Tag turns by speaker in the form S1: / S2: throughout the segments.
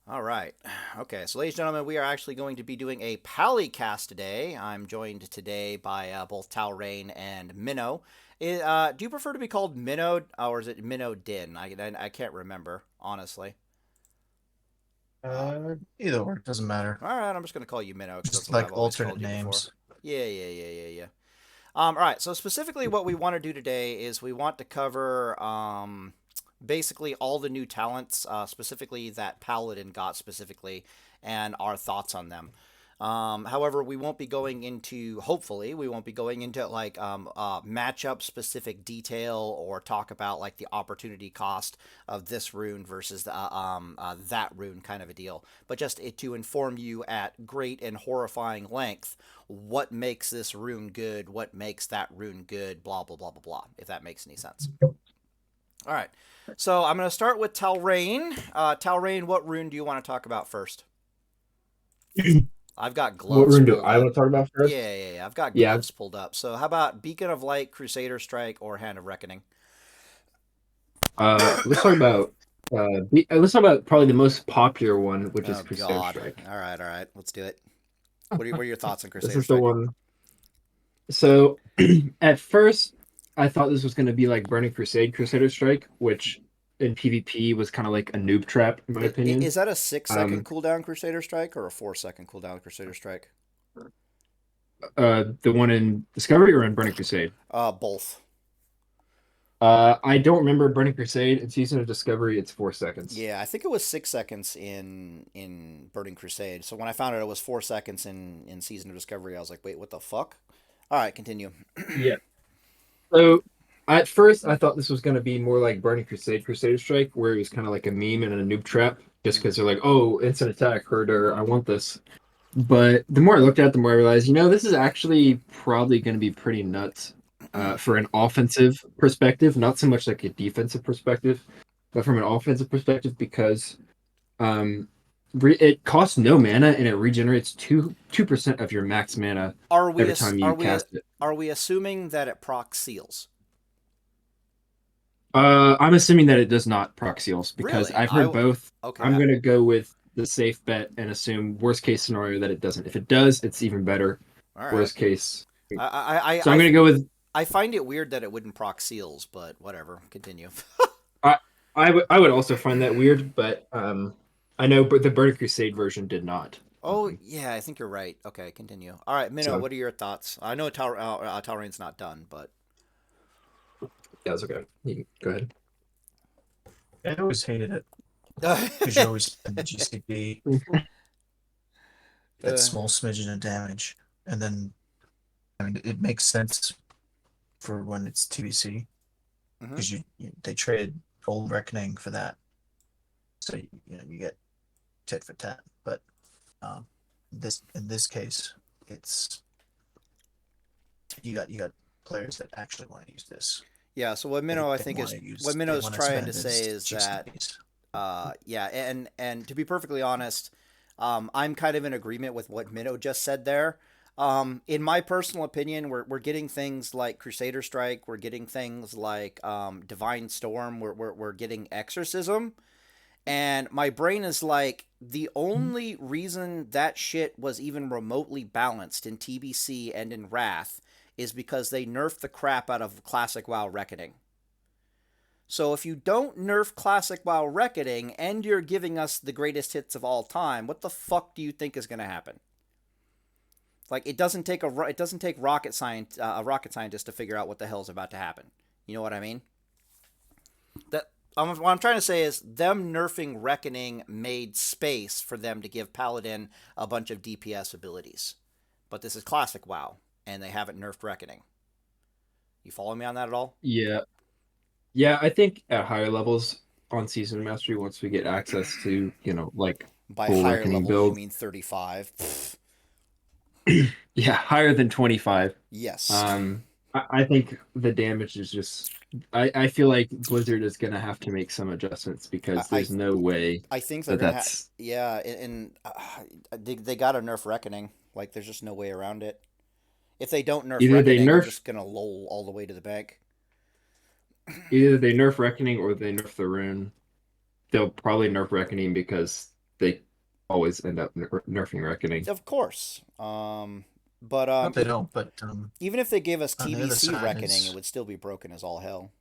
S1: All right. Okay, so ladies and gentlemen, we are actually going to be doing a Pallycast today. I'm joined today by both Telreyne and Minno. Do you prefer to be called Minno, or is it Minno Din? I can't remember, honestly. Uh,
S2: Either or, doesn't matter.
S1: all right, I'm just going to call you Minno because that's
S2: Just
S1: what I've
S2: like
S1: always
S2: alternate
S1: called you before.
S2: names.
S1: Yeah. All right, so specifically what we want to do today is we want to cover basically all the new talents, specifically that Paladin got specifically, and our thoughts on them. However, we won't be going into, hopefully, we won't be going into like matchup specific detail or talk about like the opportunity cost of this rune versus that rune kind of a deal, but just to inform you at great and horrifying length what makes this rune good, what makes that rune good, blah, blah, blah, blah, blah, if that makes any sense. All right. So I'm going to start with Telreyne. Telreyne, what rune do you want to talk about first? I've got
S3: What
S1: gloves
S3: rune do
S1: pulled
S3: I
S1: up.
S3: want to talk about first?
S1: Yeah. I've got
S3: Yeah,
S1: gloves pulled up. So how about Beacon of Light, Crusader Strike, or Hand of Reckoning?
S3: let's talk about let's talk about probably the most popular one, which is
S1: Oh
S3: Crusader
S1: God.
S3: Strike.
S1: All right. Let's do it. What are your thoughts on
S3: This
S1: Crusader
S3: is the
S1: Strike?
S3: one. So at first, I thought this was going to be like Burning Crusade Crusader Strike, which in PvP was kind of like a noob trap, in my opinion.
S1: Is that a 6 second
S3: Um,
S1: cooldown Crusader Strike or a 4 second cooldown Crusader Strike?
S3: the one in Discovery or in Burning Crusade.
S1: Both.
S3: I don't remember Burning Crusade. In Season of Discovery, it's 4 seconds.
S1: Yeah, I think it was 6 seconds in Burning Crusade. So when I found out it was 4 seconds in Season of Discovery, I was like, wait, what the fuck? All right, continue.
S3: Yeah. So at first, I thought this was going to be more like Burning Crusade, Crusader Strike, where it was kind of like a meme and a noob trap, just
S1: Mhm.
S3: because they're like, "Oh, instant attack, herder, I want this." But the more I looked at it, the more I realized, this is actually probably going to be pretty nuts for an offensive perspective, not so much like a defensive perspective, but from an offensive perspective because um, it costs no mana and it regenerates 2% of your max mana
S1: Are we
S3: every
S1: as-
S3: time
S1: are
S3: you
S1: we
S3: cast it.
S1: are we assuming that it procs seals?
S3: I'm assuming that it does not proc seals because
S1: Really?
S3: I've heard both.
S1: Okay.
S3: I'm gonna go with the safe bet and assume worst case scenario that it doesn't. If it does, it's even better.
S1: All right.
S3: Worst case.
S1: I I
S3: So
S1: I,
S3: I'm
S1: I
S3: gonna go with
S1: I find it weird that it wouldn't proc seals, but whatever. Continue.
S3: I I would also find that weird, but I know but the Burning Crusade version did not.
S1: Oh yeah, I think you're right. Okay, continue. All right, Minno,
S3: So
S1: what are your thoughts? I know Talrain's not done, but
S3: yeah, that's okay. You can go ahead.
S2: I always hated it because you always spend the GCP, that
S1: uh,
S2: small smidgen of damage, and then I mean it makes sense for when it's TBC
S1: mhm.
S2: because they traded Old Reckoning for that, so you get tit for tat. But um, this in this case, it's you got players that actually want to use this.
S1: Yeah. So what
S2: They
S1: Minno I
S2: they
S1: think
S2: want
S1: is
S2: to
S1: what
S2: use they
S1: Minno's
S2: want to
S1: trying to
S2: spend
S1: say
S2: as
S1: is that
S2: GCPs.
S1: yeah, and to be perfectly honest, I'm kind of in agreement with what Minno just said there. In my personal opinion, we're getting things like Crusader Strike, we're getting things like Divine Storm, we're getting Exorcism, and my brain is like the only reason that shit was even remotely balanced in TBC and in Wrath is because they nerfed the crap out of Classic WoW Reckoning. So if you don't nerf Classic WoW Reckoning and you're giving us the greatest hits of all time, what the fuck do you think is going to happen? Like it doesn't take a rocket scientist to figure out what the hell is about to happen. You know what I mean? That what I'm trying to say is them nerfing Reckoning made space for them to give Paladin a bunch of DPS abilities. But this is Classic WoW, and they haven't nerfed Reckoning. You follow me on that at all?
S3: Yeah. Yeah, I think at higher levels on Season Mastery, once we get access to, like
S1: By
S3: full
S1: higher
S3: Reckoning
S1: levels, you
S3: build,
S1: mean 35?
S3: yeah, higher than 25.
S1: Yes.
S3: I think the damage is just. I feel like Blizzard is gonna have to make some adjustments
S1: I,
S3: because
S1: I
S3: there's no way
S1: I think they're
S3: that
S1: gonna
S3: that's
S1: yeah, they got to nerf Reckoning. Like, there's just no way around it. If they don't nerf
S3: either they
S1: Reckoning, I'm
S3: nerf
S1: just gonna lol all the way to the bank.
S3: either they nerf Reckoning or they nerf the rune. They'll probably nerf Reckoning because they always end up nerfing Reckoning.
S1: Of course. But
S2: Not they don't, but
S1: even if they gave us
S2: on the other
S1: TBC
S2: side
S1: Reckoning, it
S2: is
S1: would still be broken as all hell.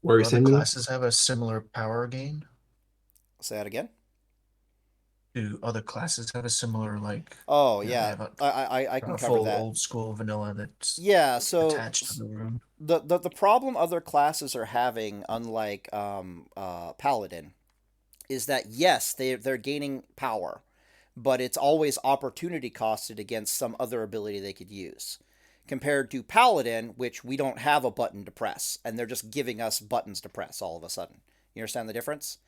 S3: What are you
S2: other
S3: saying, Minno?
S2: classes have a similar power gain.
S1: Say that again.
S2: Do other classes have a similar
S1: Oh
S2: they
S1: yeah,
S2: have
S1: I can
S2: a
S1: cover
S2: full
S1: that.
S2: old school vanilla that's
S1: Yeah, so
S2: attached to the rune?
S1: the problem other classes are having, unlike Paladin, is that yes, they're gaining power, but it's always opportunity costed against some other ability they could use. Compared to Paladin, which we don't have a button to press, and they're just giving us buttons to press all of a sudden. You understand the difference?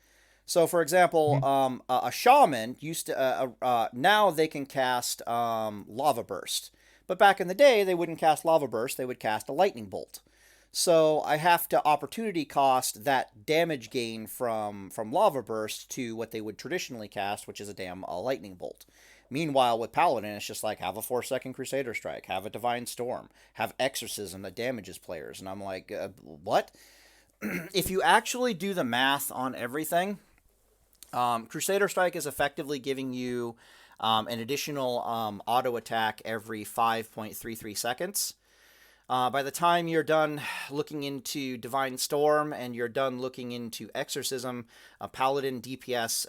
S1: So, for example,
S2: Mhm.
S1: a shaman used to now they can cast lava burst, but back in the day they wouldn't cast lava burst; they would cast a lightning bolt. So I have to opportunity cost that damage gain from lava burst to what they would traditionally cast, which is a lightning bolt. Meanwhile, with Paladin, it's just like have a 4-second Crusader Strike, have a Divine Storm, have Exorcism that damages players, and I'm like, what? If you actually do the math on everything, Crusader Strike is effectively giving you an additional auto attack every 5.33 seconds. By the time you're done looking into Divine Storm and you're done looking into Exorcism, Paladin DPS,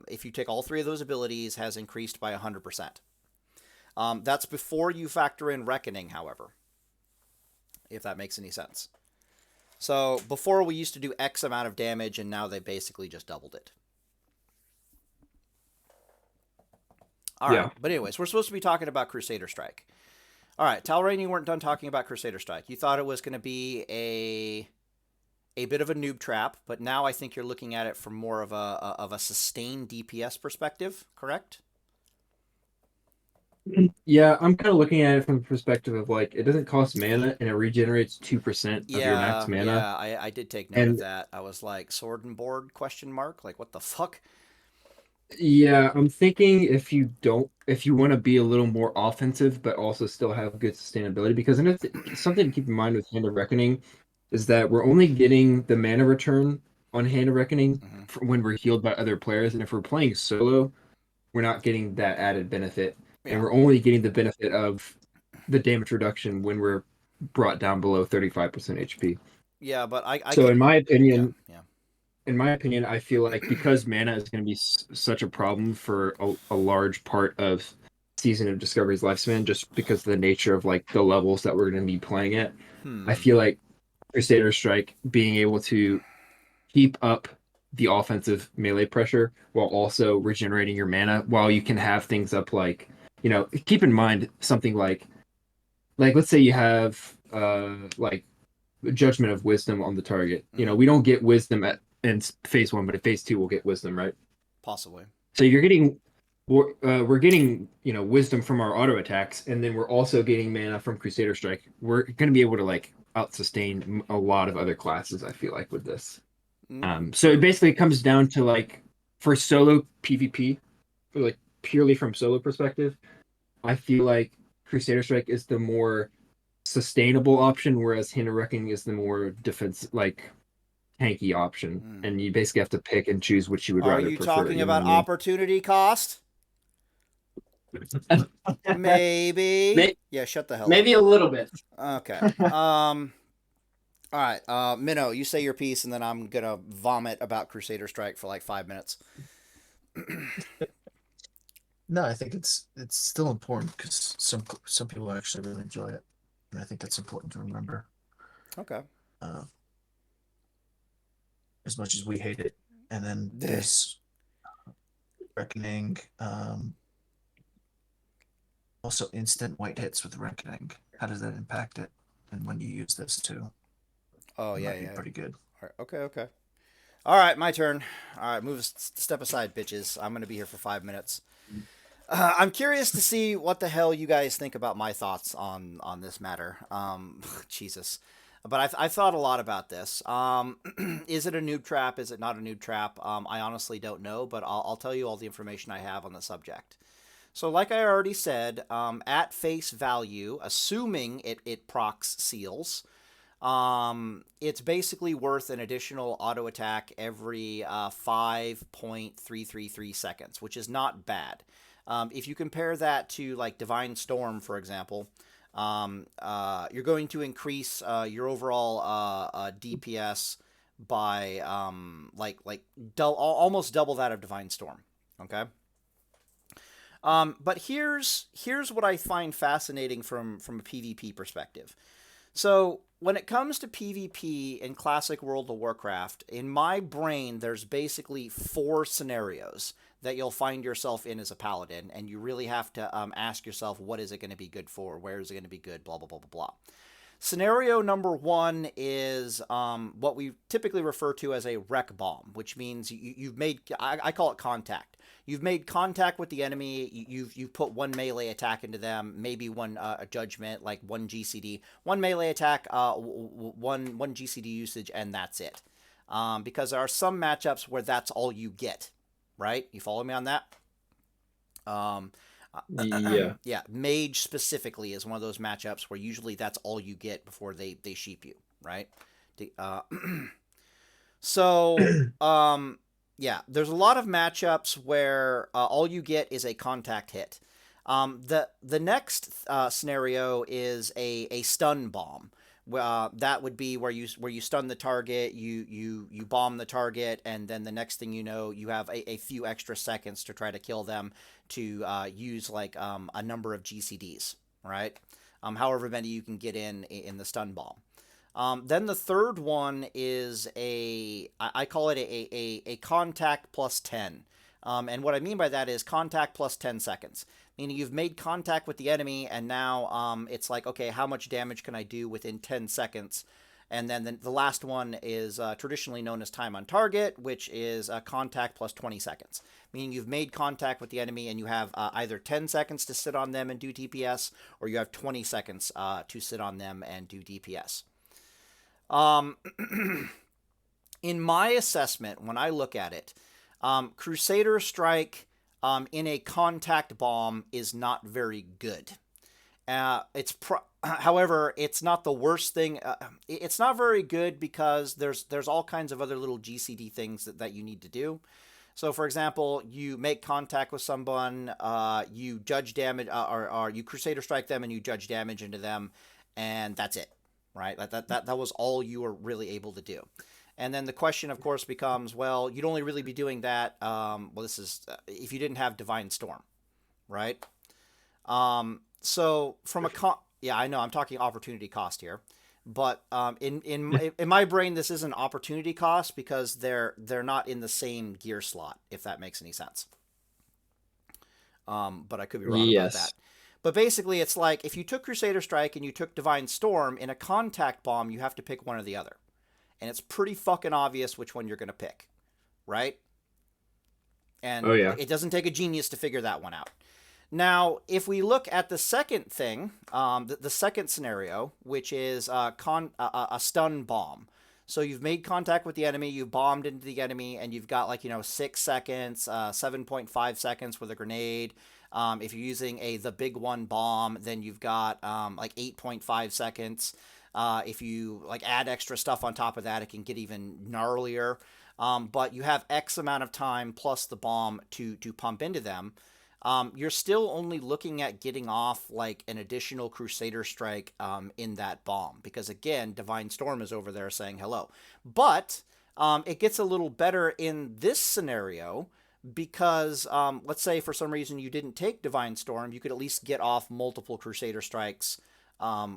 S1: if you take all three of those abilities, has increased by 100%. That's before you factor in Reckoning, however, if that makes any sense. So before we used to do X amount of damage, and now they basically just doubled it. All right,
S3: Yeah.
S1: but anyways, we're supposed to be talking about Crusader Strike. All right, Telreyne, you weren't done talking about Crusader Strike. You thought it was going to be a bit of a noob trap, but now I think you're looking at it from more of a sustained DPS perspective, correct?
S3: Yeah, I'm kind of looking at it from the perspective of like it doesn't cost mana and it regenerates 2% of your max
S1: Yeah,
S3: mana.
S1: yeah, I did take note of
S3: And
S1: that. I was like, sword and board, question mark? Like, what the fuck?
S3: yeah, I'm thinking if you want to be a little more offensive, but also still have good sustainability, because something to keep in mind with Hand of Reckoning is that we're only getting the mana return on Hand of Reckoning
S1: Mm-hmm.
S3: when we're healed by other players, and if we're playing solo, we're not getting that added benefit, and
S1: Yeah,
S3: we're only getting the benefit of the damage reduction when we're brought down below 35% HP.
S1: yeah, but I
S3: So
S1: get, yeah, yeah.
S3: in my opinion, I feel like because mana is going to be such a problem for a large part of Season of Discovery's lifespan, just because of the nature of like the levels that we're going to be playing at, I
S1: Hmm.
S3: feel like Crusader Strike being able to keep up the offensive melee pressure while also regenerating your mana, while you can have things up like, keep in mind something like let's say you have like Judgment of Wisdom on the target.
S1: Mm-hmm.
S3: We don't get Wisdom in phase one, but in phase two we'll get Wisdom, right?
S1: Possibly.
S3: So you're getting we're getting Wisdom from our auto attacks, and then we're also getting mana from Crusader Strike. We're going to be able to like out sustain a lot of other classes. I feel like with this. So it
S1: True.
S3: basically comes down to like for solo PvP, for like purely from solo perspective, I feel like Crusader Strike is the more sustainable option, whereas Hand of Reckoning is the more defense like tanky option.
S1: Hmm.
S3: And you basically have to pick and choose which you would
S1: Are
S3: rather
S1: you
S3: prefer.
S1: talking
S3: You know
S1: about
S3: what I mean?
S1: opportunity cost? Maybe.
S3: May-
S1: Yeah, shut the hell up.
S3: Maybe a little bit.
S1: Okay. All right. Minno, you say your piece, and then I'm gonna vomit about Crusader Strike for like 5 minutes.
S2: No, I think it's still important because some people actually really enjoy it, and I think that's important to remember.
S1: Okay.
S2: Uh, as much as we hate it, and then there's Reckoning. Also, instant white hits with Reckoning. How does that impact it? And when you use this too,
S1: Oh
S2: it
S1: yeah,
S2: might be
S1: yeah.
S2: pretty good.
S1: All right, okay, okay. All right, my turn. All right, step aside, bitches. I'm gonna be here for 5 minutes. I'm curious to see what the hell you guys think about my thoughts on this matter. Jesus, but I've thought a lot about this. Is it a noob trap? Is it not a noob trap? I honestly don't know, but I'll tell you all the information I have on the subject. So, like I already said, at face value, assuming it procs seals, It's basically worth an additional auto attack every 5.333 seconds, which is not bad. If you compare that to like Divine Storm, for example, you're going to increase your overall DPS by almost double that of Divine Storm. Okay. But here's what I find fascinating from a PvP perspective. So when it comes to PvP in classic World of Warcraft, in my brain, there's basically 4 scenarios that you'll find yourself in as a paladin, and you really have to ask yourself, what is it going to be good for? Where is it going to be good? Blah, blah, blah, blah, blah. Scenario number 1 is what we typically refer to as a wreck bomb, which means you've made, I call it contact. You've made contact with the enemy. You've put 1 melee attack into them, maybe 1 judgment, like 1 GCD, 1 melee attack, 1 GCD usage, and that's it. Because there are some matchups where that's all you get, right? You follow me on that?
S3: Yeah.
S1: Yeah, mage specifically is one of those matchups where usually that's all you get before they sheep you, right? So, yeah, there's a lot of matchups where all you get is a contact hit. The next scenario is a stun bomb. That would be where you stun the target, you bomb the target, and then the next thing you know, you have a few extra seconds to try to kill them to use like a number of GCDs, right? However many you can get in the stun bomb. Then the third one is I call it a contact plus 10. And what I mean by that is contact plus 10 seconds. Meaning you've made contact with the enemy, and now it's like, okay, how much damage can I do within 10 seconds? And then the last one is traditionally known as time on target, which is contact plus 20 seconds. Meaning you've made contact with the enemy, and you have either 10 seconds to sit on them and do DPS, or you have 20 seconds to sit on them and do DPS. In my assessment, when I look at it, Crusader Strike in a contact bomb is not very good. However, it's not the worst thing. It's not very good because there's all kinds of other little GCD things that you need to do. So, for example, you make contact with someone, you judge damage, or you Crusader Strike them and you judge damage into them, and that's it, right? That was all you were really able to do. And then the question, of course, becomes, well, you'd only really be doing that, this is, if you didn't have Divine Storm, right? So from yeah, I know, I'm talking opportunity cost here, but in my brain, this is an opportunity cost because they're not in the same gear slot, if that makes any sense. But I could be wrong about that. But basically, it's like, if you took Crusader Strike and you took Divine Storm, in a contact bomb, you have to pick one or the other. And it's pretty fucking obvious which one you're going to pick, right? And it doesn't take a genius to figure that one out. Now, if we look at the second thing, the second scenario, which is a stun bomb. So you've made contact with the enemy, you've bombed into the enemy, and you've got 6 seconds, 7.5 seconds with a grenade. If you're using the big one bomb, then you've got 8.5 seconds. If you add extra stuff on top of that, it can get even gnarlier. But you have X amount of time plus the bomb to pump into them. You're still only looking at getting off an additional Crusader Strike in that bomb. Because again, Divine Storm is over there saying hello. But it gets a little better in this scenario because let's say for some reason you didn't take Divine Storm, you could at least get off multiple Crusader Strikes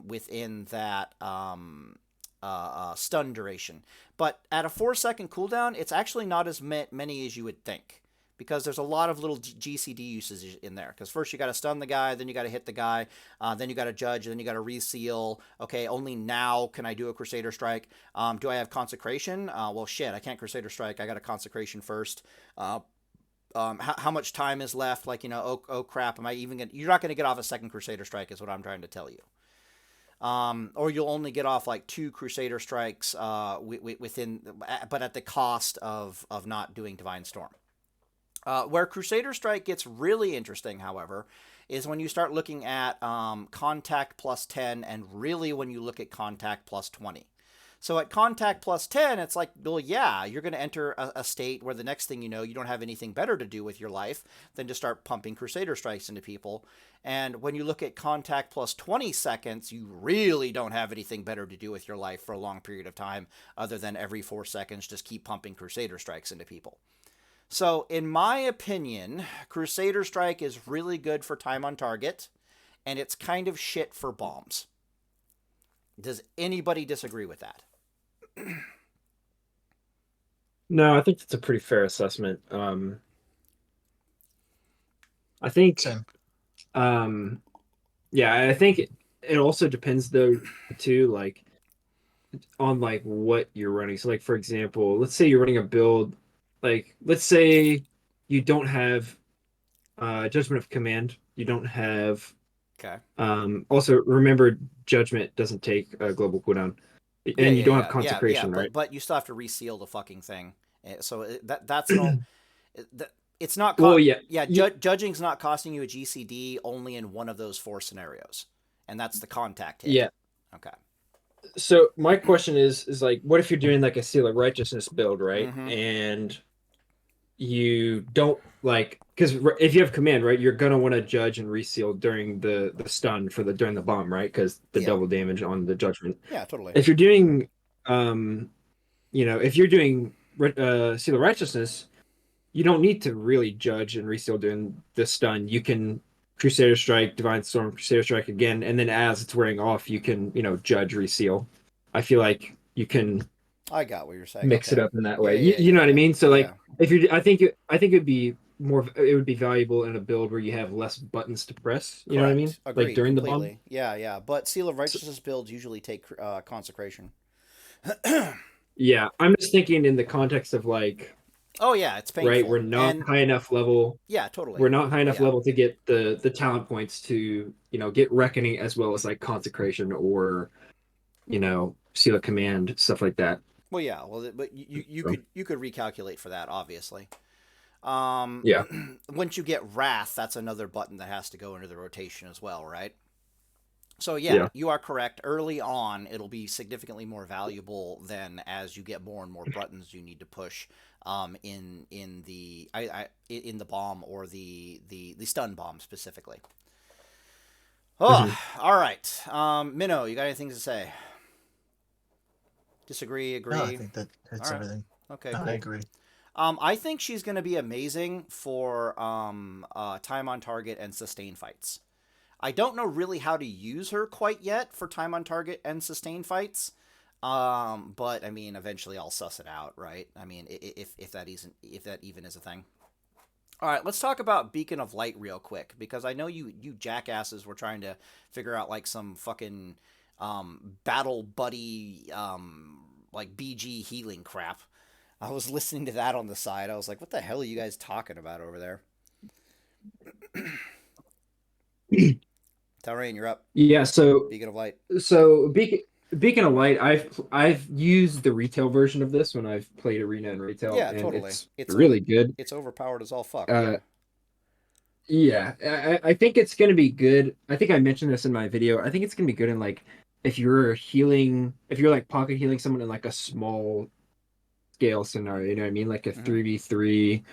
S1: within that stun duration. But at a 4-second cooldown, it's actually not as many as you would think. Because there's a lot of little GCD usage in there. Because first you got to stun the guy, then you got to hit the guy, then you got to judge, then you got to reseal. Okay, only now can I do a Crusader Strike. Do I have Consecration? Well, shit, I can't Crusader Strike. I got a Consecration first. How much time is left? Oh crap, am I even gonna... You're not going to get off a second Crusader Strike is what I'm trying to tell you. Or you'll only get off 2 Crusader Strikes within, but at the cost of not doing Divine Storm. Where Crusader Strike gets really interesting, however, is when you start looking at contact plus 10 and really when you look at contact plus 20. So at contact plus 10, it's like, well, yeah, you're going to enter a state where the next thing you know, you don't have anything better to do with your life than to start pumping Crusader strikes into people. And when you look at contact plus 20 seconds, you really don't have anything better to do with your life for a long period of time other than every 4 seconds just keep pumping Crusader strikes into people. So, in my opinion, Crusader Strike is really good for time on target, and it's kind of shit for bombs. Does anybody disagree with that?
S3: No, I think that's a pretty fair assessment. I think,
S2: Same.
S3: yeah, I think it also depends though too, like on like what you're running. So like for example, let's say you're running a build, like let's say you don't have Judgment of Command, you don't have
S1: Okay.
S3: also remember Judgment doesn't take a global cooldown.
S1: Yeah,
S3: And you don't
S1: yeah,
S3: have
S1: yeah, yeah.
S3: Consecration, right?
S1: But you still have to reseal the fucking thing. So that's an it's not
S3: Well, yeah.
S1: yeah.
S3: You,
S1: Judging's not costing you a GCD only in one of those 4 scenarios, and that's the contact hit.
S3: yeah.
S1: Okay.
S3: So my question is like, what if you're doing like a Seal of Righteousness build, right?
S1: Mm-hmm.
S3: And you don't like because if you have command, right, you're gonna want to judge and reseal during the stun for the during the bomb, right? Because the
S1: Yeah.
S3: double damage on the judgment.
S1: Yeah, totally.
S3: If you're doing, if you're doing Seal of Righteousness, you don't need to really judge and reseal during the stun. You can Crusader Strike, Divine Storm, Crusader Strike again, and then as it's wearing off, you can, judge reseal. I feel like you can
S1: I got what you're saying.
S3: mix
S1: Okay.
S3: it up in that
S1: Yeah,
S3: way.
S1: yeah,
S3: You know what I mean? So like
S1: yeah.
S3: if you I think it would be valuable in a build where you have less buttons to press. You know what I mean?
S1: Correct. Agreed.
S3: Like during
S1: Completely.
S3: the bomb.
S1: Yeah, yeah. But Seal of
S3: So,
S1: Righteousness builds usually take consecration.
S3: yeah, I'm just thinking in the context of like,
S1: Oh yeah, it's
S3: right,
S1: painful.
S3: we're not
S1: And
S3: high enough level.
S1: yeah, totally.
S3: We're not high enough
S1: Yeah.
S3: level to get the talent points to, get reckoning as well as like consecration or, seal of command, stuff like that.
S1: Well, yeah. Well, but you
S3: So,
S1: could recalculate for that, obviously.
S3: yeah.
S1: Once you get Wrath, that's another button that has to go into the rotation as well, right? So yeah,
S3: Yeah.
S1: you are correct. Early on, it'll be significantly more valuable than as you get more and more buttons you need to push in the bomb or the stun bomb specifically. Oh,
S3: Mhm.
S1: all right. Minno, you got anything to say? Disagree? Agree?
S2: No, I think that hits
S1: All right.
S2: everything.
S1: Okay,
S2: No,
S1: cool.
S2: I agree.
S1: I think she's going to be amazing for time on target and sustain fights. I don't know really how to use her quite yet for time on target and sustain fights. But I mean, eventually I'll suss it out, right? I mean, if that even is a thing. All right, let's talk about Beacon of Light real quick because I know you jackasses were trying to figure out like some fucking battle buddy like BG healing crap. I was listening to that on the side. I was like, what the hell are you guys talking about over there? Telreyne, you're up.
S3: Yeah, so
S1: Beacon of Light.
S3: So Beacon of Light, I've used the retail version of this when I've played Arena and retail,
S1: Yeah,
S3: and
S1: totally.
S3: it's really good.
S1: It's overpowered as all fuck.
S3: Uh,
S1: Yeah.
S3: yeah, I think it's gonna be good. I think I mentioned this in my video. I think it's gonna be good in like if you're like pocket healing someone in like a small scale scenario. You know what I mean? Like a
S1: Mm-hmm.
S3: 3v3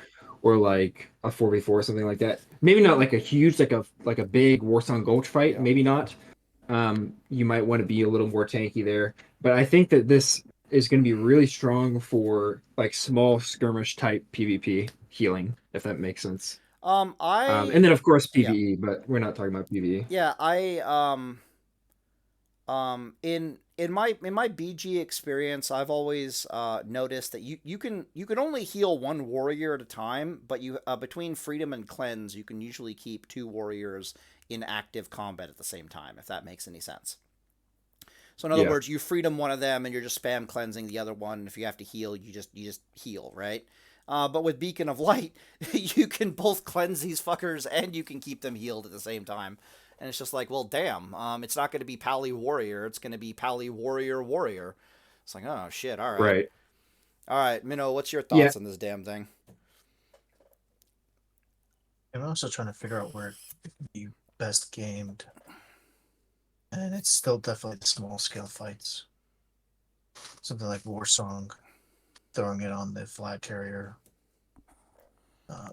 S3: or like a 4v4 or something like that. Maybe not like a huge like a big Warsong Gulch fight.
S1: Yeah.
S3: Maybe not. You might want to be a little more tanky there. But I think that this is going to be really strong for like small skirmish type PvP healing, if that makes sense. And then of course
S1: Yeah.
S3: PvE, but we're not talking about PvE.
S1: Yeah, in my BG experience, I've always noticed that you can only heal one warrior at a time, but you between freedom and cleanse, you can usually keep 2 warriors in active combat at the same time, if that makes any sense. So in other
S3: Yeah.
S1: words, you freedom one of them and you're just spam cleansing the other one. If you have to heal, you just heal, right? But with Beacon of Light, you can both cleanse these fuckers and you can keep them healed at the same time. And it's just like, well, damn. It's not going to be Pally Warrior. It's going to be Pally Warrior Warrior. It's like, oh, shit. All right.
S3: Right.
S1: All right, Minno, what's your
S3: Yeah.
S1: thoughts on this damn thing?
S2: I'm also trying to figure out where it can be best gamed. And it's still definitely the small scale fights. something like War Song, throwing it on the flag carrier,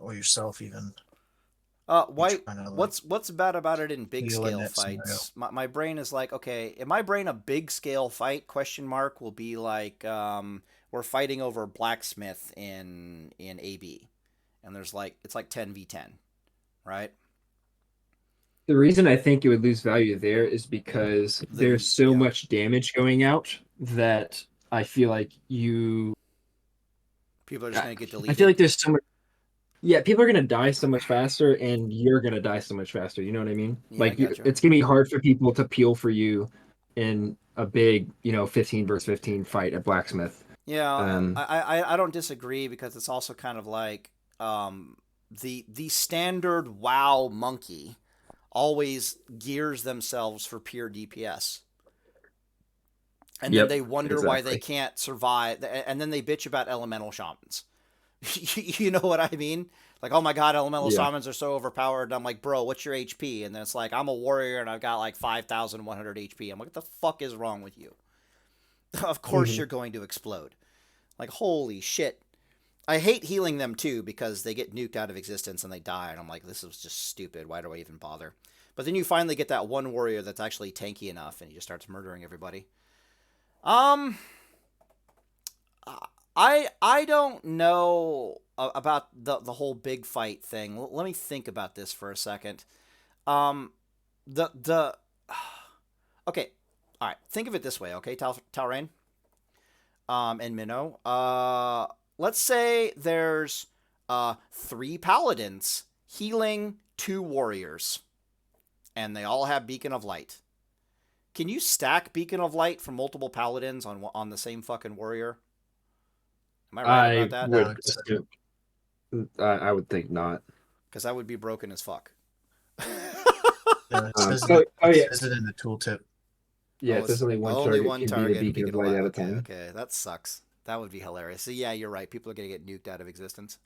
S2: or yourself even. You're
S1: Why?
S2: trying to like
S1: What's bad about it in big
S2: heal in
S1: scale
S2: that scenario.
S1: fights? My brain is like, okay, in my brain, a big scale fight question mark will be like, we're fighting over blacksmith in AB, and there's like it's like 10v10, right?
S3: The reason I think it would lose value there is because there's so
S1: Yeah,
S3: much damage going out that I feel like you.
S1: people are just
S3: I
S1: gonna get
S3: I feel
S1: deleted.
S3: like there's so much. Yeah, people are gonna die so much faster, and you're gonna die so much faster. You know what I mean?
S1: Yeah, I
S3: Like,
S1: got you.
S3: it's gonna be hard for people to peel for you in a big, 15 versus 15 fight at blacksmith.
S1: Yeah,
S3: Um,
S1: I don't disagree because it's also kind of like the standard WoW monkey always gears themselves for pure DPS. And then
S3: yep,
S1: they wonder why they
S3: exactly.
S1: can't survive, and then they bitch about elemental shamans. You know what I mean? Like, oh my god, elemental
S3: Yeah.
S1: shamans are so overpowered. And I'm like, bro, what's your HP? And then it's like, I'm a warrior and I've got like 5,100 HP. I'm like, what the fuck is wrong with you? Of course
S3: Hmm.
S1: you're going to explode. Like, holy shit. I hate healing them too because they get nuked out of existence and they die. And I'm like, this is just stupid. Why do I even bother? But then you finally get that one warrior that's actually tanky enough and he just starts murdering everybody. Um, I don't know about the whole big fight thing. Let me think about this for a second. Um, the okay, all right. Think of it this way, okay, Telreyne, and Minno. Let's say there's three paladins healing two warriors, and they all have Beacon of Light. Can you stack Beacon of Light from multiple paladins on the same fucking warrior? Am I right about
S3: I
S1: that?
S2: No,
S3: would
S2: it's
S3: assume, I would think not.
S1: Because that would be broken as fuck.
S2: no,
S3: Oh
S2: it
S3: yeah,
S2: says it in the tooltip.
S3: yeah.
S1: Oh,
S3: It says
S1: it's
S3: only one
S1: only
S3: target
S1: one
S3: can be the
S1: target and
S3: beacon
S1: beacon
S3: of
S1: of
S3: light
S1: light.
S3: at a
S1: Okay,
S3: time.
S1: okay, that sucks. That would be hilarious. So yeah, you're right. People are gonna get nuked out of existence.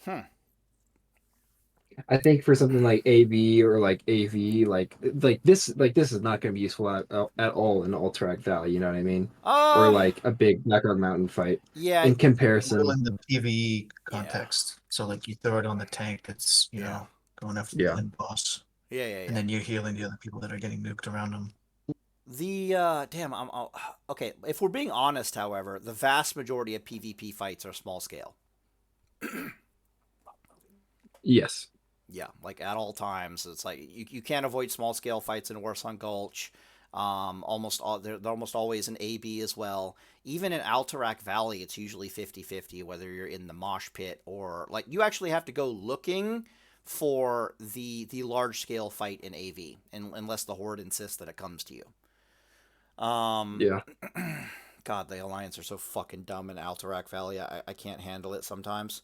S1: Hmm.
S3: I think for something like AB or like AV, like this is not going to be useful at all in Alterac Valley. You know what I mean? Or
S1: Uh,
S3: like a big Blackout Mountain fight.
S1: yeah,
S3: In
S2: Well,
S3: comparison,
S2: in the PvE
S1: yeah,
S2: context, so like you throw it on the tank that's
S1: yeah,
S2: going after the
S3: yeah,
S2: end boss,
S1: yeah, yeah,
S2: and
S1: yeah.
S2: then you're healing the other people that are getting nuked around them.
S1: The damn, okay. If we're being honest, however, the vast majority of PvP fights are small scale.
S3: yes,
S1: Yeah, like at all times, it's like you can't avoid small scale fights in Warsong Gulch. Almost all they're almost always an AB as well. Even in Alterac Valley, it's usually 50-50 whether you're in the mosh pit or like you actually have to go looking for the large scale fight in AV, unless the Horde insists that it comes to you. Um,
S3: yeah.
S1: God, the Alliance are so fucking dumb in Alterac Valley. I can't handle it sometimes.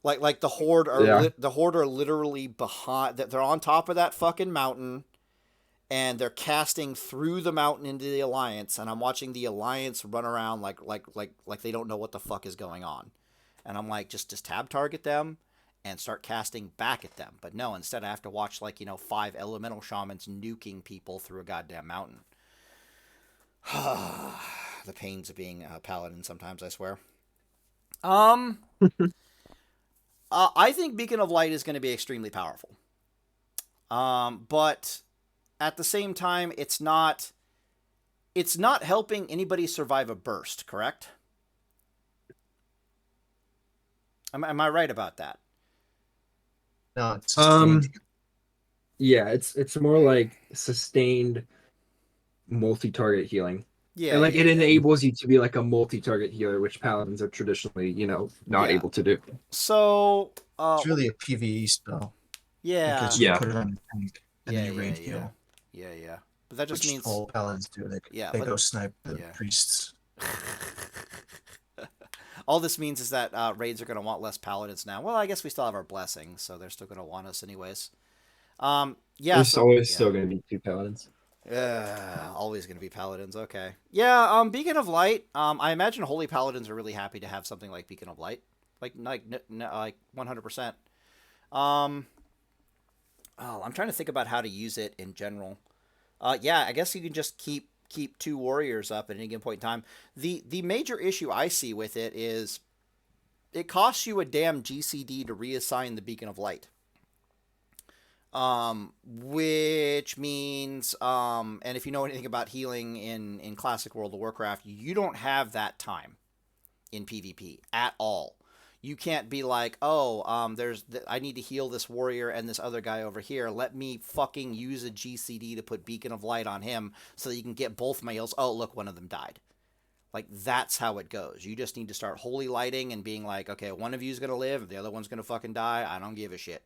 S1: Like
S3: Yeah.
S1: the Horde are literally behind that they're on top of that fucking mountain and they're casting through the mountain into the Alliance and I'm watching the Alliance run around like they don't know what the fuck is going on. And I'm like just tab target them and start casting back at them. But no, instead I have to watch like, five elemental shamans nuking people through a goddamn mountain. The pains of being a paladin sometimes, I swear. Um I think Beacon of Light is going to be extremely powerful. But at the same time, it's not helping anybody survive a burst. Correct? Am I right about that?
S2: No, it's
S3: Um,
S2: sustained.
S3: yeah. It's more like sustained multi-target healing,
S1: Yeah,
S3: and like
S1: yeah,
S3: it
S1: yeah.
S3: enables you to be like a multi-target healer, which paladins are traditionally, not
S1: Yeah.
S3: able to do.
S1: So,
S2: It's really a PvE spell
S1: yeah,
S2: because you
S3: Yeah.
S2: put it on the tank and then
S1: yeah,
S2: you
S1: yeah,
S2: range
S1: yeah,
S2: heal,
S1: yeah, yeah. But that just
S2: which
S1: means,
S2: all paladins do. They
S1: yeah,
S2: they
S1: but
S2: go snipe the
S1: yeah.
S2: priests.
S1: All this means is that raids are going to want less paladins now. Well, I guess we still have our blessings, so they're still going to want us anyways. Yeah.
S3: There's
S1: So
S3: always
S1: yeah.
S3: still going to be two paladins.
S1: Always going to be paladins. Okay. Yeah. Beacon of Light. I imagine holy paladins are really happy to have something like Beacon of Light, like 100%. Um. Oh, I'm trying to think about how to use it in general. Yeah, I guess you can just keep keep 2 warriors up at any given point in time. The major issue I see with it is it costs you a damn GCD to reassign the Beacon of Light. Which means, and if you know anything about healing in Classic World of Warcraft, you don't have that time in PvP at all. You can't be like, oh, I need to heal this warrior and this other guy over here. Let me fucking use a GCD to put Beacon of Light on him so that you can get both my heals. Oh, look, one of them died. Like, that's how it goes. You just need to start holy lighting and being like, okay, one of you's going to live, the other one's going to fucking die. I don't give a shit.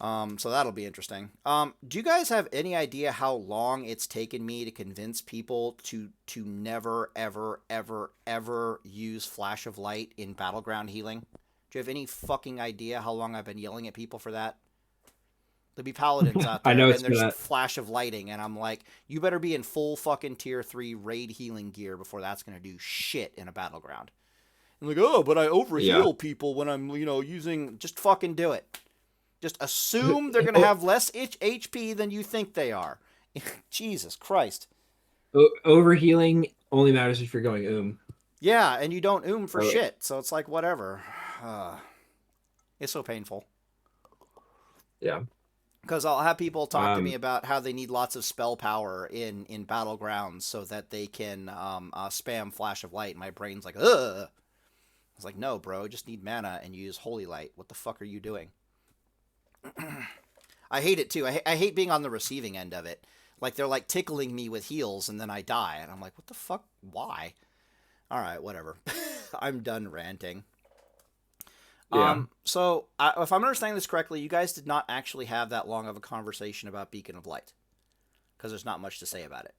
S1: So that'll be interesting. Do you guys have any idea how long it's taken me to convince people to never, ever, ever, ever use Flash of Light in Battleground healing? Do you have any fucking idea how long I've been yelling at people for that? There'll be paladins out there,
S3: I know
S1: and there's Flash of Lighting, and I'm like, you better be in full fucking tier 3 raid healing gear before that's going to do shit in a Battleground. And like, oh, but I overheal people when I'm, using... Just fucking do it. Just assume they're going to have less HP than you think they are. Jesus Christ.
S3: Overhealing only matters if you're going
S1: Yeah, and you don't for shit, so it's like, whatever. It's so painful.
S3: Yeah.
S1: Because I'll have people talk to me about how they need lots of spell power in Battlegrounds so that they can spam Flash of Light. My brain's like, ugh. I was like, no, bro, just need mana and use Holy Light. What the fuck are you doing? I hate it too. I hate being on the receiving end of it. Like, they're like tickling me with heals and then I die. And I'm like, what the fuck? Why? All right, whatever. I'm done ranting.
S3: Yeah.
S1: So, if I'm understanding this correctly, you guys did not actually have that long of a conversation about Beacon of Light. Because there's not much to say about it.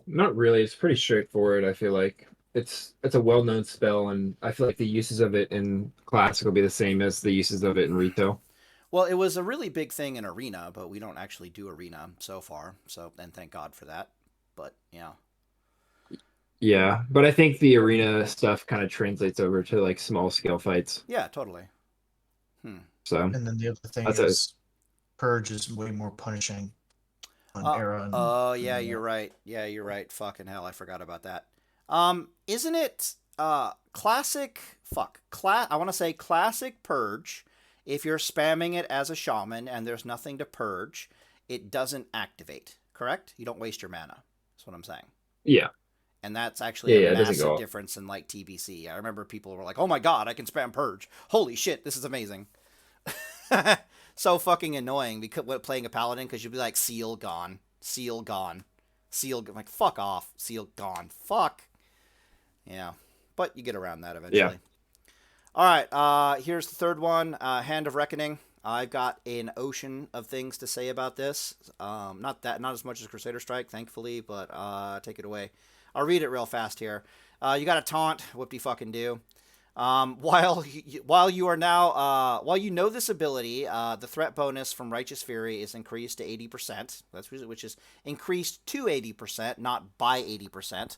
S3: Not really. It's pretty straightforward, I feel like. It's a well-known spell, and I feel like the uses of it in Classic will be the same as the uses of it in Retail.
S1: Well, it was a really big thing in Arena, but we don't actually do Arena so far. So, and thank God for that. But, yeah.
S3: Yeah, but I think the Arena stuff kind of translates over to like small-scale fights.
S1: Yeah, totally.
S3: So,
S2: And then the other thing is, Purge is way more punishing on Era.
S1: Oh, yeah, you're right. Yeah, you're right. Fucking hell, I forgot about that. Isn't it classic? I want to say classic Purge. If you're spamming it as a shaman and there's nothing to purge, it doesn't activate. Correct? You don't waste your mana. That's what I'm saying.
S3: Yeah.
S1: And that's actually a
S3: it doesn't go
S1: massive
S3: off.
S1: difference in like TBC. I remember people were like, "Oh my god, I can spam purge! Holy shit, this is amazing!" So fucking annoying because playing a paladin, because you'll be like, seal gone, seal gone, seal like fuck off, seal gone, fuck. Yeah, but you get around that eventually.
S3: Yeah.
S1: All right, here's the third one, Hand of Reckoning. I've got an ocean of things to say about this. Not as much as Crusader Strike, thankfully, but take it away. I'll read it real fast here. You got a taunt. Whoop-de-fucking-do. While you know this ability, the threat bonus from Righteous Fury is increased to 80%. Which is increased to 80%, not by 80%.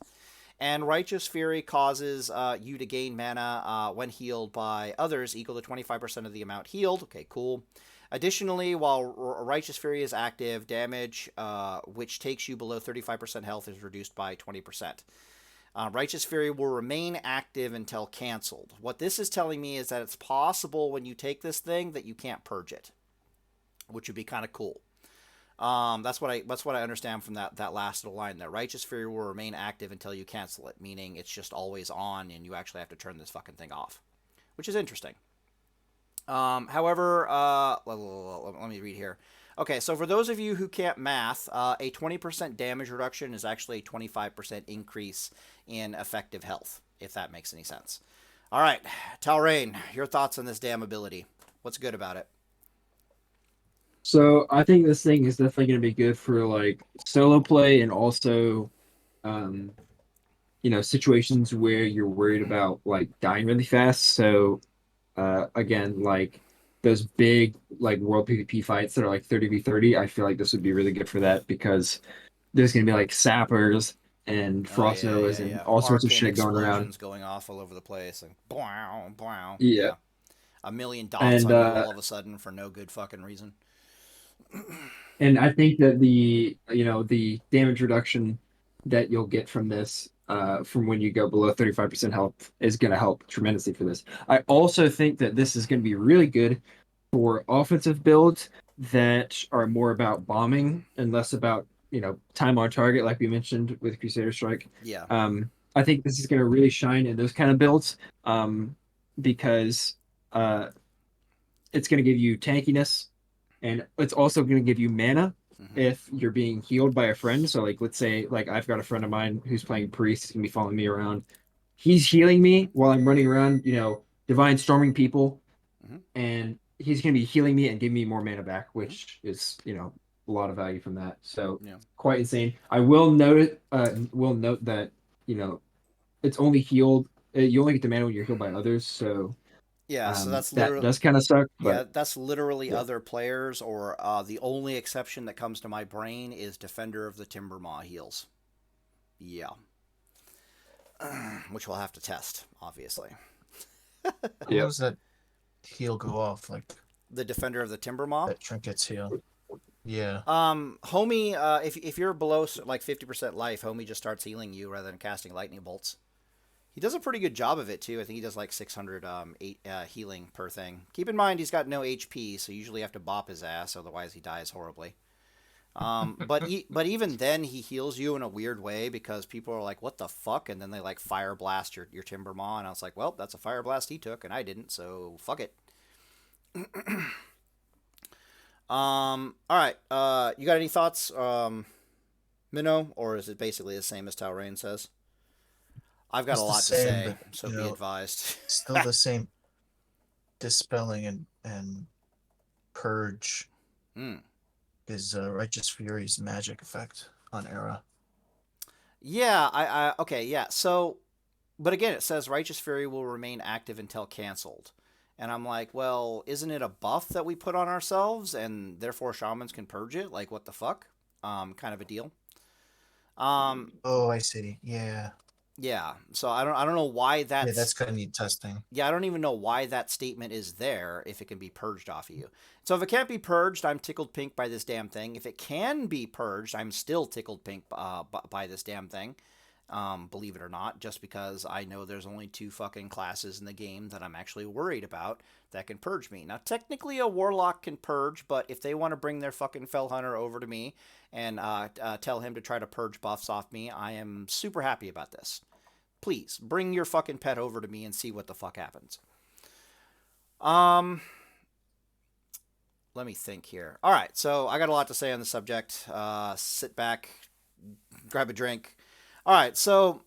S1: And Righteous Fury causes you to gain mana when healed by others equal to 25% of the amount healed. Okay, cool. Additionally, while Righteous Fury is active, damage which takes you below 35% health is reduced by 20%. Righteous Fury will remain active until canceled. What this is telling me is that it's possible when you take this thing that you can't purge it, which would be kind of cool. That's what I understand from that last little line there. Righteous Fury will remain active until you cancel it, meaning it's just always on and you actually have to turn this fucking thing off, which is interesting. However, let me read here. Okay, so for those of you who can't math, a 20% damage reduction is actually a 25% increase in effective health, if that makes any sense. All right, Telreyne, your thoughts on this damn ability. What's good about it?
S3: So I think this thing is definitely going to be good for like solo play and also, situations where you're worried about like dying really fast. So, again, like those big like world PvP fights that are like 30v30, I feel like this would be really good for that because there's going to be like sappers and frost arrows and all sorts of
S1: Arcane
S3: shit going around.
S1: explosions going off all over the place and blow.
S3: Yeah.
S1: A million dots
S3: And
S1: on you all of a sudden for no good fucking reason.
S3: And I think that the damage reduction that you'll get from this, from when you go below 35% health, is going to help tremendously for this. I also think that this is going to be really good for offensive builds that are more about bombing and less about, time on target, like we mentioned with Crusader Strike.
S1: Yeah.
S3: I think this is going to really shine in those kind of builds, because uh, it's going to give you tankiness, and it's also going to give you mana
S1: Mm-hmm.
S3: if you're being healed by a friend. So, like, let's say, like, I've got a friend of mine who's playing priest, he's going to be following me around. He's healing me while I'm running around, divine storming people,
S1: Mm-hmm.
S3: and he's going to be healing me and giving me more mana back, which is, a lot of value from that. So,
S1: Yeah.
S3: quite insane. I will note that, you know, it's only healed. You only get the mana when you're healed by others. So,
S1: Yeah, so that's
S3: that
S1: literally
S3: does kind of suck,
S1: yeah,
S3: but
S1: that's literally
S3: yeah.
S1: other players, or the only exception that comes to my brain is Defender of the Timbermaw heals. Yeah, which we'll have to test, obviously.
S2: How
S3: Yep.
S2: does that heal go off? Like
S1: The Defender of the Timbermaw.
S2: that trinkets heal? Yeah.
S1: Homie, if you're below like 50% life, Homie just starts healing you rather than casting lightning bolts. He does a pretty good job of it too. I think he does like 600 healing per thing. Keep in mind he's got no HP, so you usually have to bop his ass, otherwise he dies horribly. But even then he heals you in a weird way because people are like, "What the fuck?" And then they like fire blast your Timbermaw, and I was like, "Well, that's a fire blast he took, and I didn't, so fuck it." All right. You got any thoughts, Minno, or is it basically the same as Telreyne says? I've got a
S2: It's the
S1: lot to
S2: same,
S1: say,
S2: but
S1: so be advised.
S2: still the same dispelling and purge
S1: Hmm.
S2: is Righteous Fury's magic effect on Era.
S1: Yeah, okay, yeah. So, but again, it says Righteous Fury will remain active until canceled. And I'm like, well, isn't it a buff that we put on ourselves and therefore shamans can purge it? Like, what the fuck? Kind of a deal. Um,
S2: Oh, I see. Yeah.
S1: yeah. So I don't know why
S2: Yeah,
S1: that's
S2: that's gonna need testing.
S1: yeah, I don't even know why that statement is there if it can be purged off of you. So if it can't be purged, I'm tickled pink by this damn thing. If it can be purged, I'm still tickled pink by this damn thing. Believe it or not, just because I know there's only two fucking classes in the game that I'm actually worried about that can purge me. Now, technically, a warlock can purge, but if they want to bring their fucking fell hunter over to me and tell him to try to purge buffs off me, I am super happy about this. Please bring your fucking pet over to me and see what the fuck happens. Um, Let me think here. All right, so I got a lot to say on the subject. Sit back, grab a drink. All right, so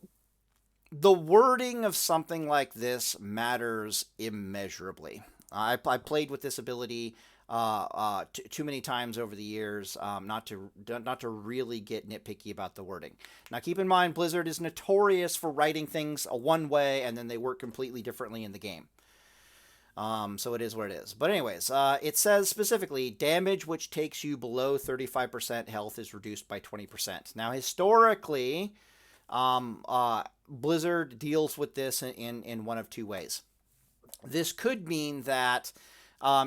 S1: the wording of something like this matters immeasurably. I played with this ability too many times over the years not to really get nitpicky about the wording. Now, keep in mind, Blizzard is notorious for writing things one way and then they work completely differently in the game. So it is what it is. But anyways, it says specifically, damage which takes you below 35% health is reduced by 20%. Now, historically, Blizzard deals with this in one of two ways. This could mean that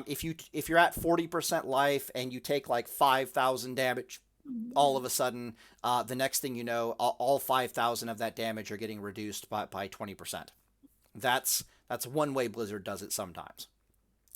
S1: if you're at 40% life and you take like 5,000 damage, all of a sudden, the next thing you know, all 5,000 of that damage are getting reduced by 20%. That's one way Blizzard does it sometimes.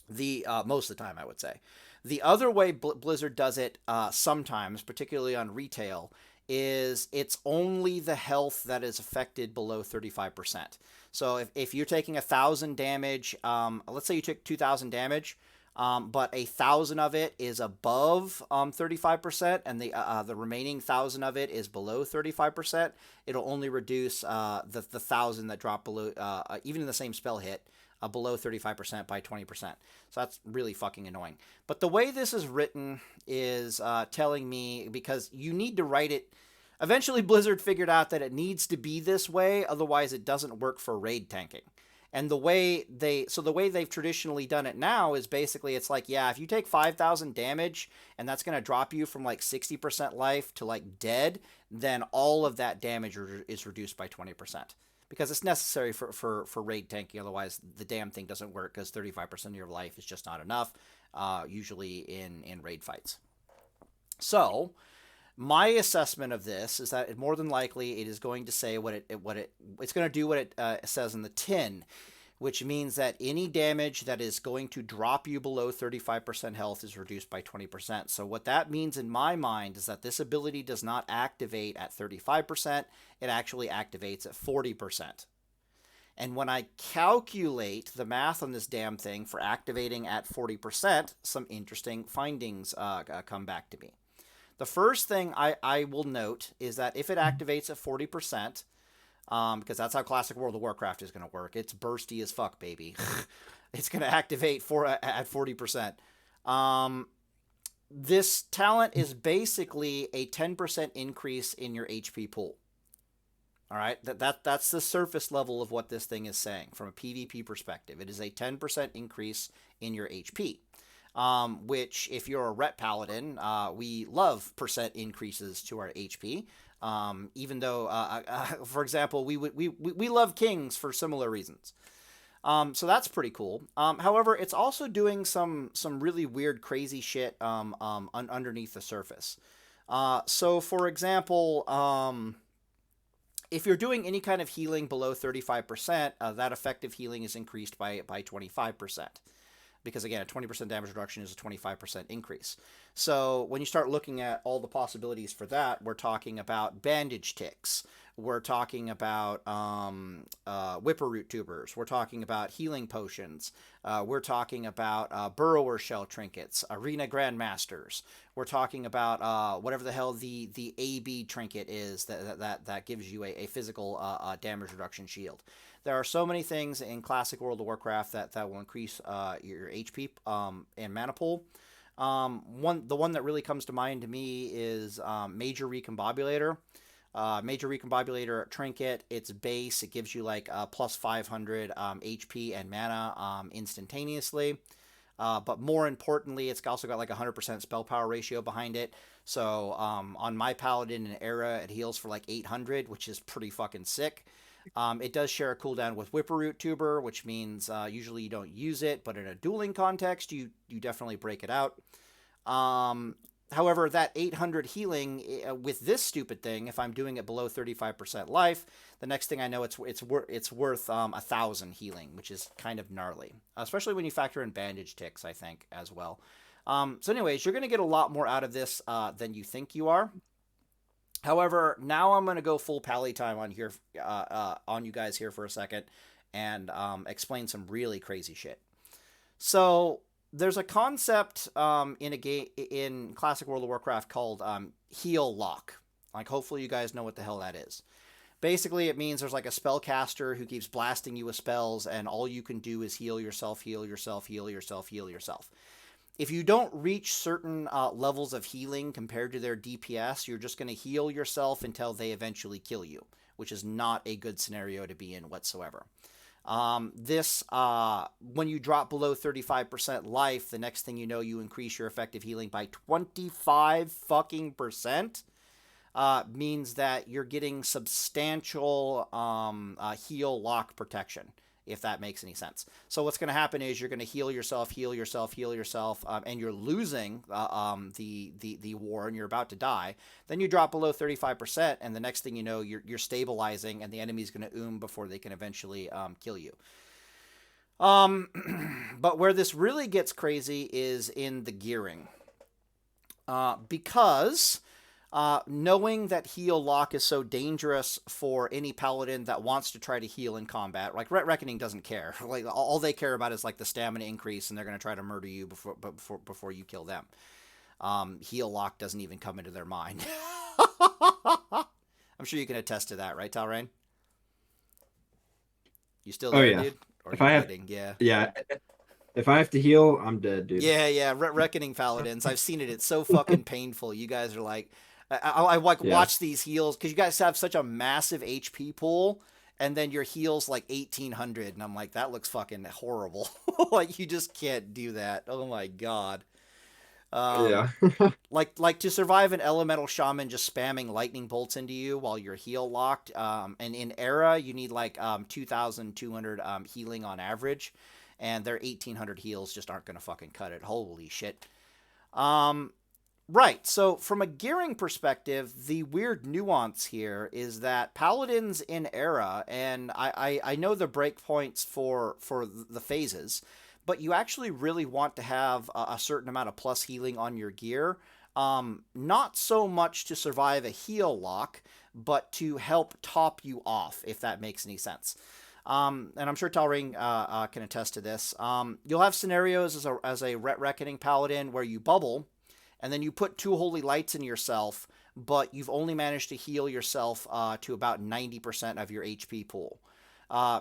S1: The most of the time, I would say. The other way Blizzard does it sometimes, particularly on retail, is it's only the health that is affected below 35%. So if you're taking 1,000 damage, let's say you took 2,000 damage, but 1,000 of it is above 35%, and the remaining 1,000 of it is below 35%. It'll only reduce the 1,000 that drop below, even in the same spell hit, below 35% by 20%. So that's really fucking annoying. But the way this is written is telling me, because you need to write it. Eventually, Blizzard figured out that it needs to be this way, otherwise it doesn't work for raid tanking. And the way they've traditionally done it now is basically it's like, yeah, if you take 5,000 damage and that's going to drop you from like 60% life to like dead, then all of that damage is reduced by 20%. Because it's necessary for raid tanking, otherwise the damn thing doesn't work because 35% of your life is just not enough, usually in raid fights. So my assessment of this is that more than likely it is going to say it's going to do what it says in the tin, which means that any damage that is going to drop you below 35% health is reduced by 20%. So what that means in my mind is that this ability does not activate at 35%, it actually activates at 40%. And when I calculate the math on this damn thing for activating at 40%, some interesting findings come back to me. The first thing I will note is that if it activates at 40%, because that's how classic World of Warcraft is going to work. It's bursty as fuck, baby. It's going to activate at 40%. This talent is basically a 10% increase in your HP pool. All right, that's the surface level of what this thing is saying from a PvP perspective. It is a 10% increase in your HP. Which, if you're a Ret Paladin, we love percent increases to our HP. Even though, for example, we love kings for similar reasons. So that's pretty cool. However, it's also doing some really weird, crazy shit underneath the surface. So, for example, if you're doing any kind of healing below 35%, that effective healing is increased by 25%. Because again, a 20% damage reduction is a 25% increase. So when you start looking at all the possibilities for that, we're talking about bandage ticks. We're talking about whipperroot tubers. We're talking about healing potions. We're talking about burrower shell trinkets, arena grandmasters. We're talking about whatever the hell the AB trinket is that gives you a physical damage reduction shield. There are so many things in classic World of Warcraft that will increase your HP and mana pool. The one that really comes to mind to me is Major Recombobulator. Major Recombobulator trinket. Its base, it gives you like plus 500 HP and mana instantaneously. But more importantly, it's also got like 100% spell power ratio behind it. So on my Paladin and Era, it heals for like 800, which is pretty fucking sick. It does share a cooldown with Whipperroot Tuber, which means usually you don't use it, but in a dueling context, you definitely break it out. However, that 800 healing with this stupid thing, if I'm doing it below 35% life, the next thing I know, it's worth 1,000 healing, which is kind of gnarly, especially when you factor in bandage ticks, I think, as well. So anyways, you're going to get a lot more out of this than you think you are. However, now I'm going to go full pally time on here, on you guys here for a second, and explain some really crazy shit. So there's a concept in classic World of Warcraft called heal lock. Like, hopefully you guys know what the hell that is. Basically, it means there's like a spellcaster who keeps blasting you with spells, and all you can do is heal yourself, heal yourself, heal yourself, heal yourself. If you don't reach certain levels of healing compared to their DPS, you're just going to heal yourself until they eventually kill you, which is not a good scenario to be in whatsoever. When you drop below 35% life, the next thing you know, you increase your effective healing by 25 fucking percent. Means that you're getting substantial heal lock protection, if that makes any sense. So what's going to happen is you're going to heal yourself, and you're losing the war, and you're about to die. Then you drop below 35%, and the next thing you know, you're stabilizing, and the enemy's going to before they can eventually kill you. But where this really gets crazy is in the gearing. Because knowing that heal lock is so dangerous for any paladin that wants to try to heal in combat, like Ret Reckoning doesn't care. Like, all they care about is like the stamina increase, and they're going to try to murder you before you kill them. Heal lock doesn't even come into their mind. I'm sure you can attest to that, right, Telreyne? You still there,
S3: yeah.
S1: dude? Or
S3: If I have,
S1: kidding?
S3: yeah. If I have to heal, I'm dead, dude.
S1: Yeah. Reckoning paladins. I've seen it. It's so fucking painful. You guys are like, I watch these heals because you guys have such a massive HP pool, and then your heals like 1,800, and I'm like, that looks fucking horrible. Like, you just can't do that. Oh my god.
S3: Yeah.
S1: like to survive an elemental shaman just spamming lightning bolts into you while you're heal locked. And in Era, you need like 2,200 healing on average, and their 1,800 heals just aren't gonna fucking cut it. Holy shit. Right. So, from a gearing perspective, the weird nuance here is that paladins in era, and I know the breakpoints for the phases, but you actually really want to have a certain amount of plus healing on your gear. Not so much to survive a heal lock, but to help top you off, if that makes any sense. And I'm sure Telreyne can attest to this. You'll have scenarios as a Reckoning Paladin where you bubble, and then you put two holy lights in yourself, but you've only managed to heal yourself to about 90% of your HP pool.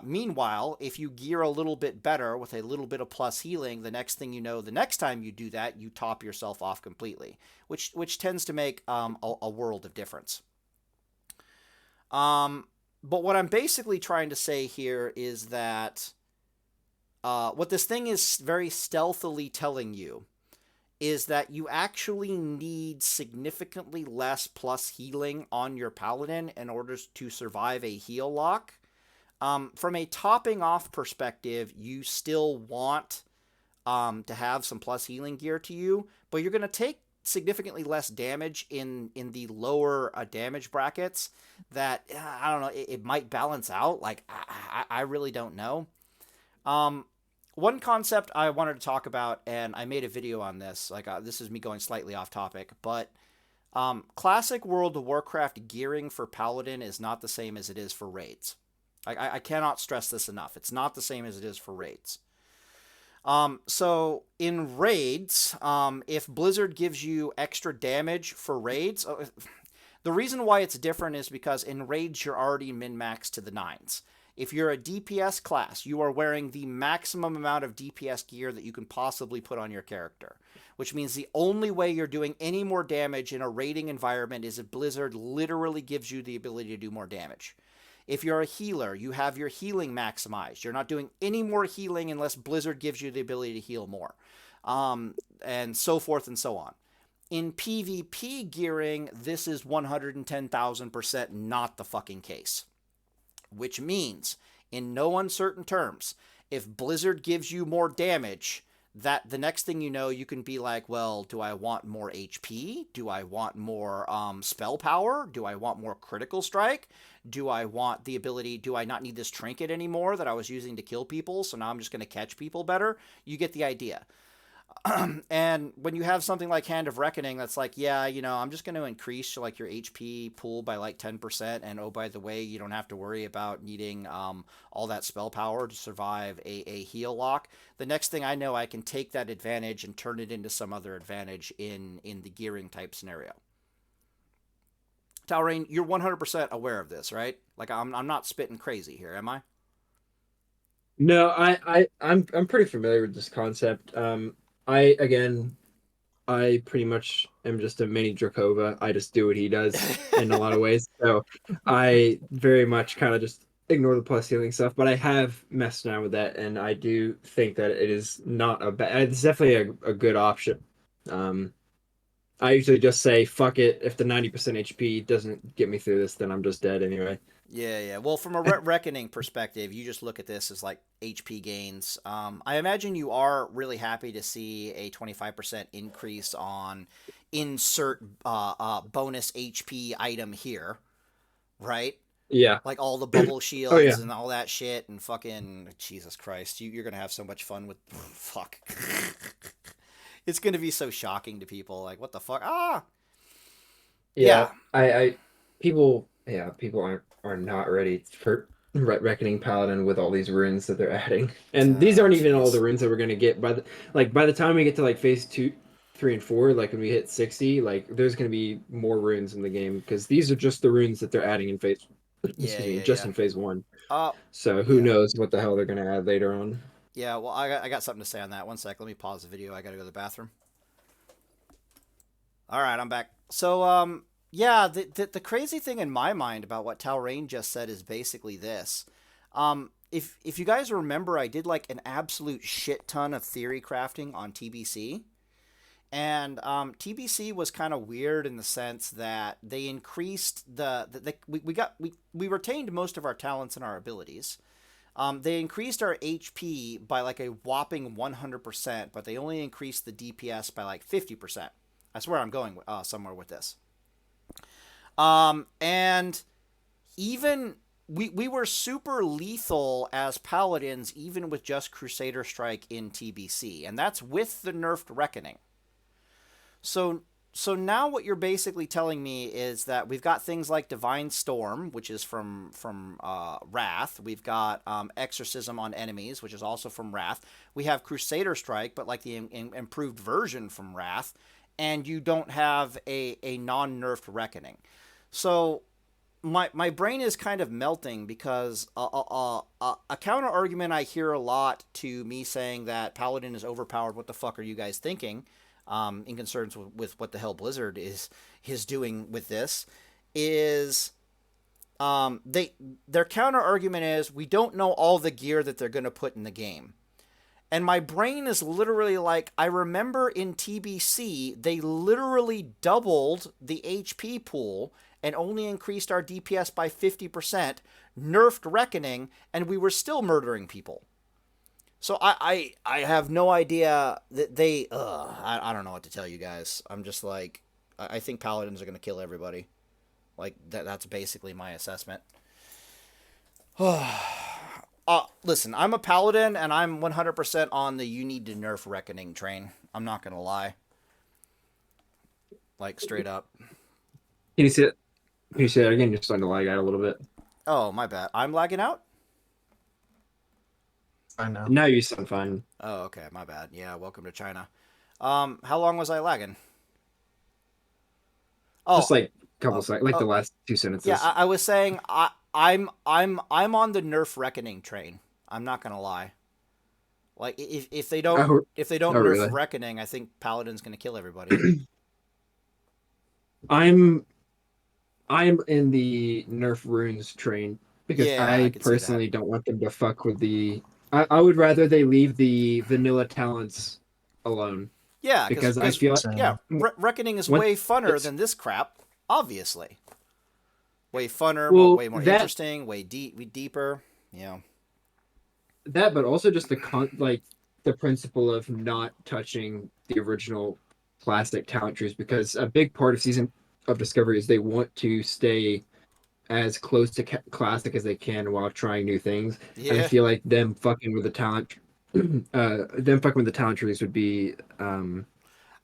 S1: Meanwhile, if you gear a little bit better with a little bit of plus healing, the next thing you know, the next time you do that, you top yourself off completely, which tends to make a world of difference. But what I'm basically trying to say here is that what this thing is very stealthily telling you is that you actually need significantly less plus healing on your paladin in order to survive a heal lock. From a topping off perspective, you still want to have some plus healing gear to you, but you're going to take significantly less damage in the lower damage brackets. That I don't know, it might balance out. Like I really don't know. One concept I wanted to talk about, and I made a video on this. Like this is me going slightly off topic, but classic World of Warcraft gearing for Paladin is not the same as it is for raids. I cannot stress this enough. It's not the same as it is for raids. So in raids, if Blizzard gives you extra damage for raids, the reason why it's different is because in raids you're already min-maxed to the nines. If you're a DPS class, you are wearing the maximum amount of DPS gear that you can possibly put on your character, which means the only way you're doing any more damage in a raiding environment is if Blizzard literally gives you the ability to do more damage. If you're a healer, you have your healing maximized. You're not doing any more healing unless Blizzard gives you the ability to heal more, and so forth and so on. In PvP gearing, this is 110,000% not the fucking case. Which means, in no uncertain terms, if Blizzard gives you more damage, that the next thing you know, you can be like, well, do I want more HP? Do I want more spell power? Do I want more critical strike? Do I want the ability, do I not need this trinket anymore that I was using to kill people, so now I'm just going to catch people better? You get the idea. And when you have something like Hand of Reckoning that's like, yeah, you know, I'm just going to increase like your HP pool by like 10%, and oh, by the way, you don't have to worry about needing all that spell power to survive a heal lock. The next thing I know, I can take that advantage and turn it into some other advantage in the gearing type scenario. Telreyne, you're 100% aware of this, right? Like I'm not spitting crazy here, am I?
S3: No, I'm pretty familiar with this concept. I again, I pretty much am just a mini Drakova. I just do what he does in a lot of ways. So I very much kind of just ignore the plus healing stuff. But I have messed around with that, and I do think that it is not a bad. It's definitely a good option. Um, I usually just say fuck it. If the 90% HP doesn't get me through this, then I'm just dead anyway.
S1: Yeah, yeah. Well, from a reckoning perspective, you just look at this as like HP gains. I imagine you are really happy to see a 25% increase on insert bonus HP item here, right?
S3: Yeah.
S1: Like all the bubble
S3: Oh yeah.
S1: shields and all that shit and fucking Jesus Christ, you're gonna have so much fun with fuck. It's gonna be so shocking to people. Like what the fuck? Ah,
S3: Yeah,
S1: yeah,
S3: people are not ready for Reckoning Paladin with all these runes that they're adding, and these aren't even all the
S1: jeez.
S3: runes that we're gonna get by the time we get to like phase 2, 3, and 4, like when we hit 60, like there's gonna be more runes in the game because these are just the runes that they're adding in phase,
S1: Yeah,
S3: excuse me,
S1: yeah,
S3: just
S1: yeah.
S3: in phase 1.
S1: Uh,
S3: So who
S1: yeah.
S3: knows what the hell they're gonna add later on?
S1: Yeah, well, I got something to say on that. One sec. Let me pause the video. I got to go to the bathroom. All right, I'm back. So, yeah, the crazy thing in my mind about what Telreyne just said is basically this. If you guys remember, I did like an absolute shit ton of theory crafting on TBC. And TBC was kind of weird in the sense that they increased we retained most of our talents and our abilities. They increased our HP by like a whopping 100%, but they only increased the DPS by like 50%. I swear I'm going somewhere with this. And even we were super lethal as paladins, even with just Crusader Strike in TBC, and that's with the nerfed Reckoning. So now what you're basically telling me is that we've got things like Divine Storm, which is from Wrath. We've got Exorcism on enemies, which is also from Wrath. We have Crusader Strike, but like the improved version from Wrath, and you don't have a non-nerfed Reckoning. So my brain is kind of melting because a counter argument I hear a lot to me saying that Paladin is overpowered. What the fuck are you guys thinking? In concerns with what the hell Blizzard is doing with this, is their counter argument is we don't know all the gear that they're going to put in the game. And my brain is literally like, I remember in TBC, they literally doubled the HP pool and only increased our DPS by 50%, nerfed Reckoning, and we were still murdering people. So I have no idea that they... I don't know what to tell you guys. I'm just like... I think Paladins are going to kill everybody. Like, that's basically my assessment. Listen, I'm a Paladin, and I'm 100% on the you need to nerf Reckoning train. I'm not going to lie. Like, straight up.
S3: Can you say it? Can you say that again? You're starting to lag out a little bit.
S1: Oh, my bad. I'm lagging out?
S2: I know.
S3: Now you sound fine.
S1: Oh, okay. My bad. Yeah, welcome to China. How long was I lagging? Oh,
S3: Just like a couple seconds, like the last 2 sentences.
S1: yeah. I was saying I'm on the nerf Reckoning train. I'm not gonna lie. Like if they don't nerf
S3: really?
S1: Reckoning, I think Paladin's gonna kill everybody.
S3: I'm in the nerf runes train because
S1: Yeah, I
S3: I
S1: could see
S3: personally don't want them to fuck with the. I would rather they leave the vanilla talents alone.
S1: Yeah,
S3: because I feel like
S1: yeah, Reckoning is
S3: What-
S1: way funner
S3: it's-
S1: than this crap. Obviously, way funner,
S3: Well,
S1: way more
S3: that-
S1: interesting, way deeper. Yeah.
S3: that, but also just the principle of not touching the original plastic talent trees, because a big part of Season of Discovery is they want to stay as close to classic as they can while trying new things. And I
S1: Yeah.
S3: feel like them fucking with the talent, trees would be.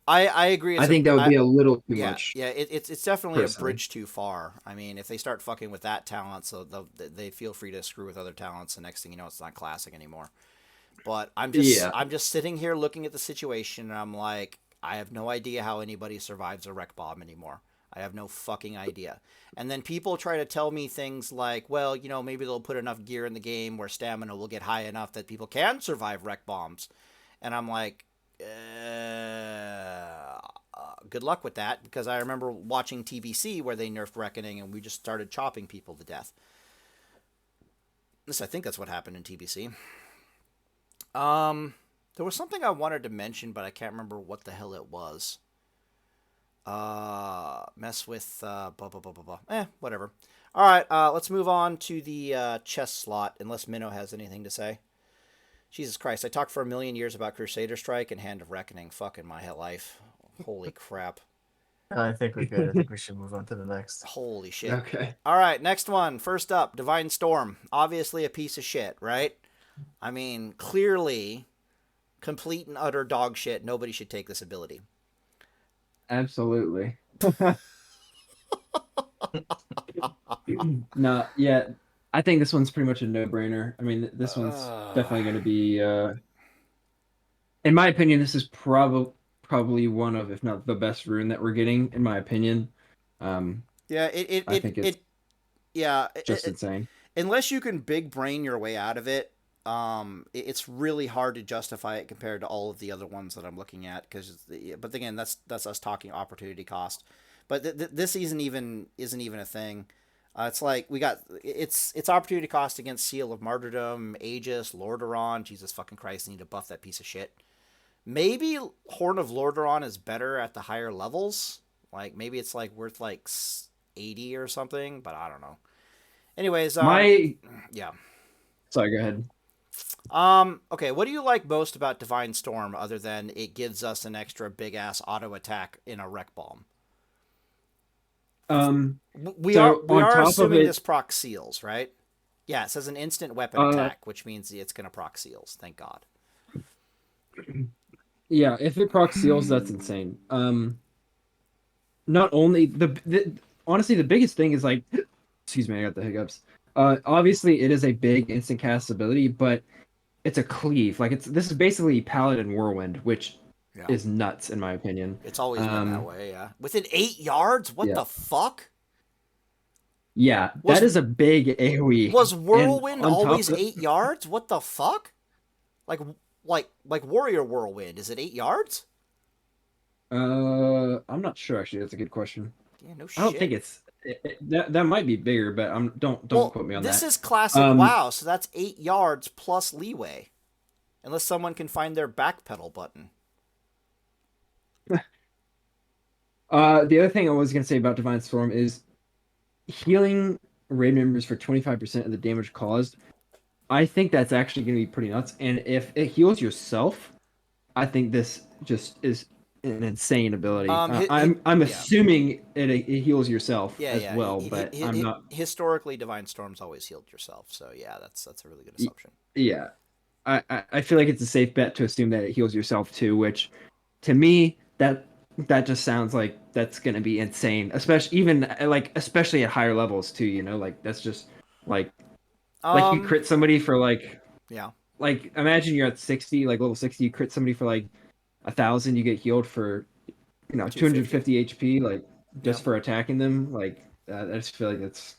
S1: I agree.
S3: I think that would be a little too
S1: yeah,
S3: much.
S1: yeah, it's definitely
S3: personally.
S1: a bridge too far. I mean, if they start fucking with that talent, so they feel free to screw with other talents. The next thing you know, it's not classic anymore. But I'm just sitting here looking at the situation, and I'm like, I have no idea how anybody survives a wreck bomb anymore. I have no fucking idea. And then people try to tell me things like, well, maybe they'll put enough gear in the game where stamina will get high enough that people can survive wreck bombs. And I'm like, good luck with that, because I remember watching TBC where they nerfed Reckoning and we just started chopping people to death. At least I think that's what happened in TBC. There was something I wanted to mention, but I can't remember what the hell it was. Mess with blah blah blah blah blah. Whatever. All right, let's move on to the chess slot, unless Minno has anything to say. Jesus Christ, I talked for a million years about Crusader Strike and Hand of Reckoning. Fucking my hell life. Holy crap.
S2: I think we're good. I think we should move on to the next.
S1: Holy shit.
S3: Okay.
S1: All right, next one. First up, Divine Storm. Obviously a piece of shit, right? I mean, clearly complete and utter dog shit. Nobody should take this ability.
S3: Absolutely. No, yeah. I think this one's pretty much a no-brainer. I mean, this one's definitely going to be, in my opinion, this is probably one of, if not the best rune that we're getting, in my opinion.
S1: Yeah,
S3: I think it's just
S1: it,
S3: insane.
S1: unless you can big brain your way out of it, it's really hard to justify it compared to all of the other ones that I'm looking at. But again, that's us talking opportunity cost. But this isn't even a thing. It's like it's opportunity cost against Seal of Martyrdom, Aegis, Lordaeron. Jesus fucking Christ, I need to buff that piece of shit. Maybe Horn of Lordaeron is better at the higher levels. Like maybe it's like worth like 80 or something, but I don't know. Anyways, yeah.
S3: Sorry, go ahead.
S1: Okay, what do you like most about Divine Storm other than it gives us an extra big ass auto attack in a Wreck Bomb?
S3: Um,
S1: We are
S3: so
S1: we
S3: on
S1: are
S3: top of
S1: assuming
S3: it,
S1: this proc seals, right? Yeah, it says an instant weapon
S3: uh,
S1: attack, which means it's gonna proc seals. Thank God.
S3: yeah, if it proc seals, that's insane. Not only the honestly, the biggest thing is like, excuse me, I got the hiccups. Obviously, it is a big instant cast ability, but it's a cleave. Like this is basically Paladin Whirlwind, which
S1: Yeah,
S3: is nuts in my opinion.
S1: it's always been that
S3: Um,
S1: way. Yeah, within 8 yards. What
S3: yeah,
S1: the fuck?
S3: yeah,
S1: Was
S3: that is a big AOE,
S1: was
S3: and
S1: Whirlwind
S3: on top
S1: always
S3: of
S1: 8 yards? What the fuck? Like like Warrior Whirlwind? Is it 8 yards?
S3: I'm not sure actually. That's a good question.
S1: Yeah, no
S3: I don't think
S1: shit.
S3: that might be bigger, but don't
S1: Well,
S3: quote me on
S1: this
S3: that.
S1: is classic
S3: Um,
S1: WoW, so that's 8 yards plus leeway, unless someone can find their backpedal button.
S3: the other thing I was gonna say about Divine Storm is healing raid members for 25% of the damage caused. I think that's actually gonna be pretty nuts. And if it heals yourself, I think this just is an insane ability. I'm
S1: Yeah,
S3: assuming it heals yourself
S1: yeah,
S3: as
S1: yeah.
S3: well, but I'm not.
S1: Historically, Divine Storm's always healed yourself, so yeah, that's a really good assumption.
S3: Yeah, I feel like it's a safe bet to assume that it heals yourself too, which to me that just sounds like that's gonna be insane, especially even like especially at higher levels too. You know, like that's just like you
S1: Um,
S3: crit somebody for
S1: yeah,
S3: like imagine you're at 60, like level 60, you crit somebody for like 1,000, you get healed for
S1: 250.
S3: 250 HP, like
S1: Yeah.
S3: just for attacking them. Like I just feel like that's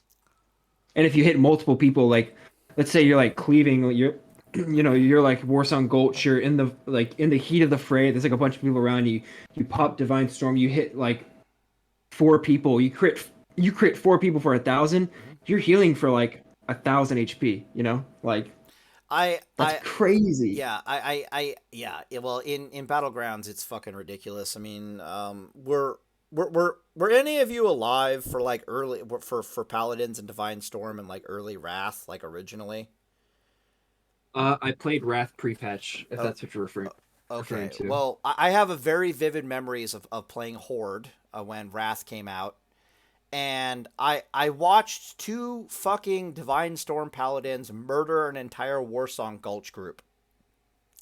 S3: and if you hit multiple people, like let's say you're like cleaving, you're you're like Warsong Gulch, you're in the in the heat of the fray. There's like a bunch of people around you. You pop Divine Storm, you hit like four people. You crit four people for 1,000.
S1: Mhm.
S3: You're healing for like 1,000 HP. You know, like
S1: I
S3: that's
S1: I
S3: crazy.
S1: Yeah, yeah. Well, in battlegrounds, it's fucking ridiculous. I mean, were any of you alive for like early for Paladins and Divine Storm and like early Wrath, like originally?
S3: I played Wrath pre-patch, if
S1: Oh,
S3: that's what you're referring
S1: okay.
S3: to.
S1: Well, I have a very vivid memories of playing Horde when Wrath came out, and I watched two fucking Divine Storm Paladins murder an entire Warsong Gulch group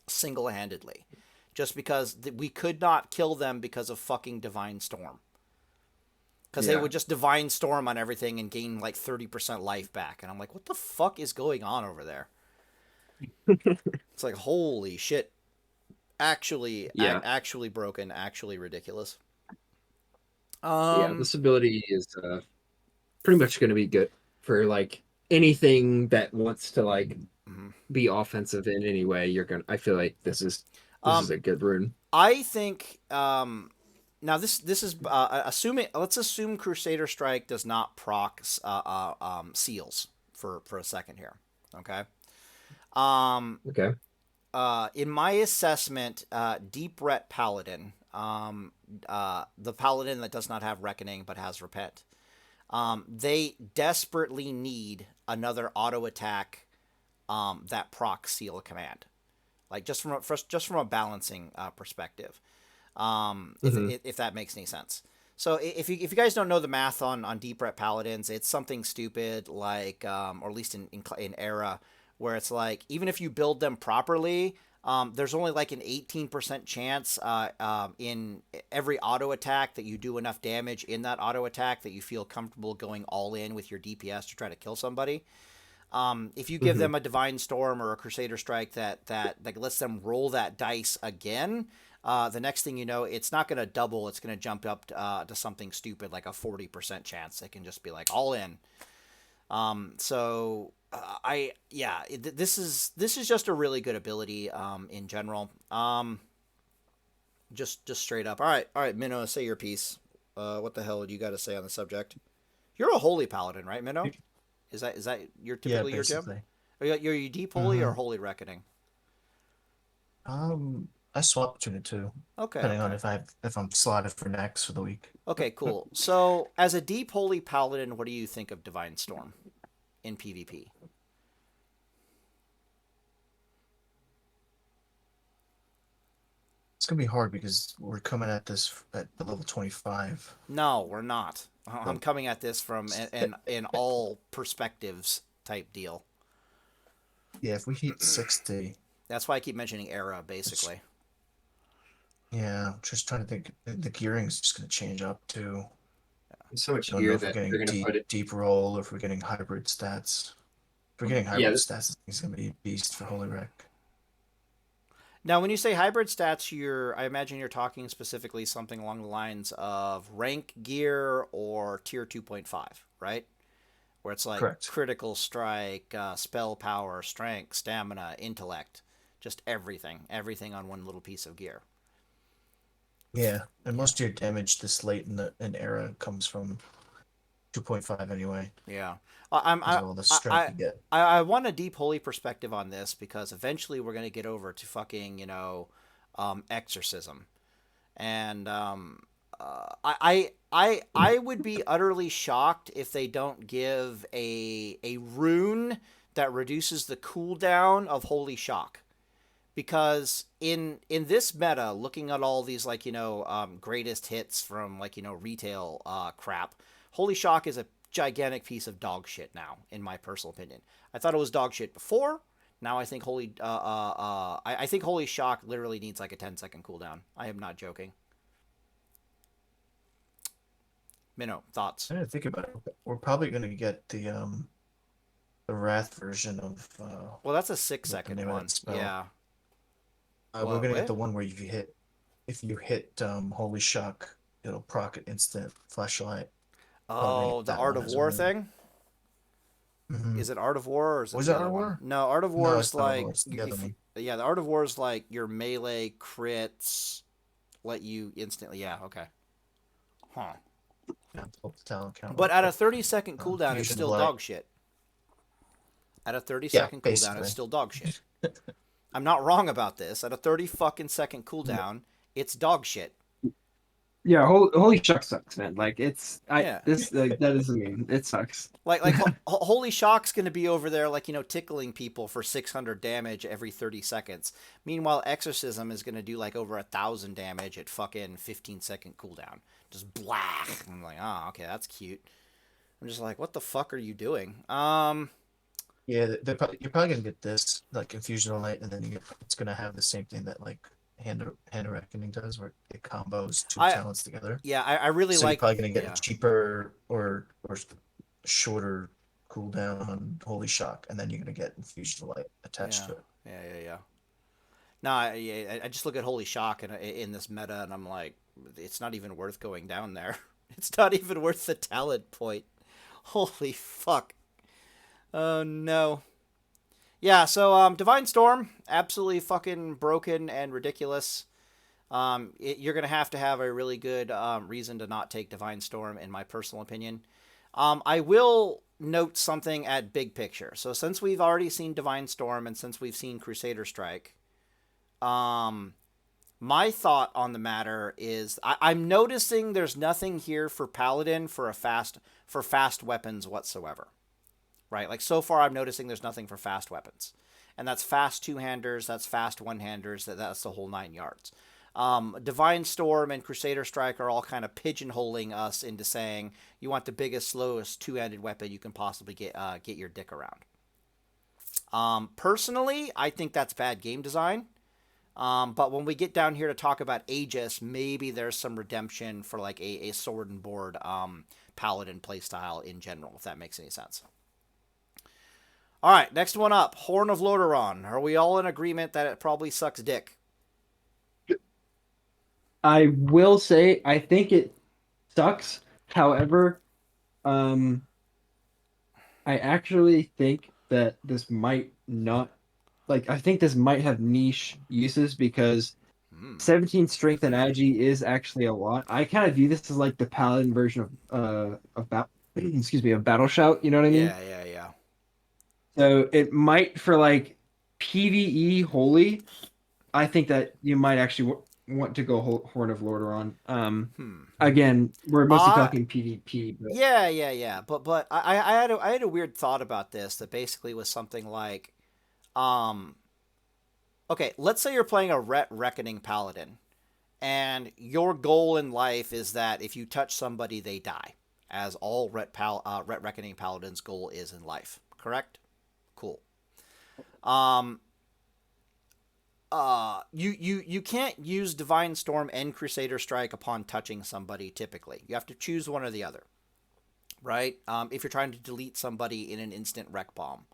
S1: single handedly, just because we could not kill them because of fucking Divine Storm. Because they
S3: Yeah.
S1: would just Divine Storm on everything and gain like 30% life back. And I'm like, what the fuck is going on over there? It's like, holy shit.
S3: Yeah.
S1: Actually broken, actually ridiculous.
S3: Yeah.
S1: Um,
S3: This ability is pretty much going to be good for like anything that wants to like
S1: mhm.
S3: be offensive in any way. You're gonna. I feel like this is
S1: um,
S3: a good rune.
S1: I think now this is assuming let's assume Crusader Strike does not proc seals for a second here. Okay. Um,
S3: Okay.
S1: in my assessment, Deep Ret Paladin, the Paladin that does not have Reckoning but has Repent, they desperately need another auto attack that proc seal command. Like just from a balancing perspective,
S3: Hmm.
S1: if that makes any sense. So if you guys don't know the math on Deep Ret Paladins, it's something stupid like or at least in Era, where it's like even if you build them properly, there's only like an 18% chance in every auto attack that you do enough damage in that auto attack that you feel comfortable going all in with your DPS to try to kill somebody. If you give
S3: Hmm.
S1: them a Divine Storm or a Crusader Strike that lets them roll that dice again, the next thing you know, it's not going to double. It's going to jump up to something stupid like a 40% chance. It can just be like all in. So I yeah, this is just a really good ability in general. Just straight up. All right, Minno, say your piece. What the hell do you got to say on the subject? You're a holy paladin, right, Minno? Is that your
S2: Yeah,
S1: typically your gem?
S2: basically.
S1: Are you deep holy or
S2: Hmm.
S1: holy reckoning?
S2: I swap between the two,
S1: Okay,
S2: depending on
S1: okay.
S2: if I'm slotted for next for the week.
S1: Okay, cool. So, as a deep holy paladin, what do you think of Divine Storm in PvP?
S2: gonna be hard because we're coming at this at the level 25.
S1: No, we're not. I'm coming at this from an all perspectives type deal.
S2: Yeah, if we hit 60,
S1: That's why I keep mentioning era, basically.
S2: yeah, I'm just trying to think. The gearing is just gonna change up too.
S3: There's so much
S2: I don't know
S3: gear
S2: if we're
S3: that they're
S2: getting
S3: gonna put it.
S2: deep roll or if we're getting hybrid stats. If we're getting
S3: Yeah,
S2: hybrid stats, it's gonna be a beast for Holy Wreck.
S1: Now, when you say hybrid stats, I imagine you're talking specifically something along the lines of rank gear or tier 2.5, right? Where it's like
S2: Correct.
S1: critical strike, spell power, strength, stamina, intellect, just everything on one little piece of gear.
S2: Yeah, and most of your damage this late in the era comes from 2.5 anyway,
S1: Yeah,
S2: because of all the strength
S1: I
S2: you get.
S1: I want a deep holy perspective on this because eventually we're gonna get over to fucking exorcism, and I would be utterly shocked if they don't give a rune that reduces the cooldown of holy shock. Because in this meta, looking at all these greatest hits from retail crap, Holy Shock is a gigantic piece of dog shit now, in my personal opinion. I thought it was dog shit before. Now I think I think Holy Shock literally needs like a 10-second cooldown. I am not joking. Minno, thoughts?
S2: I didn't think about it. We're probably gonna get the Wrath version of
S1: Well, that's a
S2: what the
S1: 6-second
S2: name of
S1: one.
S2: that spell.
S1: Yeah.
S2: We're gonna get
S1: What?
S2: the one where if you hit Holy Shock, it'll proc an instant flashlight.
S1: Oh, the Art of War thing?
S2: Mm-hmm.
S1: Is it Art of War or is it
S2: Was
S1: the
S2: it
S1: other
S2: Art of
S1: one?
S2: War?
S1: No, Art of War
S2: No,
S1: is
S2: it's not Art of
S1: like
S2: War. It's the other one.
S1: yeah, the Art of War is like your melee crits let you instantly. Yeah, okay. Huh.
S2: Yeah, pull up the talent count
S1: But
S2: real
S1: at a
S2: quick.
S1: 30-second cooldown, it's
S2: Fusion
S1: still
S2: Light.
S1: dog shit. At a 30
S2: Yeah,
S1: second cooldown,
S2: basically.
S1: it's still dog shit. I'm not wrong about this. At a 30 fucking second cooldown, it's dog shit.
S3: Yeah, holy shuck sucks, man. Like
S1: Yeah.
S3: that is, I mean, it sucks.
S1: Like Holy Shock's going to be over there, tickling people for 600 damage every 30 seconds. Meanwhile, Exorcism is going to do like over 1,000 damage at fucking 15-second cooldown. Just black. I'm like, oh, okay, that's cute. I'm just like, what the fuck are you doing?
S2: Yeah, you're probably gonna get this like Infusion Light, and then it's gonna have the same thing that like Hand of Reckoning does, where it combos two
S1: I
S2: talents together.
S1: yeah, I really
S2: So you're
S1: like
S2: probably gonna get
S1: yeah.
S2: a cheaper or shorter cooldown on Holy Shock, and then you're gonna get Infusion Light attached
S1: Yeah,
S2: to it.
S1: yeah. No, I just look at Holy Shock in this meta, and I'm like, it's not even worth going down there. It's not even worth the talent point. Holy fuck. Oh no. Yeah, so Divine Storm, absolutely fucking broken and ridiculous. You're gonna have to have a really good reason to not take Divine Storm, in my personal opinion. I will note something at big picture. So since we've already seen Divine Storm and since we've seen Crusader Strike, my thought on the matter is I'm noticing there's nothing here for Paladin for fast weapons whatsoever. Right? Like so far I'm noticing there's nothing for fast weapons. And that's fast two-handers, that's fast one-handers, that's the whole 9 yards. Divine Storm and Crusader Strike are all kind of pigeonholing us into saying you want the biggest, slowest two-handed weapon you can possibly get your dick around. Personally, I think that's bad game design. But when we get down here to talk about Aegis, maybe there's some redemption for like a sword and board Paladin playstyle in general, if that makes any sense. All right, next one up, Horn of Lordaeron. Are we all in agreement that it probably sucks dick?
S3: I will say I think it sucks. However, I actually think that this might not, like, I think this might have niche uses because 17 strength and agi is actually a lot. I kind of view this as like the paladin version of battle shout. You know what I mean?
S1: Yeah.
S3: So it might for like PVE holy. I think that you might actually want to go Horn of Lordaeron. Again, we're mostly talking PvP. But...
S1: Yeah. But I had a weird thought about this that basically was something like, okay, let's say you're playing a Reckoning Paladin. and your goal in life is that if you touch somebody, they die, as all Ret Reckoning Paladin's goal is in life. Correct? Cool. Um, you can't use Divine Storm and Crusader Strike upon touching somebody. Typically, you have to choose one or the other, right? If you're trying to delete somebody in an instant wreck bomb.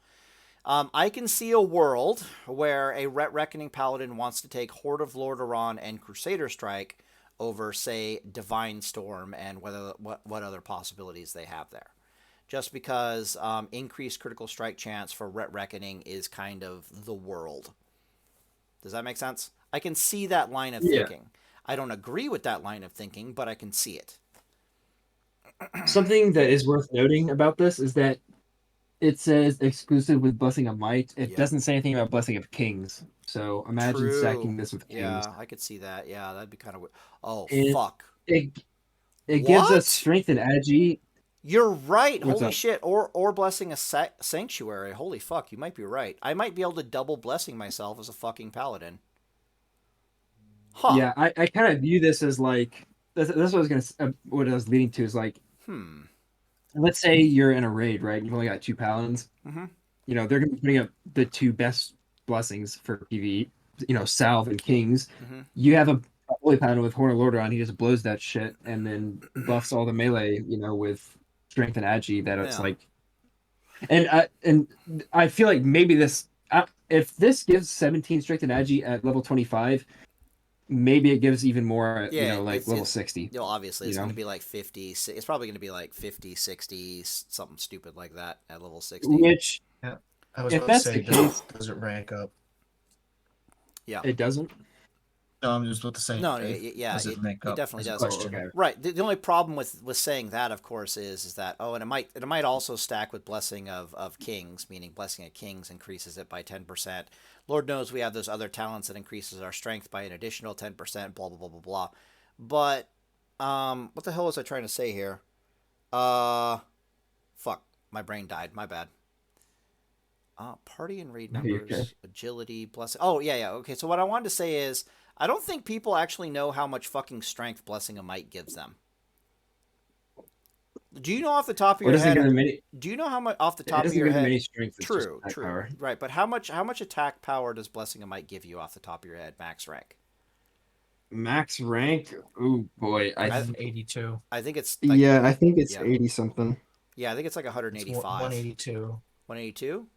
S1: I can see a world where a Ret Reckoning Paladin wants to take Horde of Lordaeron and Crusader Strike over, say, Divine Storm and what other possibilities they have there. Just because increased critical strike chance for Ret Reckoning is kind of the world. Does that make sense? I can see that line of thinking. I don't agree with that line of thinking, but I can see it.
S3: Something that is worth noting about this is that it says exclusive with Blessing of Might. It doesn't say anything about Blessing of Kings. So imagine stacking this with Kings.
S1: Yeah, I could see that. Yeah, that'd be kind of weird. Oh,
S3: and
S1: fuck.
S3: It gives us strength and agi.
S1: You're right.
S3: What's
S1: Holy
S3: up?
S1: shit. Or Blessing a Sanctuary. Holy fuck, you might be right. I might be able to double Blessing myself as a fucking Paladin. Huh.
S3: Yeah, I kind of view this as like, that's what I was what I was leading to is like, let's say you're in a raid, right? You've only got 2 Paladins.
S1: Mm-hmm.
S3: You know, they're going to be putting up the 2 best blessings for PvE, you know, Salve and Kings.
S1: Mm-hmm.
S3: You have a Holy Paladin with Horn of Lordaeron, he just blows that shit and then buffs all the melee, you know, with strength and agi that it's like, and I feel like maybe this, if this gives 17 strength and agi at level 25, maybe it gives even more, you know, like level 60.
S1: You know, obviously, it's going to be like 50. It's probably going to be like 50, 60, something stupid like that at level 60.
S3: Which,
S2: I was
S3: if
S2: about to
S3: that's
S2: say,
S3: the case,
S2: does it rank up?
S1: Yeah.
S3: It doesn't?
S2: No, I'm just about to say.
S1: No, yeah,
S2: does it rank up?
S1: definitely does.
S3: Okay.
S1: Right. The only problem with saying that, of course, is that, and it might also stack with Blessing of Kings, meaning Blessing of Kings increases it by 10%. Lord knows we have those other talents that increases our strength by an additional 10%, blah, blah, blah, blah, blah. But, what the hell was I trying to say here? Fuck. My brain died. My bad. Party and raid numbers, agility, blessing. Oh, yeah. Okay, so what I wanted to say is, I don't think people actually know how much fucking strength Blessing of Might gives them. Do you know off the top of your head? Do you know how much off the top of your head?
S3: Many strength,
S1: true. Power. Right, but how much attack power does Blessing of Might give you off the top of your head, max rank?
S3: Max rank? Oh boy,
S2: I think 82.
S1: I think it's
S3: I think it's 80 something.
S1: Yeah, I think it's like 185.
S2: 182.
S1: 182?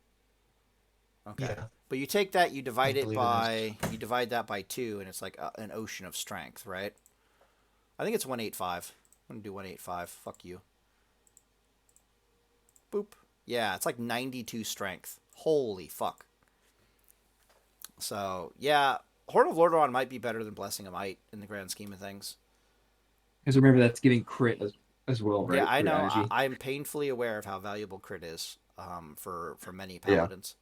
S1: Okay.
S2: Yeah.
S1: But you take that, you divide that by 2, and it's like an ocean of strength, right? I think it's 185. I'm gonna do 185. Fuck you. Boop. Yeah, it's like 92 strength. Holy fuck. So yeah, Horde of Lordaeron might be better than Blessing of Might in the grand scheme of things.
S3: Because remember, that's giving crit as well, right?
S1: Yeah, I know. I'm painfully aware of how valuable crit is for many paladins.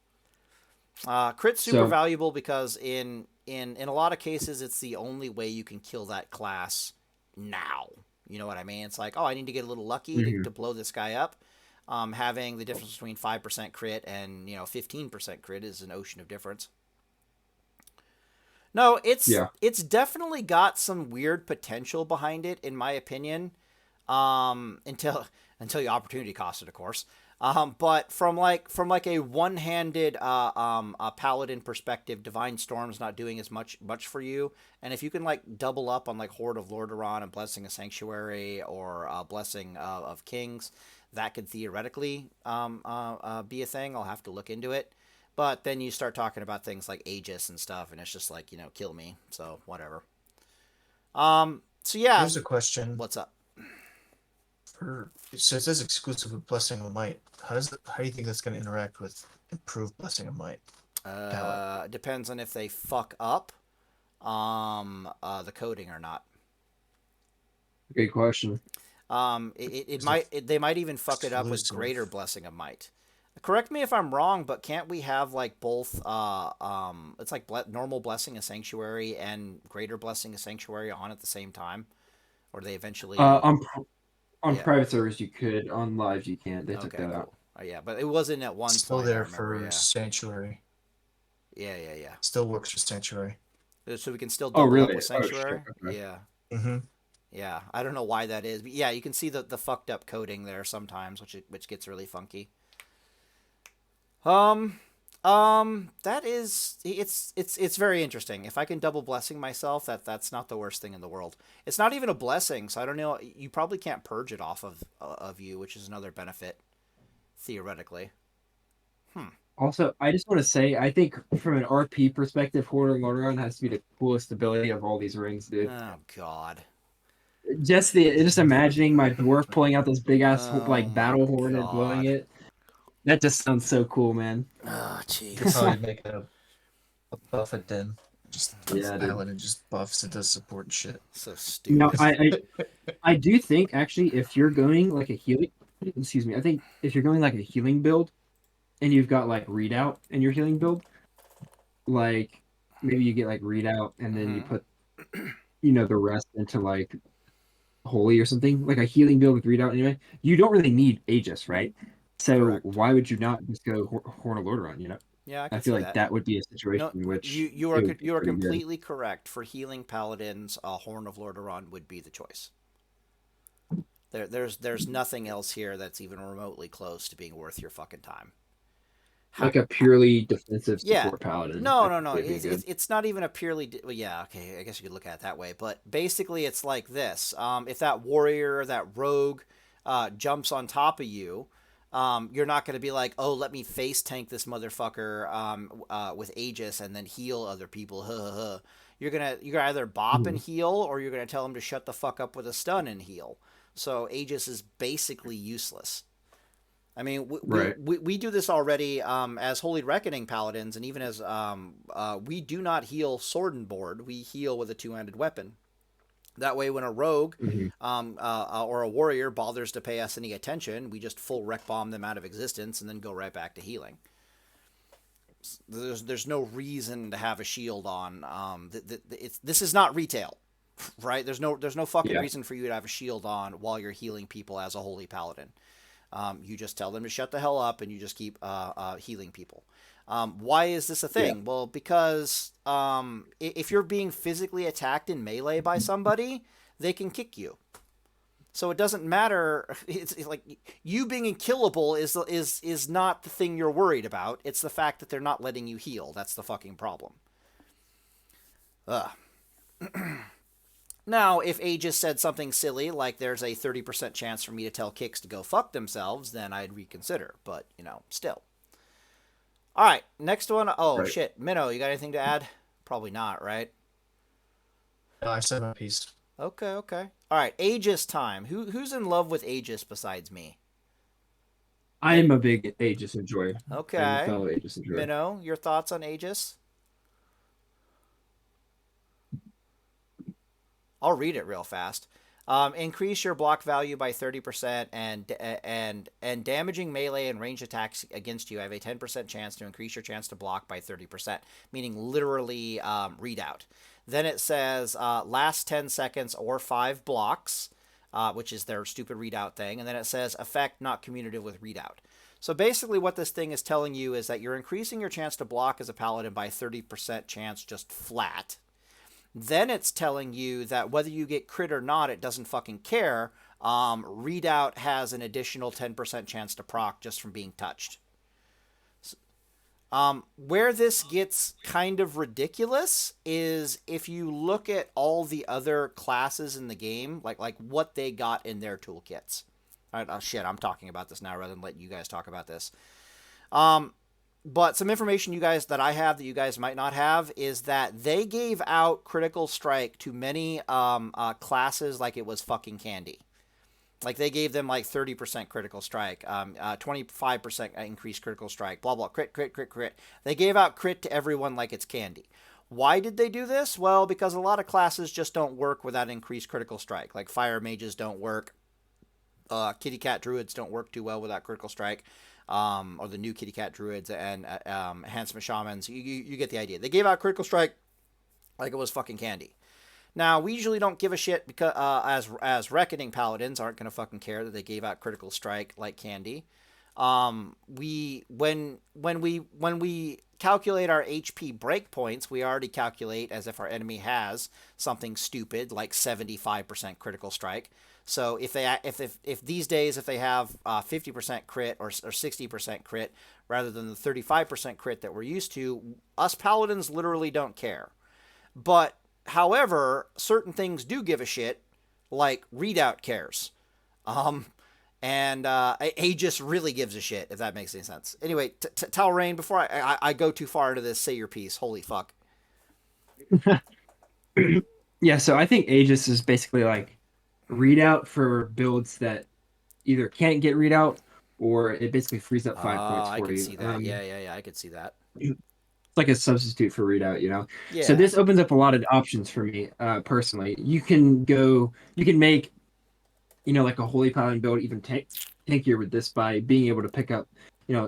S1: Crit's super valuable because in a lot of cases it's the only way you can kill that class now. You know what I mean? It's like, oh, I need to get a little lucky to blow this guy up. Having the difference between 5% crit and 15% crit is an ocean of difference. No, it's definitely got some weird potential behind it, in my opinion. Until you opportunity cost it, of course. But from like a one-handed a paladin perspective, Divine Storm's not doing as much for you. And if you can like double up on like Horde of Lordaeron and Blessing of Sanctuary or Blessing of Kings, that could theoretically be a thing. I'll have to look into it. But then you start talking about things like Aegis and stuff, and it's just like, kill me. So whatever. So yeah.
S2: Here's a question.
S1: What's up?
S2: So it says exclusive with Blessing of Might. How do you think that's going to interact with improved Blessing of Might?
S1: Depends on if they fuck up the coding or not.
S3: Great question.
S1: They might even fuck it up with greater Blessing of Might. Correct me if I'm wrong, but can't we have like both? It's like normal Blessing of Sanctuary and greater Blessing of Sanctuary on at the same time, or do they eventually?
S3: On private servers you could, on lives you can't. They took that out.
S1: Oh, yeah, but it wasn't at one
S2: Still
S1: point.
S2: There for Sanctuary.
S1: Yeah.
S2: Still works for Sanctuary.
S1: So we can still
S3: Oh,
S1: double up
S3: really?
S1: with
S3: Oh, shit.
S1: Sanctuary.
S3: Okay.
S1: Yeah.
S2: Mm-hmm.
S1: Yeah. I don't know why that is, but yeah, you can see the fucked up coding there sometimes, which gets really funky. Um, that is it's very interesting. If I can double blessing myself, that's not the worst thing in the world. It's not even a blessing, so I don't know. You probably can't purge it off of you, which is another benefit theoretically.
S3: Also, I just want to say, I think from an RP perspective, Horde of Lordaeron has to be the coolest ability of all these rings, dude.
S1: Oh God.
S3: Just imagining my dwarf pulling out this big ass
S1: Oh
S3: like
S1: my
S3: battle horn and blowing
S1: God.
S3: it. That just sounds so cool, man.
S1: Oh
S2: You could
S1: jeez.
S2: probably make a buff it then. Just
S3: Yeah, dude.
S2: Paladin just buffs it, does support and shit.
S1: So
S3: No,
S1: stupid.
S3: I do think actually if you're going like a healing, excuse me, I think if you're going like a healing build and you've got like readout in your healing build, like maybe you get like readout and then you
S1: Hmm.
S3: put the rest into like holy or something, like a healing build with readout anyway. You don't really need Aegis, right? So
S1: Correct.
S3: why would you not just go Horn of Lordaeron,
S1: Yeah, I
S3: I
S1: can
S3: feel
S1: see
S3: like
S1: that.
S3: that would be a situation
S1: No,
S3: in which
S1: you
S3: it
S1: are
S3: would be
S1: you are
S3: pretty good.
S1: completely correct. For healing paladins, Horn of Lordaeron would be the choice. There's nothing else here that's even remotely close to being worth your fucking time.
S3: Like a purely defensive
S1: Yeah.
S3: support paladin,
S1: No,
S3: I
S1: no,
S3: think
S1: no.
S3: would be good.
S1: It's not even a purely. Well, yeah, okay. I guess you could look at it that way. But basically, it's like this. If that warrior, that rogue, jumps on top of you, you're not going to be like, oh, let me face tank this motherfucker with Aegis and then heal other people. Huh, huh, huh. You're gonna either bop and
S3: Mhm.
S1: heal, or you're gonna tell him to shut the fuck up with a stun and heal. So Aegis is basically useless. I mean,
S3: Right.
S1: we do this already as Holy Reckoning Paladins, and even as we do not heal sword and board. We heal with a two-handed weapon. That way, when a rogue
S3: Mhm.
S1: or a warrior bothers to pay us any attention, we just full wreck bomb them out of existence and then go right back to healing. There's no reason to have a shield on. This is not retail, right? There's no fucking
S3: Yeah.
S1: reason for you to have a shield on while you're healing people as a Holy Paladin. You just tell them to shut the hell up, and you just keep healing people. Why is this a
S3: Yeah.
S1: thing? Well, because if you're being physically attacked in melee by somebody, they can kick you. So it doesn't matter. It's like you being unkillable is not the thing you're worried about. It's the fact that they're not letting you heal. That's the fucking problem. Ugh. Now, if Aegis said something silly like there's a 30% chance for me to tell Kicks to go fuck themselves, then I'd reconsider. But, still. All right, next one. Oh,
S3: Right.
S1: shit. Minno, you got anything to add? Probably not, right?
S2: No, I said my piece.
S1: Okay, okay. All right, Aegis time. Who's in love with Aegis besides me?
S3: I am a big Aegis enjoyer. I am a
S1: Okay.
S3: fellow Aegis enjoyer.
S1: Minno, your thoughts on Aegis? I'll read it real fast. Increase your block value by 30%, and damaging melee and range attacks against you have a 10% chance to increase your chance to block by 30%, meaning literally readout. Then it says last 10 seconds or 5 blocks, which is their stupid readout thing. And then it says effect not commutative with readout. So basically what this thing is telling you is that you're increasing your chance to block as a paladin by 30% chance just flat. Then it's telling you that whether you get crit or not, it doesn't fucking care. Readout has an additional 10% chance to proc just from being touched. Where this gets kind of ridiculous is if you look at all the other classes in the game, like what they got in their toolkits. All right, oh shit, I'm talking about this now rather than letting you guys talk about this. But some information you guys that I have that you guys might not have is that they gave out critical strike to many classes like it was fucking candy. Like they gave them like 30% critical strike, 25% increased critical strike, blah blah, crit, crit, crit, crit. They gave out crit to everyone like it's candy. Why did they do this? Well, because a lot of classes just don't work without increased critical strike. Like fire mages don't work. Kitty cat druids don't work too well without critical strike. Or the new kitty cat druids and handsome shamans. You get the idea. They gave out critical strike like it was fucking candy. Now we usually don't give a shit because as reckoning paladins aren't gonna fucking care that they gave out critical strike like candy. When we calculate our HP breakpoints, we already calculate as if our enemy has something stupid like 75% critical strike. So if these days if they have 50% crit or 60% crit rather than the 35% crit that we're used to, us paladins literally don't care. But however, certain things do give a shit, like readout cares. Um, and Aegis really gives a shit, if that makes any sense. Anyway, Telreyne, before I go too far into this, say your piece. Holy fuck.
S3: Yeah, so I think Aegis is basically like readout for builds that either can't get readout or it basically frees up 5 points
S1: I
S3: for
S1: could
S3: you.
S1: see that. Yeah, I could see that.
S3: It's like a substitute for readout, you know. So
S1: Yeah.
S3: this opens up a lot of options for me, personally. You can make, like a holy paladin build even tankier with this by being able to pick up,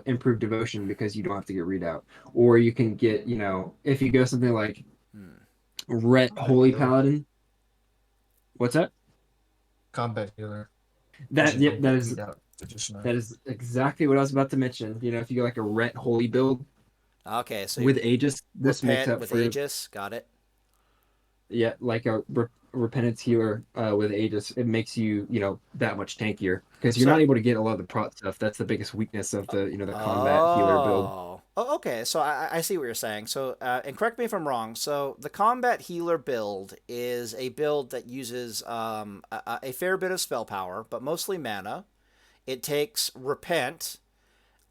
S3: improved devotion because you don't have to get readout, or you can get, if you go something like
S1: Hmm.
S3: Ret
S2: Combat
S3: Holy
S2: healer.
S3: Paladin. What's that?
S2: Combat healer.
S3: That
S2: You
S3: yep,
S2: can
S3: that
S2: get
S3: is
S2: beat out additionally.
S3: that is exactly what I was about to mention. If you go like a Ret Holy build
S1: Okay, so
S3: with Aegis, this makes
S1: repent
S3: up
S1: with
S3: for
S1: Aegis. Got it.
S3: like a repentance healer with Aegis. It makes you that much tankier because you're not
S1: So,
S3: able to get a lot of the prot stuff. That's the biggest weakness of the combat healer build.
S1: oh, okay. So I see what you're saying. So, and correct me if I'm wrong. So the combat healer build is a build that uses a fair bit of spell power, but mostly mana. It takes repent,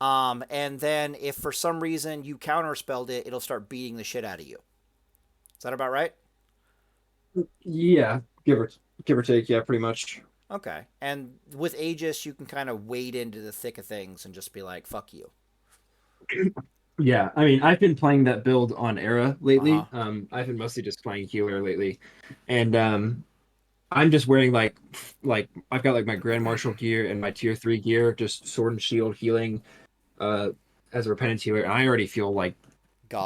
S1: and then if for some reason you counterspelled it, it'll start beating the shit out of you. Is that about right?
S3: Yeah, give or take. Yeah, pretty much.
S1: Okay. And with Aegis, you can kind of wade into the thick of things and just be like, "Fuck you."
S3: Yeah, I mean, I've been playing that build on Era
S1: Uh huh.
S3: lately. I've been mostly just playing healer lately, and I'm just wearing like I've got like my Grand Marshal gear and my Tier 3 gear, just sword and shield healing uh as a repentant healer, and I already feel like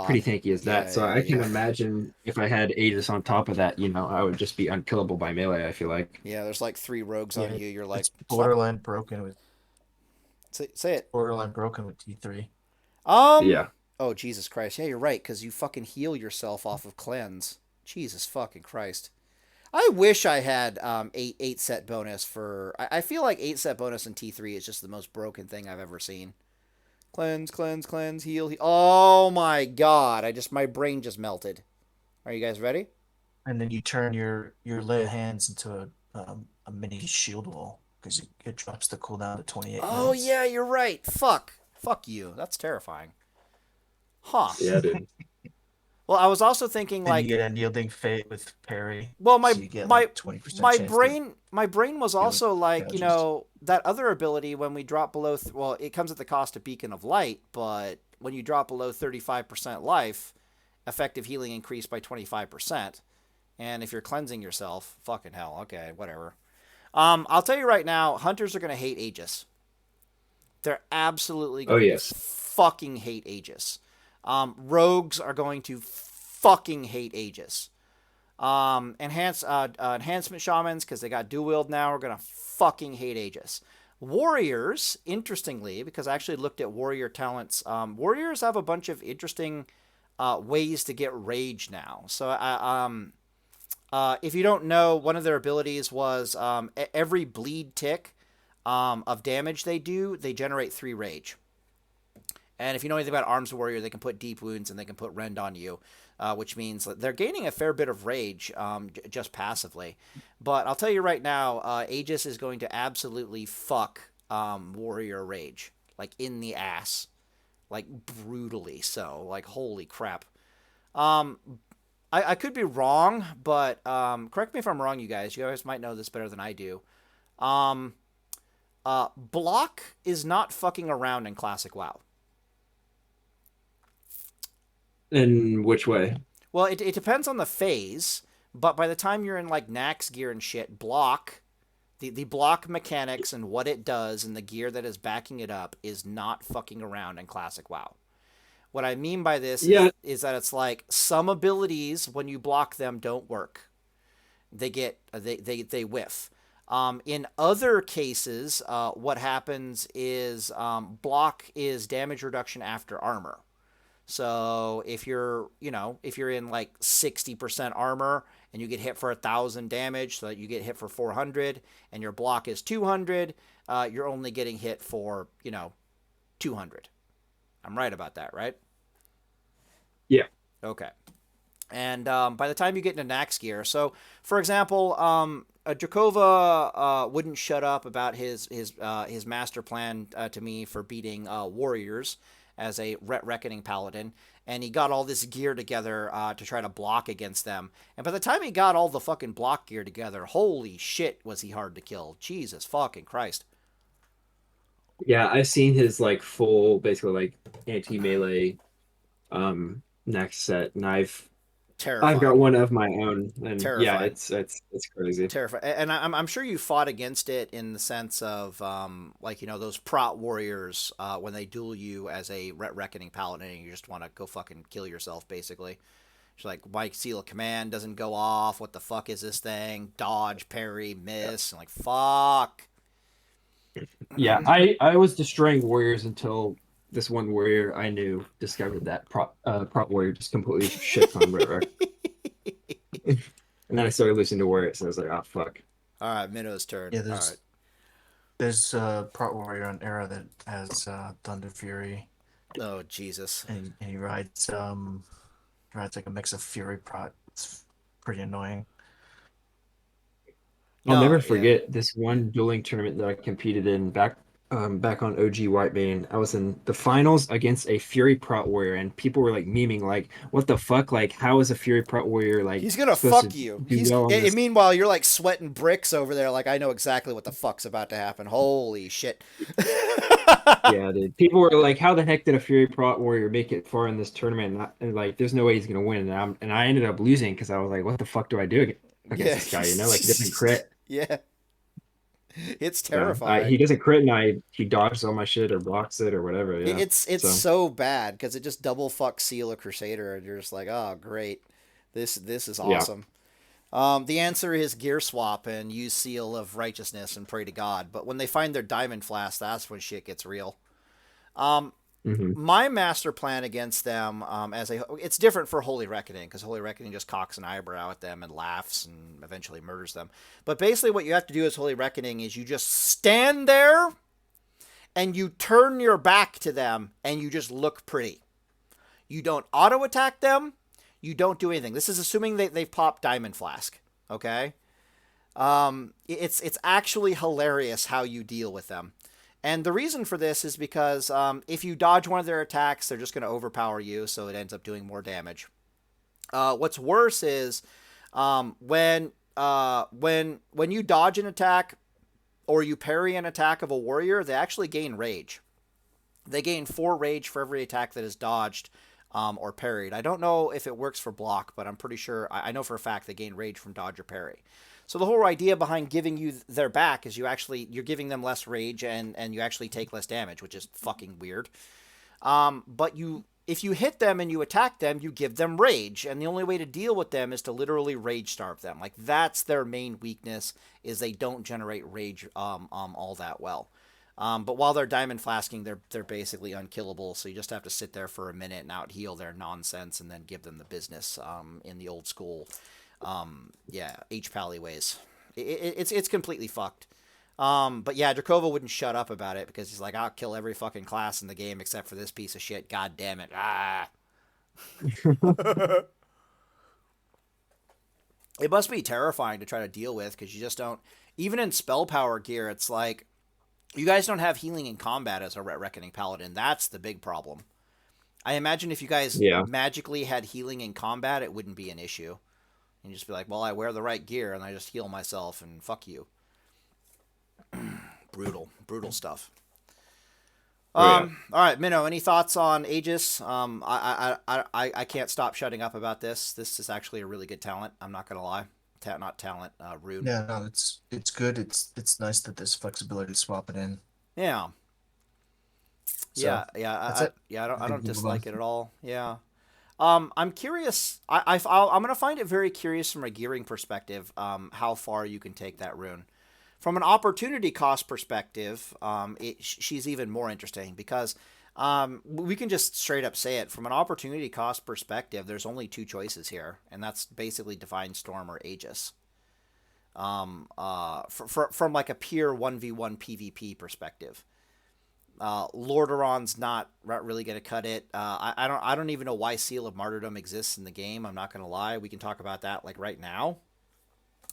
S3: pretty
S1: God.
S3: tanky as that.
S1: Yeah,
S3: So
S1: yeah,
S3: I can
S1: yeah.
S3: imagine if I had Aegis on top of that, I would just be unkillable by melee, I feel like.
S1: Yeah, there's like three rogues on
S2: Yeah,
S1: you. You're like,
S2: it's
S1: fuck.
S2: borderline broken with
S1: Say it.
S2: T3.
S3: Yeah.
S1: Oh, Jesus Christ. Yeah, you're right, because you fucking heal yourself off of cleanse. Jesus fucking Christ. I wish I had eight set bonus for. I feel like 8 set bonus in T3 is just the most broken thing I've ever seen. Cleanse, cleanse, cleanse, heal, heal. Oh my god. My brain just melted. Are you guys ready?
S2: And then you turn your lay of hands into a mini shield wall because it drops the cooldown to 28
S1: Oh
S2: minutes.
S1: yeah, you're right. Fuck. Fuck you. That's terrifying. Huh.
S3: Yeah, dude.
S1: Well, I was also thinking
S2: And you
S1: like,
S2: get Unyielding Fate with parry,
S1: well,
S2: so you get like 20% chance to
S1: my brain was
S2: heal
S1: also like,
S2: gouges.
S1: that other ability when we drop below well, it comes at the cost of Beacon of Light, but when you drop below 35% life, effective healing increased by 25%. And if you're cleansing yourself, fucking hell. Okay, whatever. I'll tell you right now, hunters are going to hate Aegis. They're absolutely
S3: Oh
S1: going to
S3: yes.
S1: fucking hate Aegis. Rogues are going to fucking hate Aegis. Enhancement shamans, because they got dual wield now, are gonna fucking hate Aegis. Warriors, interestingly, because I actually looked at warrior talents, warriors have a bunch of interesting ways to get rage now. So if you don't know, one of their abilities was every bleed tick of damage they do, they generate 3 rage. And if you know anything about Arms Warrior, they can put deep wounds and they can put rend on you, which means that they're gaining a fair bit of rage just passively. But I'll tell you right now, Aegis is going to absolutely fuck Warrior Rage, like in the ass, like brutally so. Like holy crap. Um, I could be wrong, but correct me if I'm wrong, you guys. You guys might know this better than I do. Um, block is not fucking around in Classic WoW.
S3: In which way?
S1: Well, it depends on the phase, but by the time you're in like Nax gear and shit, the block mechanics and what it does and the gear that is backing it up is not fucking around in Classic WoW. What I mean by this
S3: Yeah.
S1: is that it's like some abilities when you block them don't work. They whiff. In other cases, what happens is block is damage reduction after armor. So if you're, if you're in like 60% armor and you get hit for 1,000 damage, so that you get hit for 400, and your block is 200, you're only getting hit for, 200. I'm right about that, right?
S3: Yeah.
S1: Okay. And by the time you get into Nax gear, so for example, Drakova wouldn't shut up about his master plan to me for beating warriors as a Reckoning Paladin, and he got all this gear together to try to block against them. And by the time he got all the fucking block gear together, holy shit, was he hard to kill. Jesus fucking Christ.
S3: Yeah, I've seen his like full, basically like anti-melee next set, and I've got
S1: Terrifying.
S3: one of my own, and yeah,
S1: Terrifying.
S3: it's crazy.
S1: Terrifying. And I'm sure you fought against it in the sense of like those prot warriors when they duel you as a Reckoning Paladin, and you just want to go fucking kill yourself basically. It's like my seal of command doesn't go off. What the fuck is this thing? Dodge, parry, miss. And like fuck.
S3: Yeah, I was destroying warriors until this one warrior I knew discovered that prop warrior just completely shits on Rare. And then I started listening to warriors, and I was like, oh fuck.
S1: All right, Minno's turn.
S2: Yeah,
S1: All right.
S2: there's Prot Warrior on Era that has Thunder Fury,
S1: Oh Jesus.
S2: and he rides like a mix of Fury Prot. It's pretty annoying.
S3: I'll
S1: No,
S3: never
S1: yeah.
S3: forget this one dueling tournament that I competed in back on OG Whitebane. I was in the finals against a Fury Prot Warrior, and people were like memeing like, "What the fuck? Like, how is a Fury Prot Warrior like
S1: He's gonna
S3: supposed to
S1: fuck you.
S3: do well on
S1: And
S3: this?"
S1: meanwhile, you're like sweating bricks over there. Like I know exactly what the fuck's about to happen. Holy shit.
S3: Yeah, dude. People were like, "How the heck did a Fury Prot Warrior make it far in this tournament?" And like, there's no way he's gonna win. And I ended up losing because I was like, "What the fuck do I do against
S1: Yeah.
S3: this guy?" Like he doesn't crit.
S1: Yeah. It's
S3: Yeah,
S1: terrifying.
S3: he doesn't crit, and he dodges all my shit or blocks it or whatever. Yeah.
S1: It's so bad because it just double fucks Seal a Crusader, and you're just like, oh great, this is
S3: Yeah.
S1: awesome. The answer is gear swap and use Seal of Righteousness and pray to God. But when they find their Diamond Flask, that's when shit gets real.
S3: Hmm.
S1: My master plan against them it's different for Holy Reckoning because Holy Reckoning just cocks an eyebrow at them and laughs and eventually murders them. But basically, what you have to do as Holy Reckoning is you just stand there and you turn your back to them and you just look pretty. You don't auto attack them. You don't do anything. This is assuming they've popped Diamond Flask. Okay. It's actually hilarious how you deal with them. And the reason for this is because if you dodge one of their attacks, they're just going to overpower you, so it ends up doing more damage. What's worse is when you dodge an attack or you parry an attack of a warrior, they actually gain rage. They gain 4 rage for every attack that is dodged or parried. I don't know if it works for block, but I'm pretty sure I know for a fact they gain rage from dodge or parry. So the whole idea behind giving you their back is you're giving them less rage and you actually take less damage, which is fucking weird. But if you hit them and you attack them, you give them rage, and the only way to deal with them is to literally rage starve them. Like that's their main weakness is they don't generate rage all that well. But while they're diamond flasking, they're basically unkillable. So you just have to sit there for a minute and out heal their nonsense, and then give them the business in the old school. H Pally ways. It's completely fucked. But yeah, Drakova wouldn't shut up about it because he's like, I'll kill every fucking class in the game except for this piece of shit. God damn it. Ah. It must be terrifying to try to deal with because you just don't. Even in spell power gear, it's like you guys don't have healing in combat as a Reckoning Paladin. That's the big problem. I imagine if you guys
S3: Yeah.
S1: magically had healing in combat, it wouldn't be an issue. You just be like, well, I wear the right gear and I just heal myself and fuck you. Brutal stuff.
S3: Oh, yeah.
S1: All right, Minno, any thoughts on Aegis? I can't stop shutting up about this. This is actually a really good talent. I'm not gonna lie. Not talent, rune.
S2: Yeah, no, it's good. It's nice that there's flexibility to swap it in.
S1: Yeah.
S2: So, that's it.
S1: I don't
S2: Move
S1: dislike
S2: on.
S1: it at all. Yeah. I'm curious. I'm gonna find it very curious from a gearing perspective. How far you can take that rune. From an opportunity cost perspective, she's even more interesting because we can just straight up say it. From an opportunity cost perspective, there's only two choices here, and that's basically Divine Storm or Aegis. From like a pure 1v1 PvP perspective. Lordaeron's not really going to cut it. I don't even know why Seal of Martyrdom exists in the game. I'm not going to lie. We can talk about that like right now.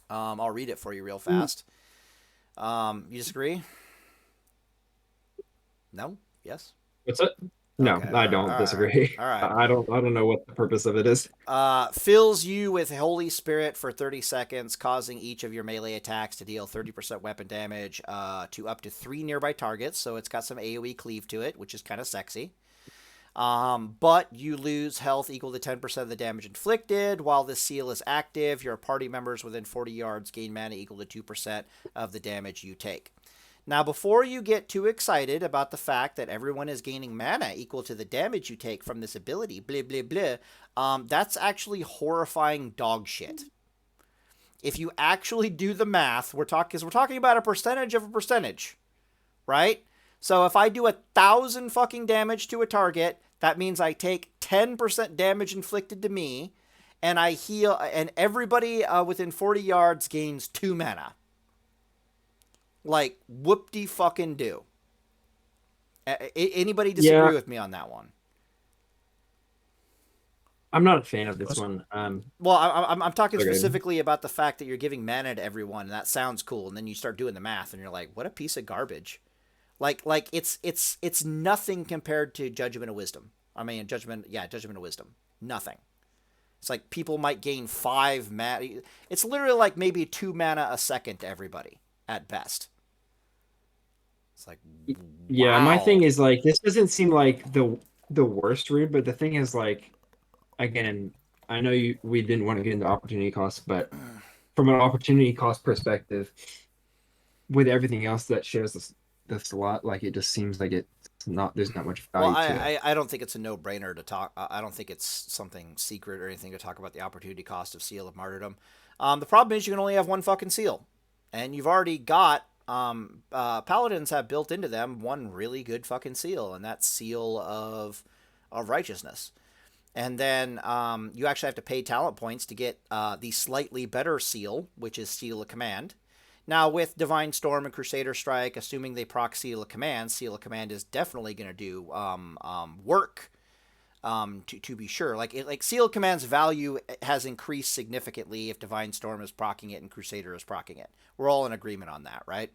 S1: I'll read it for you real fast. You disagree? No? Yes?
S3: What's it? No,
S1: Okay,
S3: I don't disagree.
S1: All right.
S3: I don't know what the purpose of it is.
S1: Fills you with Holy Spirit for 30 seconds, causing each of your melee attacks to deal 30% weapon damage to up to 3 nearby targets. So it's got some AoE cleave to it, which is kind of sexy. But you lose health equal to 10% of the damage inflicted. While this seal is active, your party members within 40 yards gain mana equal to 2% of the damage you take. Now, before you get too excited about the fact that everyone is gaining mana equal to the damage you take from this ability, blah, blah, blah, that's actually horrifying dog shit. If you actually do the math, we're talking about a percentage of a percentage, right? So if I do 1,000 fucking damage to a target, that means I take 10% damage inflicted to me, and I heal, and everybody within 40 yards gains 2 mana. Like, whoop-de-fucking-do. Anybody disagree with me on that one?
S3: I'm not a fan of this one.
S1: Well, I'm talking specifically about the fact that you're giving mana to everyone, and that sounds cool, and then you start doing the math, and you're like, what a piece of garbage. Like it's nothing compared to Judgment of Wisdom. I mean, Judgment of Wisdom. Nothing. It's like people might gain 5 mana. It's literally like maybe 2 mana a second to everybody at best. It's like,
S3: yeah,
S1: wow.
S3: my thing is like this doesn't seem like the worst route, but the thing is like, again, I know we didn't want to get into opportunity costs, but from an opportunity cost perspective, with everything else that shares this a lot, like it just seems like there's not much value to it.
S1: I don't think it's a no-brainer to talk. I don't think it's something secret or anything to talk about the opportunity cost of Seal of Martyrdom. The problem is you can only have one fucking seal, and you've already got paladins have built into them one really good fucking seal, and that's Seal of Righteousness. And then you actually have to pay talent points to get the slightly better seal, which is Seal of Command. Now, with Divine Storm and Crusader Strike, assuming they proc Seal of Command is definitely going to do work, to be sure. Like Seal of Command's value has increased significantly if Divine Storm is proccing it and Crusader is proccing it. We're all in agreement on that, right?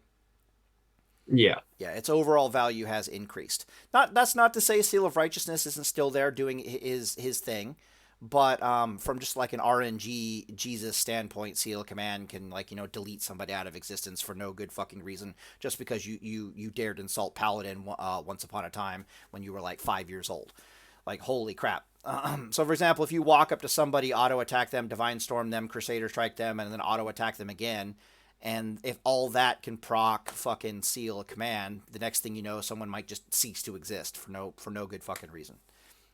S3: Yeah.
S1: Yeah, its overall value has increased. That's not to say Seal of Righteousness isn't still there doing his thing, but from just like an RNG Jesus standpoint, Seal of Command can, like, you know, delete somebody out of existence for no good fucking reason just because you dared insult Paladin once upon a time when you were like 5 years old. Like, holy crap. So, for example, if you walk up to somebody, auto-attack them, Divine Storm them, Crusader Strike them, and then auto-attack them again, and if all that can proc fucking Seal of Command, the next thing you know, someone might just cease to exist for no good fucking reason,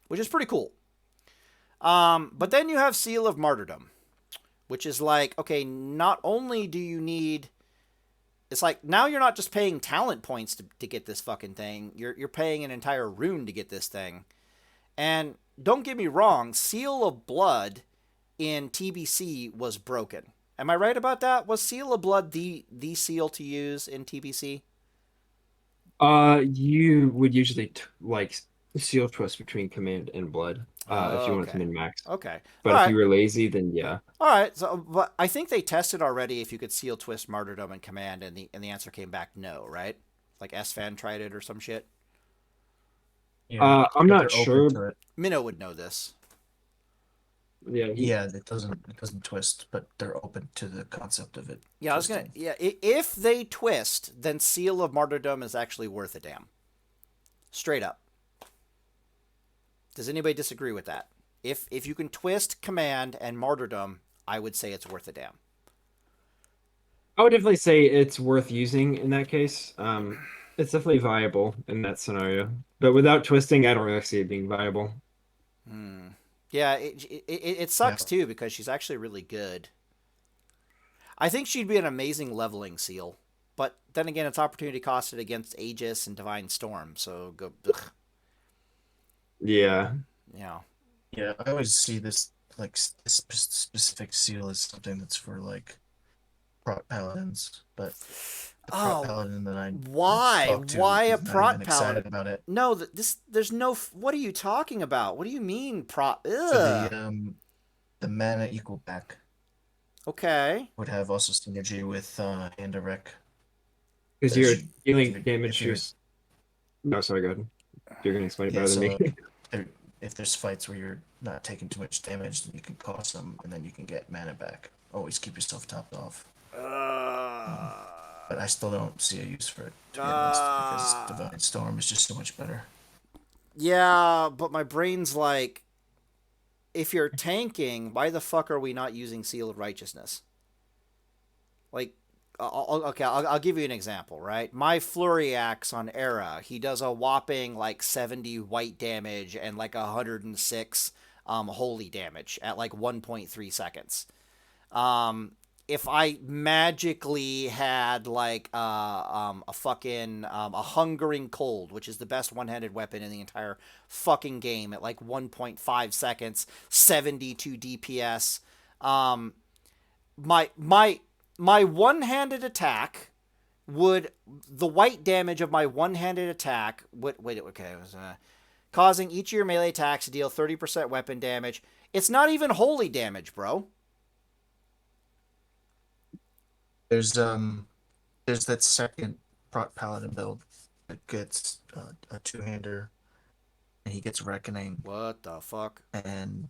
S1: which is pretty cool. But then you have Seal of Martyrdom, which is like, okay, not only do you need, it's like now you're not just paying talent points to get this fucking thing, you're paying an entire rune to get this thing. And don't get me wrong, Seal of Blood in TBC was broken. Am I right about that? Was Seal of Blood the seal to use in TBC?
S3: You would usually like seal twist between command and blood if you wanted to min max.
S1: Okay.
S3: But if you were lazy, then yeah.
S1: All right. So, but I think they tested already if you could seal twist martyrdom and command, and the answer came back no, right? Like S-Fan tried it or some shit.
S2: Yeah,
S3: I'm not sure.
S1: Minno would know this.
S2: Yeah, it doesn't twist, but they're open to the concept of it.
S1: Yeah, twisting. If they twist, then Seal of Martyrdom is actually worth a damn. Straight up. Does anybody disagree with that? If you can twist command and martyrdom, I would say it's worth a damn.
S3: I would definitely say it's worth using in that case. It's definitely viable in that scenario, but without twisting, I don't really see it being viable.
S1: Yeah, it sucks too because she's actually really good. I think she'd be an amazing leveling seal. But then again, it's opportunity costed against Aegis and Divine Storm, so go. Ugh,
S3: Yeah.
S1: you know.
S2: Yeah, I always see this like this specific seal as something that's for like prot paladins, but the prot
S1: Oh,
S2: paladin that I
S1: why?
S2: talk to
S1: Why a
S2: is not even
S1: prot paladin?
S2: excited about it.
S1: No, this there's no. What are you talking about? What do you mean prot?
S2: So
S1: Ugh.
S2: the mana equal back
S1: Okay.
S2: would have also synergy with Andarek.
S3: Because
S2: As
S3: you're
S2: you,
S3: dealing
S2: if
S3: damage to
S2: you're
S3: your. No, sorry, go ahead. You're gonna explain it
S2: yeah,
S3: better than
S2: so
S3: me.
S2: there, if there's fights where you're not taking too much damage, then you can cost them, and then you can get mana back. Always keep yourself topped off. Um, but I still don't see a use for it, to be honest, because
S1: Uh,
S2: Divine Storm is just so much better.
S1: yeah, but my brain's like, if you're tanking, why the fuck are we not using Seal of Righteousness? Like, I'll give you an example, right? My Flurry Axe on Era, he does a whopping like 70 white damage and like 106 holy damage at like 1.3 seconds. If I magically had like a fucking a hungering cold, which is the best one-handed weapon in the entire fucking game at like 1.5 seconds, 72 DPS, um, my my one-handed attack would the white damage of my one-handed attack would wait okay it was causing each of your melee attacks to deal 30% weapon damage. It's not even holy damage, bro.
S2: There's that second prot paladin build that gets a two-hander, and he gets Reckoning,
S1: What the fuck?
S2: and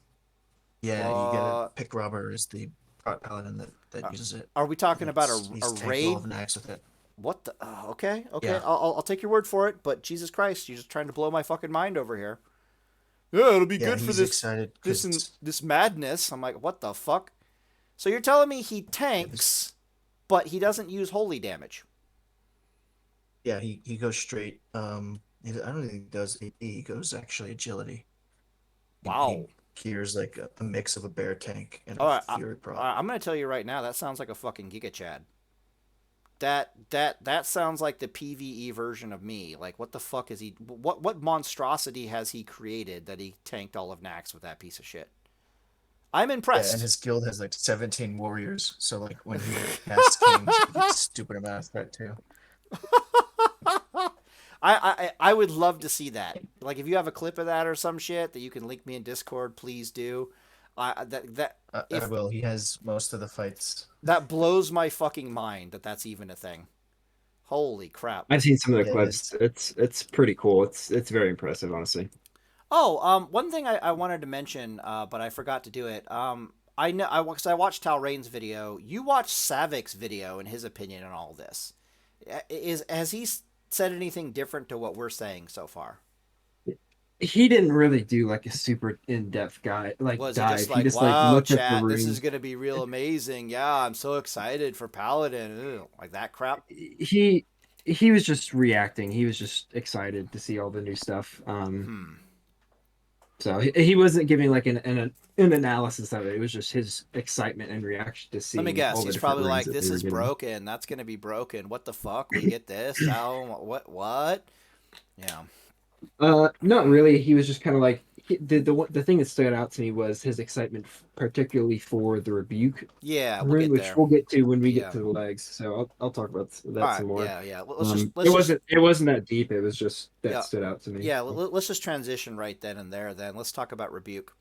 S2: yeah, you get a
S1: What?
S2: Pick Robber is the prot paladin that uses it.
S1: Are we talking about
S2: He's
S1: a
S2: tanked all
S1: raid?
S2: of Nax with it.
S1: What the? Okay, okay.
S2: Yeah,
S1: I'll take your word for it. But Jesus Christ, you're just trying to blow my fucking mind over here. Yeah, it'll be
S2: yeah,
S1: good for
S2: he's excited because
S1: this madness. I'm like, what the fuck? So you're telling me he
S2: yeah, this
S1: tanks, but he doesn't use holy damage?
S2: yeah he goes straight. I don't think he does AP. He goes actually agility. He
S1: Wow.
S2: gears like a mix of a bear tank and
S1: All
S2: a
S1: right,
S2: fury prot.
S1: I'm gonna tell you right now. That sounds like a fucking Giga Chad. That sounds like the PVE version of me. Like, what the fuck is he? What monstrosity has he created that he tanked all of Nax with that piece of shit? I'm
S2: Yeah, and
S1: impressed.
S2: his guild has like 17 warriors. So like when he casts kings, he gets stupid amount of threat too.
S1: I would love to see that. Like, if you have a clip of that or some shit that you can link me in Discord, please do. That
S2: I
S1: if
S2: will. He has most of the fights.
S1: that blows my fucking mind that that's even a thing. Holy crap.
S3: I've seen some of the
S2: Yeah,
S3: clips. It's pretty cool. It's very impressive, honestly.
S1: Oh, one thing I wanted to mention, but I forgot to do it. I know because I watched Telreyne's video. You watched Savik's video and his opinion on all this. Has he said anything different to what we're saying so far?
S3: He didn't really do like a super in-depth guy like
S1: Was he just
S3: dive. He
S1: like,
S3: just like
S1: "Wow,
S3: looked at the
S1: chat, this is
S3: runes.
S1: gonna be real amazing. Yeah, I'm so excited for Paladin." Ew, like that crap.
S3: He was just reacting. He was just excited to see all the new stuff.
S1: Hmm.
S3: So he wasn't giving like an analysis of it. It was just his excitement and reaction to
S1: Let me
S3: seeing
S1: guess.
S3: all the
S1: He's
S3: different
S1: probably
S3: runes
S1: like,
S3: that they
S1: "This
S3: were
S1: is
S3: getting.
S1: broken. That's gonna be broken. What the fuck? We get this? How? What? Yeah.
S3: Not really. He was just kind of like the thing that stood out to me was his excitement, particularly for the Rebuke
S1: Yeah, we'll
S3: rune,
S1: get
S3: which
S1: there.
S3: we'll get to when we get
S1: Yeah.
S3: to the legs. So I'll talk about
S1: All
S3: that
S1: right.
S3: some more.
S1: Yeah. Yeah.
S3: It
S1: Let's just
S3: wasn't that deep. It was just that
S1: yeah.
S3: stood out to me.
S1: Yeah, let's just transition right then and there. Then let's talk about Rebuke.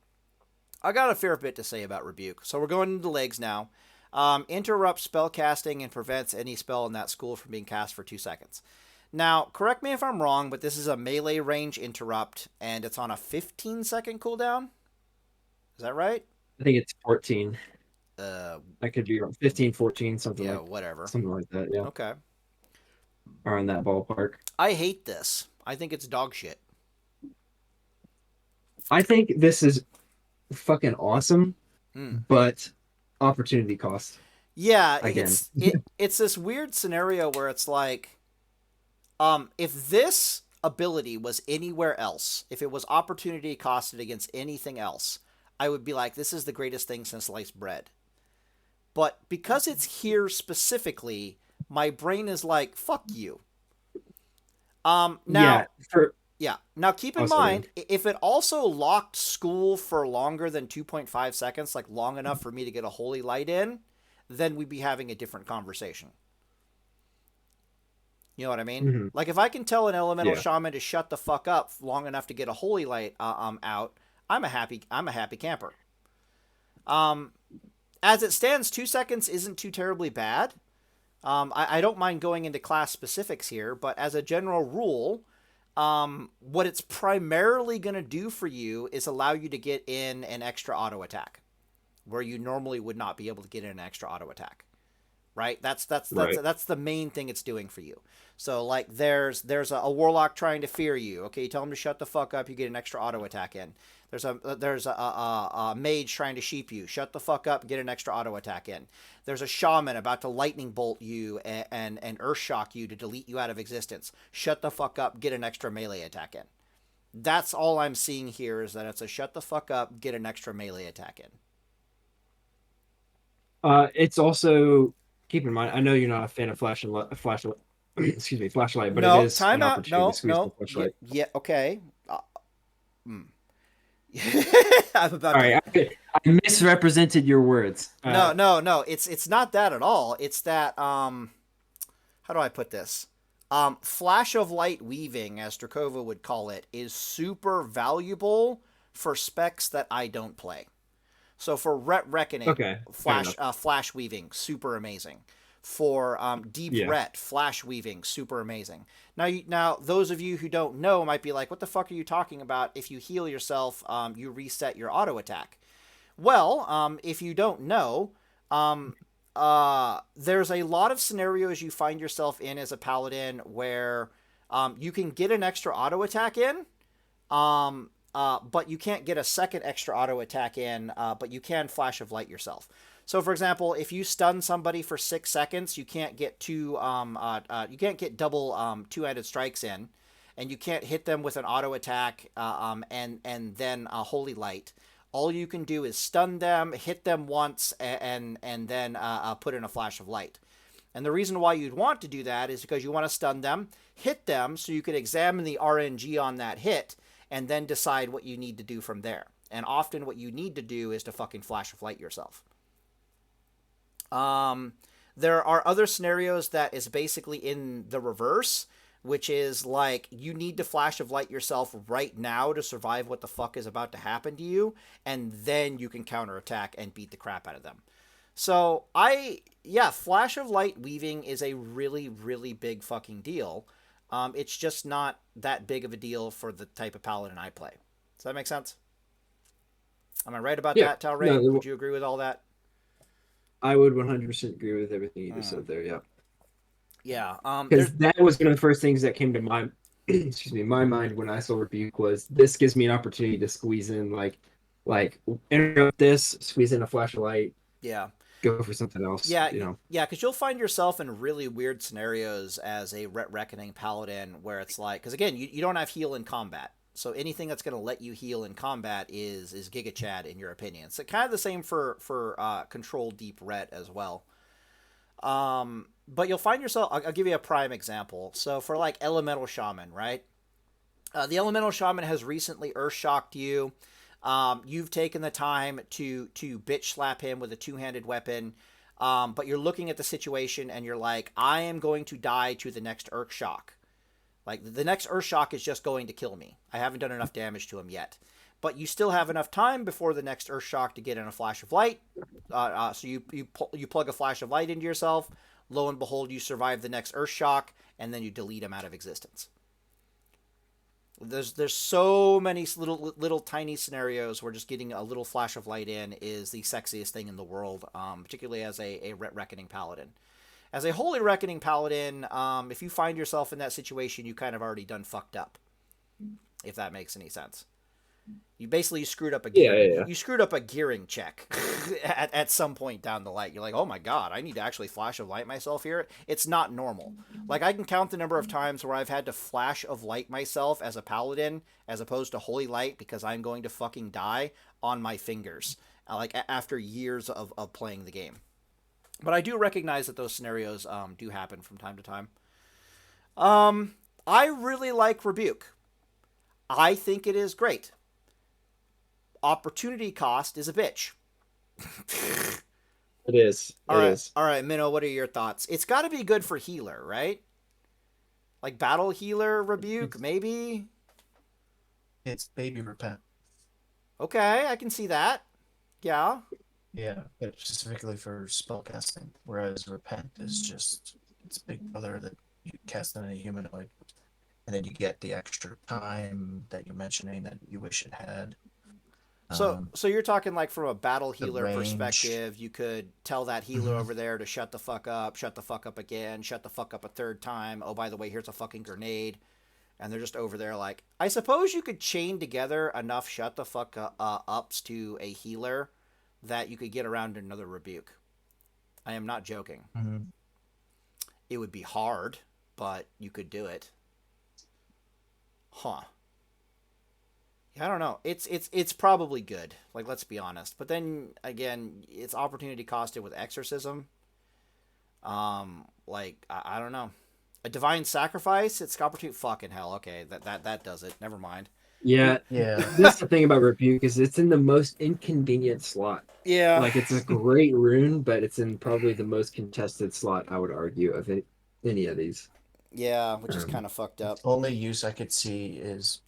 S1: I got a fair bit to say about Rebuke. So we're going into legs now. Interrupts spell casting and prevents any spell in that school from being cast for 2 seconds. Now, correct me if I'm wrong, but this is a melee range interrupt, and it's on a 15-second cooldown. Is that right?
S3: I think it's 14.
S1: Uh,
S3: I could be wrong. 15, 14,
S1: yeah, whatever.
S3: something like that. Yeah,
S1: Okay.
S3: around that ballpark.
S1: I hate this. I think it's dog shit.
S3: I think this is fucking awesome,
S1: Hmm.
S3: but opportunity cost
S1: Yeah,
S3: again.
S1: it's this weird scenario where it's like, if this ability was anywhere else, if it was opportunity costed against anything else, I would be like, this is the greatest thing since sliced bread. But because it's here specifically, my brain is like, fuck you. Now,
S3: Yeah.
S1: yeah. Now, keep in mind, if it also locked school for longer than 2.5 seconds, like long enough for me to get a holy light in, then we'd be having a different conversation. You know what I mean?
S3: Mm-hmm.
S1: Like, if I can tell an elemental
S3: Yeah.
S1: shaman to shut the fuck up long enough to get a holy light out, I'm a happy camper. As it stands, 2 seconds isn't too terribly bad. I don't mind going into class specifics here, but as a general rule, what it's primarily going to do for you is allow you to get in an extra auto attack where you normally would not be able to get in an extra auto attack. Right? That's
S3: Right.
S1: the main thing it's doing for you. So like there's a warlock trying to fear you. Okay, you tell him to shut the fuck up, you get an extra auto attack in. There's a mage trying to sheep you. Shut the fuck up, get an extra auto attack in. There's a shaman about to lightning bolt you and earth shock you to delete you out of existence. Shut the fuck up, get an extra melee attack in. That's all I'm seeing here is that it's a shut the fuck up, get an extra melee attack in.
S3: It's also, keep in mind, I know you're not a fan of flashlight, excuse me, flashlight, but it
S1: No,
S3: is an
S1: timeout.
S3: opportunity to
S1: No,
S3: squeeze the
S1: no. Yeah,
S3: flashlight.
S1: yeah okay. I'm about
S3: All
S1: to.
S3: right, I misrepresented your words.
S1: No. It's not that at all. It's that how do I put this? Flash of light weaving, as Drakova would call it, is super valuable for specs that I don't play. So for Reckoning,
S3: Okay,
S1: flash weaving, super amazing. For deep
S3: yeah,
S1: ret, flash weaving, super amazing. Now those of you who don't know might be like, what the fuck are you talking about? If you heal yourself, you reset your auto attack. Well, if you don't know, there's a lot of scenarios you find yourself in as a paladin where you can get an extra auto attack in, but you can't get a second extra auto attack in, but you can flash of light yourself. So, for example, if you stun somebody for 6 seconds, you can't get double two-handed strikes in, and you can't hit them with an auto attack and then a holy light. All you can do is stun them, hit them once, and then put in a flash of light. And the reason why you'd want to do that is because you want to stun them, hit them, so you could examine the RNG on that hit, and then decide what you need to do from there. And often what you need to do is to fucking flash of light yourself. There are other scenarios that is basically in the reverse, which is like you need to flash of light yourself right now to survive what the fuck is about to happen to you, and then you can counterattack and beat the crap out of them. So flash of light weaving is a really, really big fucking deal. It's just not that big of a deal for the type of paladin I play. Does that make sense? Am I right about
S3: yeah.
S1: that, Telreyne?
S3: No,
S1: Would you agree with all that?
S3: I would 100% agree with everything you just said there. Yeah,
S1: Yeah.
S3: because that was one of the first things that came to my excuse me, my mind when I saw Rebuke was this gives me an opportunity to squeeze in like interrupt this, squeeze in a flashlight,
S1: Yeah.
S3: go for something else.
S1: Yeah,
S3: You know.
S1: yeah, because you'll find yourself in really weird scenarios as a Reckoning Paladin where it's like, because again, you don't have heal in combat. So anything that's going to let you heal in combat is Giga Chad, in your opinion. So kind of the same for Control Deep Ret as well. But you'll find yourself, I'll give you a prime example. So for like Elemental Shaman, right? The Elemental Shaman has recently Earth Shocked you. You've taken the time to bitch slap him with a two-handed weapon, but you're looking at the situation and you're like, I am going to die to the next Earth Shock. Like, the next Earth Shock is just going to kill me. I haven't done enough damage to him yet. But you still have enough time before the next Earth Shock to get in a flash of light. So you plug a flash of light into yourself. Lo and behold, you survive the next Earth Shock, and then you delete him out of existence. There's so many little tiny scenarios where just getting a little flash of light in is the sexiest thing in the world, particularly as a Reckoning Paladin. As a Holy Reckoning Paladin, if you find yourself in that situation, you kind of already done fucked up, if that makes any sense. You basically screwed up a you screwed up a gearing check at some point down the line. You're like, oh my god, I need to actually flash of light myself here. It's not normal. Like, I can count the number of times where I've had to flash of light myself as a paladin as opposed to holy light because I'm going to fucking die on my fingers. Like after years of playing the game. But I do recognize that those scenarios do happen from time to time. Um, I really like Rebuke. I think it is great. Opportunity cost is a bitch.
S3: It is.
S1: All
S3: It
S1: right,
S3: is.
S1: all right, Minno. What are your thoughts? It's got to be good for healer, right? Like battle healer Rebuke,
S2: It's
S1: maybe.
S2: it's baby repent.
S1: Okay, I can see that. Yeah.
S2: Yeah, but specifically for spellcasting, whereas repent is just it's big brother that you cast on a humanoid, and then you get the extra time that you're mentioning that you wish it had.
S1: So you're talking like from a battle
S2: The
S1: healer
S2: range.
S1: perspective, you could tell that healer
S2: Hmm.
S1: over there to shut the fuck up again, shut the fuck up a third time. Oh, by the way, here's a fucking grenade. And they're just over there like, I suppose you could chain together enough shut the fuck ups to a healer that you could get around another rebuke. I am not joking.
S2: Hmm.
S1: It would be hard, but you could do it. Huh. Yeah, I don't know. It's probably good. Like, let's be honest. But then again, it's opportunity costed with exorcism. Like I don't know. A divine sacrifice. It's opportunity. Fucking hell. Okay, that does it. Never mind. We
S3: Yeah,
S2: Yeah.
S3: that's the thing about Rebuke is it's in the most inconvenient slot.
S1: yeah
S3: Like it's a great rune, but it's in probably the most contested slot, I would argue, of any of these.
S1: yeah, which is
S3: Um,
S1: kind of fucked
S2: Its
S1: up.
S2: only use I could see is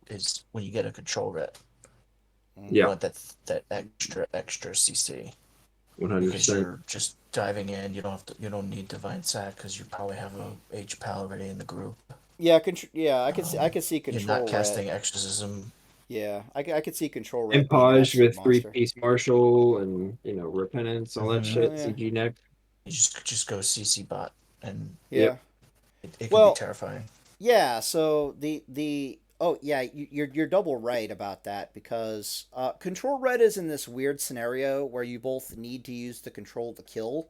S2: when you get a control ret. You
S1: Mm.
S3: yeah,
S2: want that extra CC because
S3: 100%.
S2: you're just diving in. You don't need divine sack because you probably have a H pal already in the group.
S1: Yeah, yeah. I could see
S2: You're not
S1: control ret.
S2: casting exorcism.
S1: Yeah, I could see control ret being an
S3: Impage
S1: excellent
S3: with
S1: monster.
S3: three-piece martial and repentance, all that
S2: Hmm.
S3: shit,
S1: Yeah,
S3: CG neck.
S2: You just go CC bot, and
S1: yeah.
S3: Yep.
S2: it could be
S1: Well,
S2: terrifying.
S1: yeah. So the oh yeah, you're double right about that because control ret is in this weird scenario where you both need to use the control to kill,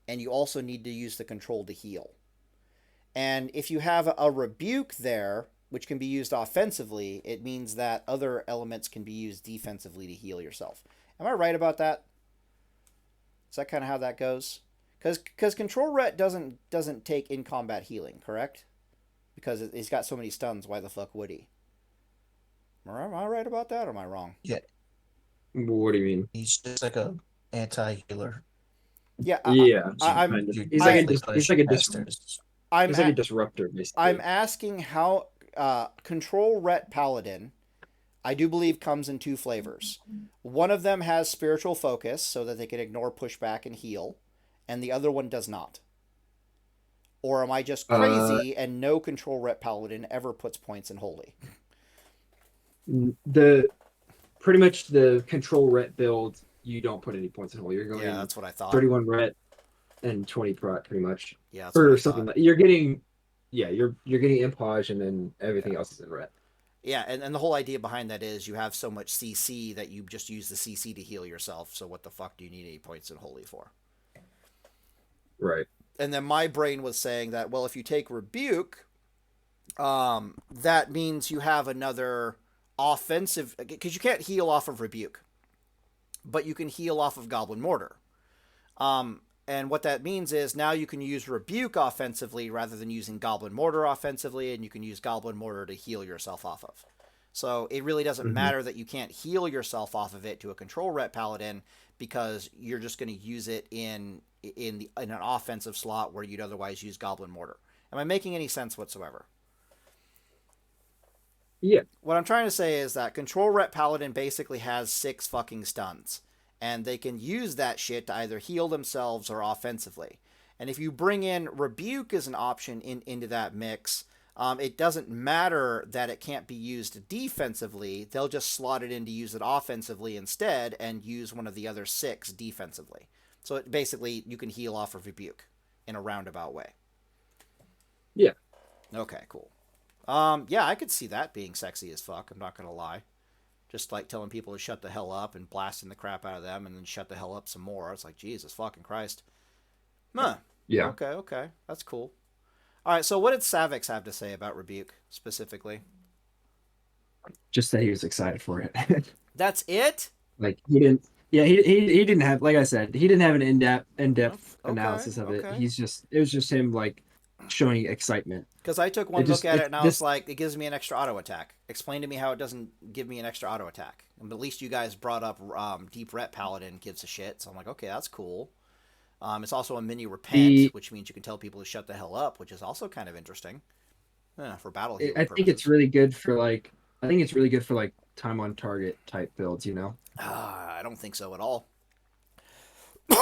S1: and you also need to use the control to heal. And if you have a rebuke there, which can be used offensively, it means that other elements can be used defensively to heal yourself. Am I right about that? Is that kind of how that goes? Because control ret doesn't take in combat healing, correct? Because he's got so many stuns. Why the fuck would he? Am I right about that, or am I wrong?
S2: Yeah,
S3: What do you mean?
S2: he's just like a anti healer.
S1: Yeah,
S3: Yeah,
S2: You
S1: I'm
S3: kind of.
S2: you
S3: He's like
S1: I
S3: a
S2: basically punish
S3: he's
S2: your
S3: like a
S2: casters.
S1: I'm
S3: he's like a
S1: at
S3: disruptor
S1: I'm
S3: basically.
S1: asking how control ret paladin I do believe comes in two flavors. One of them has spiritual focus so that they can ignore pushback and heal, and the other one does not. Or am I just
S3: Uh,
S1: crazy and no control ret paladin ever puts points in holy?
S3: the pretty much the control ret build, you don't put any points in hole. You're
S1: Yeah,
S3: going
S1: that's what I thought.
S3: 31 ret and 20 prot pretty much,
S1: Yeah, that's what I
S3: or something
S1: thought.
S3: like. You're getting, yeah, you're getting impage and then everything
S1: Yeah.
S3: else is in ret.
S1: Yeah, and the whole idea behind that is you have so much CC that you just use the CC to heal yourself. So what the fuck do you need any points in holy for?
S3: Right.
S1: And then my brain was saying that, well, if you take rebuke, that means you have another offensive because you can't heal off of rebuke, but you can heal off of goblin mortar. And what that means is now you can use rebuke offensively rather than using goblin mortar offensively, and you can use goblin mortar to heal yourself off of. So it really doesn't
S3: Hmm.
S1: matter that you can't heal yourself off of it to a control ret paladin because you're just going to use it in an offensive slot where you'd otherwise use goblin mortar. Am I making any sense whatsoever?
S3: Yeah.
S1: What I'm trying to say is that control ret paladin basically has 6 fucking stuns, and they can use that shit to either heal themselves or offensively. And if you bring in rebuke as an option into that mix, it doesn't matter that it can't be used defensively. They'll just slot it in to use it offensively instead and use one of the other 6 defensively. So basically, you can heal off of rebuke in a roundabout way.
S3: Yeah.
S1: Okay, cool. Yeah, I could see that being sexy as fuck. I'm not gonna lie. Just like telling people to shut the hell up and blasting the crap out of them, and then shut the hell up some more. It's like Jesus fucking Christ. Huh.
S3: Yeah.
S1: Okay, okay, that's cool. All right, so what did Savix have to say about Rebuke specifically?
S3: Just that he was excited for it.
S1: That's it.
S3: Like he didn't. Yeah, he didn't have, like I said, he didn't have an in-depth
S1: Okay,
S3: analysis of it.
S1: okay.
S3: It was just him like showing excitement.
S1: Because I took
S3: It
S1: one look
S3: just
S1: at it
S3: it
S1: and I was
S3: this
S1: like, it gives me an extra auto attack. Explain to me how it doesn't give me an extra auto attack. And at least you guys brought up Deep Ret Paladin gives a shit. So I'm like, okay, that's cool. It's also a mini repent,
S3: the
S1: which means you can tell people to shut the hell up, which is also kind of interesting for battle
S3: it,
S1: healing
S3: I think it's
S1: purposes.
S3: really good for like I think it's really good for like time on target type builds, you know.
S1: I don't think so at all.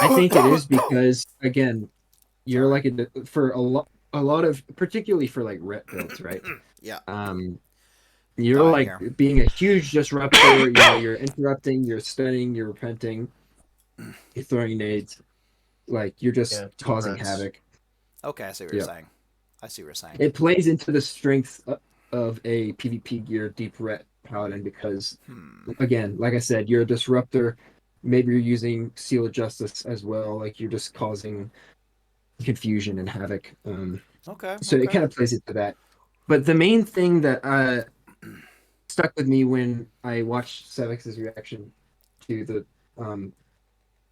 S3: I think it is because again, you're
S1: Sorry.
S3: like for a lot of particularly for like rep builds, right?
S1: Yeah,
S3: Um you're
S1: dying
S3: like
S1: here.
S3: being a huge disruptor, you know, you're interrupting, you're stunning, you're repenting, you're throwing nades, like you're just
S2: Yeah, deep
S3: causing
S2: reds.
S3: havoc.
S1: Okay, I see what you're
S3: Yeah.
S1: saying. I see what you're saying.
S3: It plays into the strength of a PvP gear deep ret paladin because
S1: Hmm.
S3: again, like I said, you're a disruptor. Maybe you're using Seal of Justice as well, like you're just causing confusion and havoc.
S1: Okay,
S3: So it
S1: okay.
S3: kind of plays into that. But the main thing that stuck with me when I watched Sevex's reaction to the um,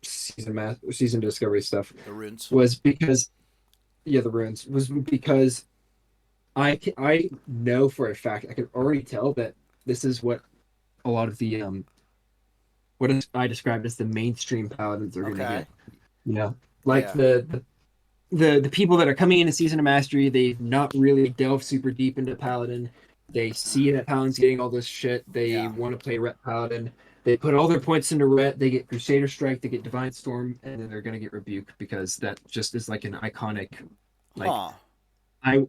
S3: season discovery stuff
S1: The runes.
S3: was because yeah, the runes was because I know for a fact I could already tell that this is what a lot of the I described as the mainstream paladins are going to
S1: Okay.
S3: get. You know,
S1: Oh
S3: like
S1: yeah.
S3: the people that are coming into Season of Mastery, they've not really delved super deep into Paladin. They see that Paladin's getting all this shit. They
S1: Yeah.
S3: want to play Ret Paladin. They put all their points into Ret. They get Crusader Strike. They get Divine Storm, and then they're gonna get Rebuke because that just is like an iconic. Like
S1: Huh.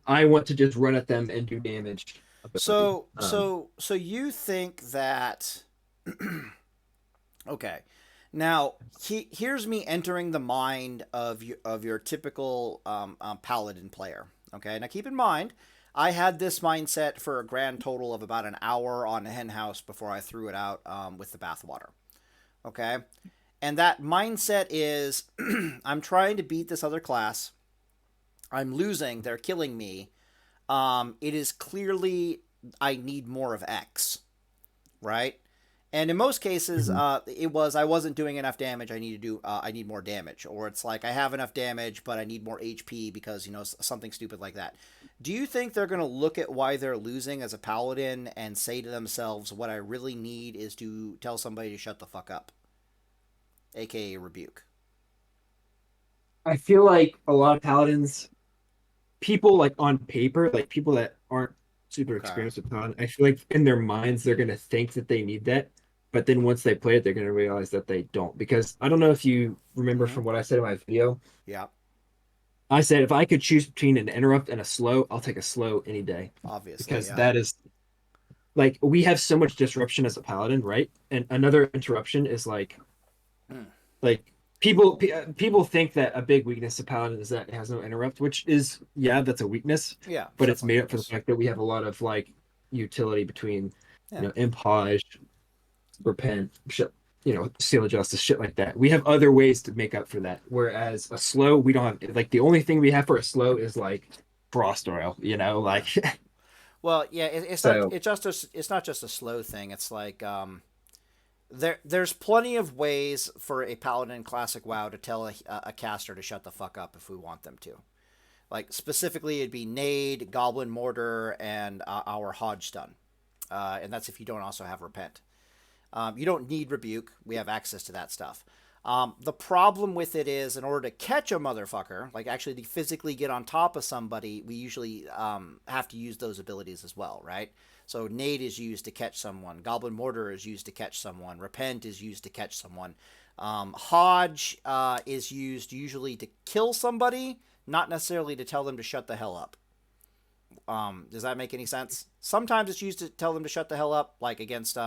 S3: I want to just run at them and do damage ability.
S1: So you think that okay. Now, here's me entering the mind of your typical paladin player. Okay. Now, keep in mind, I had this mindset for a grand total of about an hour on Hen House before I threw it out with the bathwater. Okay. And that mindset is I'm trying to beat this other class. I'm losing. They're killing me. It is clearly I need more of X, right? And in most cases,
S3: Mhm.
S1: it was I wasn't doing enough damage. I need more damage, or it's like I have enough damage, but I need more HP because something stupid like that. Do you think they're gonna look at why they're losing as a paladin and say to themselves, "What I really need is to tell somebody to shut the fuck up," aka rebuke?
S3: I feel like a lot of Paladins people like on paper, like people that aren't super
S1: Okay.
S3: experienced with Paladin, I feel like in their minds they're gonna think that they need that, but then once they play it, they're gonna realize that they don't. Because I don't know if you remember
S1: Mm-hmm.
S3: from what I said in my video,
S1: Yeah.
S3: I said if I could choose between an interrupt and a slow, I'll take a slow any day
S1: Obviously,
S3: because
S1: yeah.
S3: that is like we have so much disruption as a paladin, right? And another interruption is
S1: Mm.
S3: like people think that a big weakness to paladin is that it has no interrupt, which is yeah, that's a weakness,
S1: Yeah, it's
S3: but it's
S1: definitely a
S3: made up for the
S1: weakness.
S3: fact that we have a lot of like utility between
S1: Yeah.
S3: impage, repent, shit, seal of justice, shit like that. We have other ways to make up for that. Whereas a slow, we don't have like the only thing we have for a slow is like frost oil,
S1: Yeah.
S3: like
S1: Well, yeah.
S3: so
S1: It's not just a slow thing. It's like there's plenty of ways for a paladin classic WoW to tell a caster to shut the fuck up if we want them to. Like specifically, it'd be nade, goblin mortar, and our hodge stun, and that's if you don't also have repent. You don't need rebuke. We have access to that stuff. The problem with it is, in order to catch a motherfucker, like actually to physically get on top of somebody, we usually have to use those abilities as well, right? So nade is used to catch someone. Goblin mortar is used to catch someone. Repent is used to catch someone. Hodge is used usually to kill somebody, not necessarily to tell them to shut the hell up. Does that make any sense? Sometimes it's used to tell them to shut the hell up, like against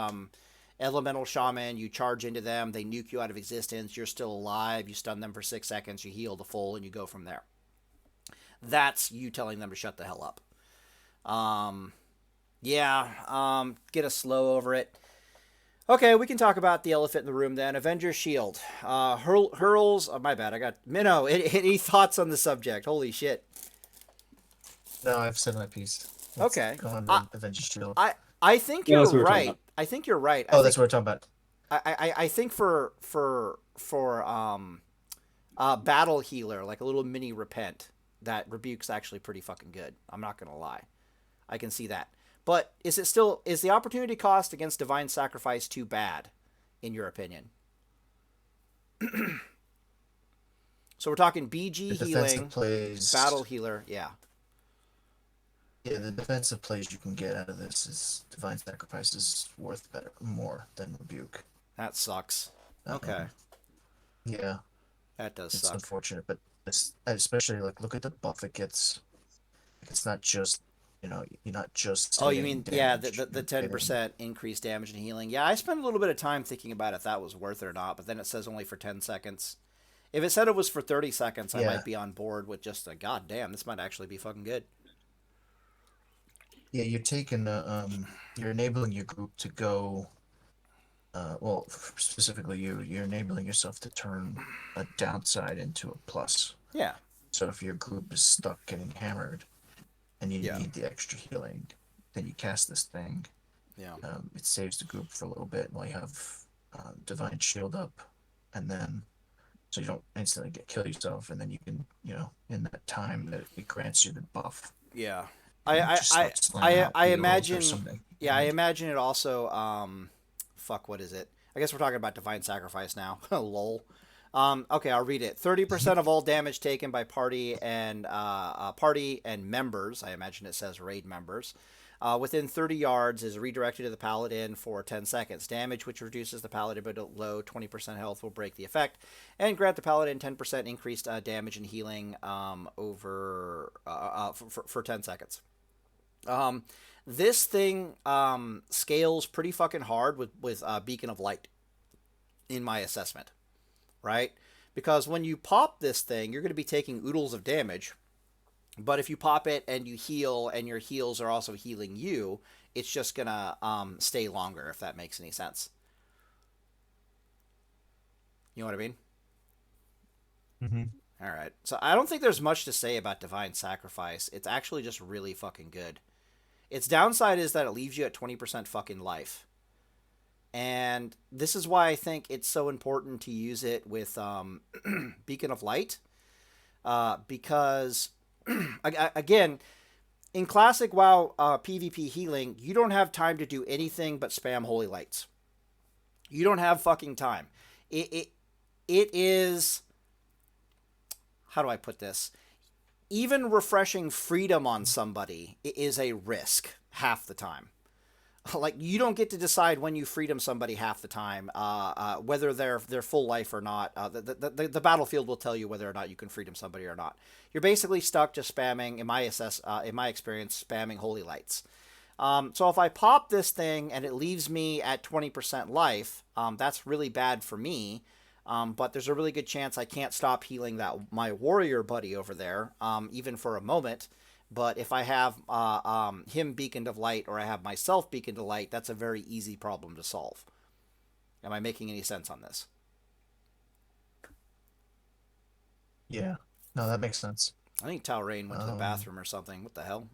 S1: elemental shaman. You charge into them, they nuke you out of existence. You're still alive. You stun them for 6 seconds. You heal the full, and you go from there. That's you telling them to shut the hell up. Yeah. Get a slow over it. Okay, we can talk about the elephant in the room then. Avenger shield. Hurls. Oh, my bad. I got Minno. Any thoughts on the subject? Holy shit.
S2: No, I've said my piece. Let's
S1: Okay.
S2: go on
S1: I
S2: to Avenger Shield.
S1: I I think
S3: yeah,
S1: you're
S3: that's what we're talking
S1: right.
S3: about.
S1: I think you're right. I
S2: Oh, that's
S1: think
S2: what we're talking about.
S1: I think for battle healer, like a little mini repent, that Rebuke's actually pretty fucking good. I'm not gonna lie, I can see that. But is the opportunity cost against Divine Sacrifice too bad, in your opinion? So we're talking BG
S2: The
S1: healing,
S2: defensive
S1: battle
S2: plays,
S1: healer, yeah.
S2: yeah, the defensive plays you can get out of this is Divine Sacrifice is worth better, more than Rebuke.
S1: That sucks. Okay,
S2: Um, yeah,
S1: that does
S2: it's
S1: suck.
S2: unfortunate, but especially like look at the buff it gets. It's not just, you're not just
S1: Oh, you
S2: getting
S1: mean yeah, the
S2: damage.
S1: the, the
S2: You're
S1: ten
S2: getting,
S1: percent increased damage and healing. Yeah, I spent a little bit of time thinking about if that was worth it or not, but then it says only for 10 seconds. If it said it was for 30 seconds, I
S2: yeah,
S1: might be on board with just a goddamn. This might actually be fucking good.
S2: yeah. You're enabling your group to go. Well, specifically you're enabling yourself to turn a downside into a plus.
S1: Yeah,
S2: So if your group is stuck getting hammered and you
S1: yeah,
S2: need the extra healing, then you cast this thing.
S1: yeah,
S2: It saves the group for a little bit while you have Divine Shield up, and then so you don't instantly kill yourself, and then you can, in that time that it grants you the buff,
S1: yeah.
S2: you can
S1: I
S2: just
S1: I
S2: start slaying
S1: I
S2: out
S1: I
S2: heals or
S1: imagine.
S2: something.
S1: Yeah, I imagine it also. Fuck. What is it? I guess we're talking about divine sacrifice now. Lol. Okay, I'll read it. 30% of all damage taken by party and members. I imagine it says raid members. Within 30 yards is redirected to the paladin for 10 seconds. Damage which reduces the paladin below 20% health will break the effect and grant the paladin 10% increased damage and healing for 10 seconds. Um, this thing scales pretty fucking hard with Beacon of Light, in my assessment, right? Because when you pop this thing, you're going to be taking oodles of damage. But if you pop it and you heal, and your heals are also healing you, it's just going to stay longer, if that makes any sense. You know what I mean?
S2: Mm-hmm.
S1: All right. So I don't think there's much to say about Divine Sacrifice. It's actually just really fucking good. Its downside is that it leaves you at 20% fucking life. And this is why I think it's so important to use it with Beacon of Light. Because, again, in classic WoW PvP healing, you don't have time to do anything but spam Holy Lights. You don't have fucking time. It is... How do I put this? Even refreshing freedom on somebody is a risk half the time. Like, you don't get to decide when you freedom somebody half the time, whether they're full life or not. The battlefield will tell you whether or not you can freedom somebody or not. You're basically stuck just spamming, in my experience, spamming Holy Lights. So if I pop this thing and it leaves me at 20% life, that's really bad for me. But there's a really good chance I can't stop healing my warrior buddy over there, even for a moment. But if I have him beaconed of light, or I have myself beaconed of light, that's a very easy problem to solve. Am I making any sense on this?
S2: Yeah, no, that makes sense.
S1: I think Telreyne went to the bathroom or something. What the hell?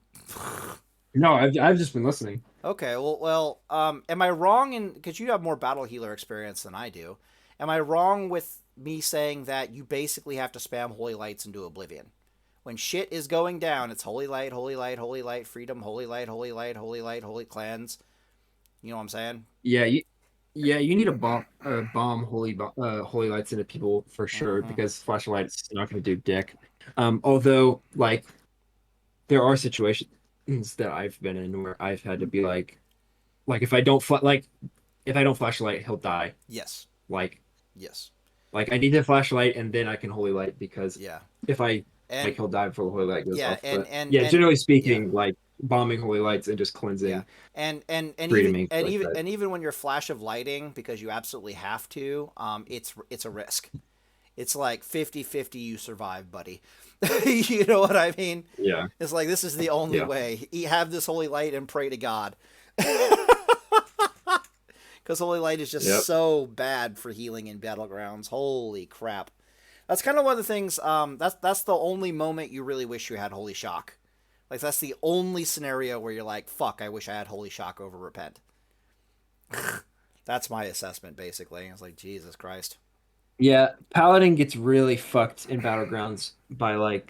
S3: No, I've just been listening.
S1: Okay, well, am I wrong in, because you have more battle healer experience than I do? Am I wrong with me saying that you basically have to spam Holy Lights into oblivion? When shit is going down, it's Holy Light, Holy Light, Holy Light, Freedom, Holy Light, Holy Light, Holy Light, Holy Cleanse. You know what I'm saying?
S3: Yeah, you need a bomb holy lights into people for sure,
S1: Mm-hmm.
S3: because flashlight's not going to do dick. Although, like, there are situations that I've been in where I've had to be like if I don't flashlight, he'll die.
S1: Yes.
S3: Like
S1: Yes.
S3: I need the flashlight and then I can holy light, because
S1: Yeah.
S3: if I
S1: And
S3: he'll die before the holy light goes
S1: yeah,
S3: off.
S1: and
S3: But
S1: and
S3: yeah,
S1: and
S3: generally
S1: yeah.
S3: speaking, like bombing holy lights and just
S1: Yeah,
S3: cleansing,
S1: and even
S3: freedoming like that.
S1: when you're flash of lighting, because you absolutely have to, it's a risk. It's like 50-50 you survive, buddy. You know what I mean?
S3: Yeah,
S1: It's like, this is the only
S3: yeah,
S1: way. You have this holy light and pray to God. Because holy light is just
S3: yep.
S1: so bad for healing in battlegrounds. Holy crap. That's kind of one of the things, that's the only moment you really wish you had holy shock. Like, that's the only scenario where you're like, fuck, I wish I had holy shock over repent. That's my assessment, basically. It's like, Jesus Christ.
S3: Yeah, Paladin gets really fucked in Battlegrounds by